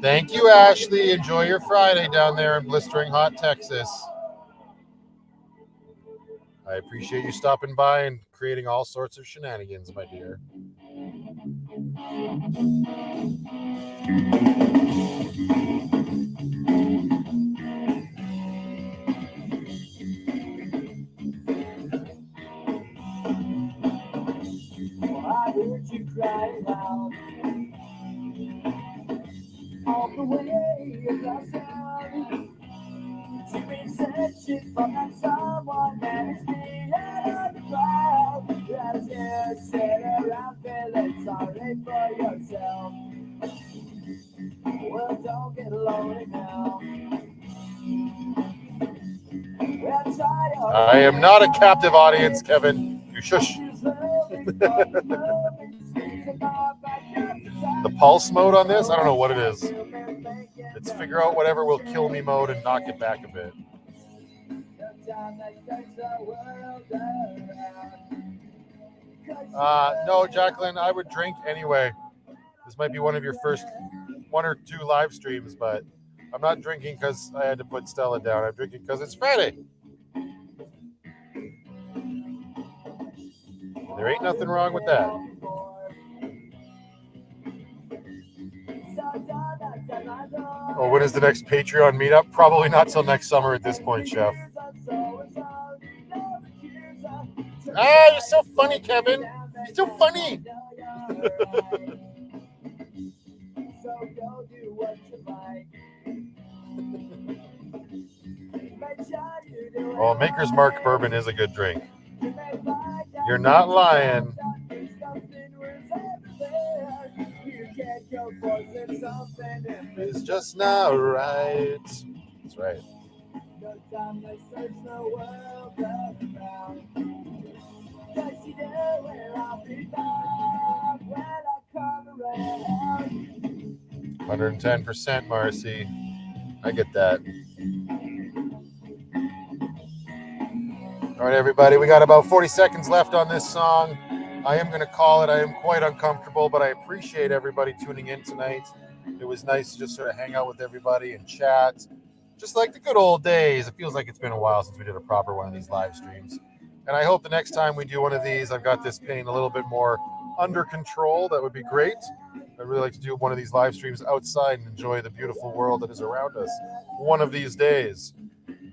A: Thank you, Ashley. Enjoy your Friday down there in blistering hot Texas. I appreciate you stopping by and creating all sorts of shenanigans, my dear.
D: I heard you crying out all the way across town. You've been searching for that someone that is being out of the crowd. As you sit around feeling sorry for yourself. Well, don't get lonely now.
A: I am not a captive audience, Kevin. You shush. The pulse mode on this? I don't know what it is. It's figure out whatever will kill me mode and knock it back a bit. No, Jacqueline, I would drink anyway. This might be one of your first 1 or 2 live streams, but I'm not drinking because I had to put Stella down. I'm drinking because it's Friday. There ain't nothing wrong with that. Oh, when is the next Patreon meetup? Probably not till next summer at this point, Chef. Ah, you're so funny, Kevin. You're so funny. Oh, Maker's Mark bourbon is a good drink. You're not lying. It's just not right. That's right. $110%, Marcy. I get that. All right, everybody, we got about 40 seconds left on this song. I am going to call it. I am quite uncomfortable, but I appreciate everybody tuning in tonight. It was nice to just sort of hang out with everybody and chat, just like the good old days. It feels like it's been a while since we did a proper one of these live streams. And I hope the next time we do one of these, I've got this pain a little bit more under control. That would be great. I'd really like to do one of these live streams outside and enjoy the beautiful world that is around us one of these days.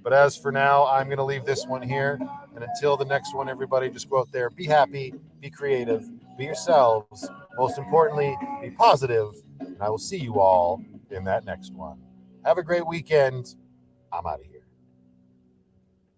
A: But as for now, I'm going to leave this one here. And until the next one, everybody, just go out there, be happy, be creative, be yourselves. Most importantly, be positive. And I will see you all in that next one. Have a great weekend. I'm out of here.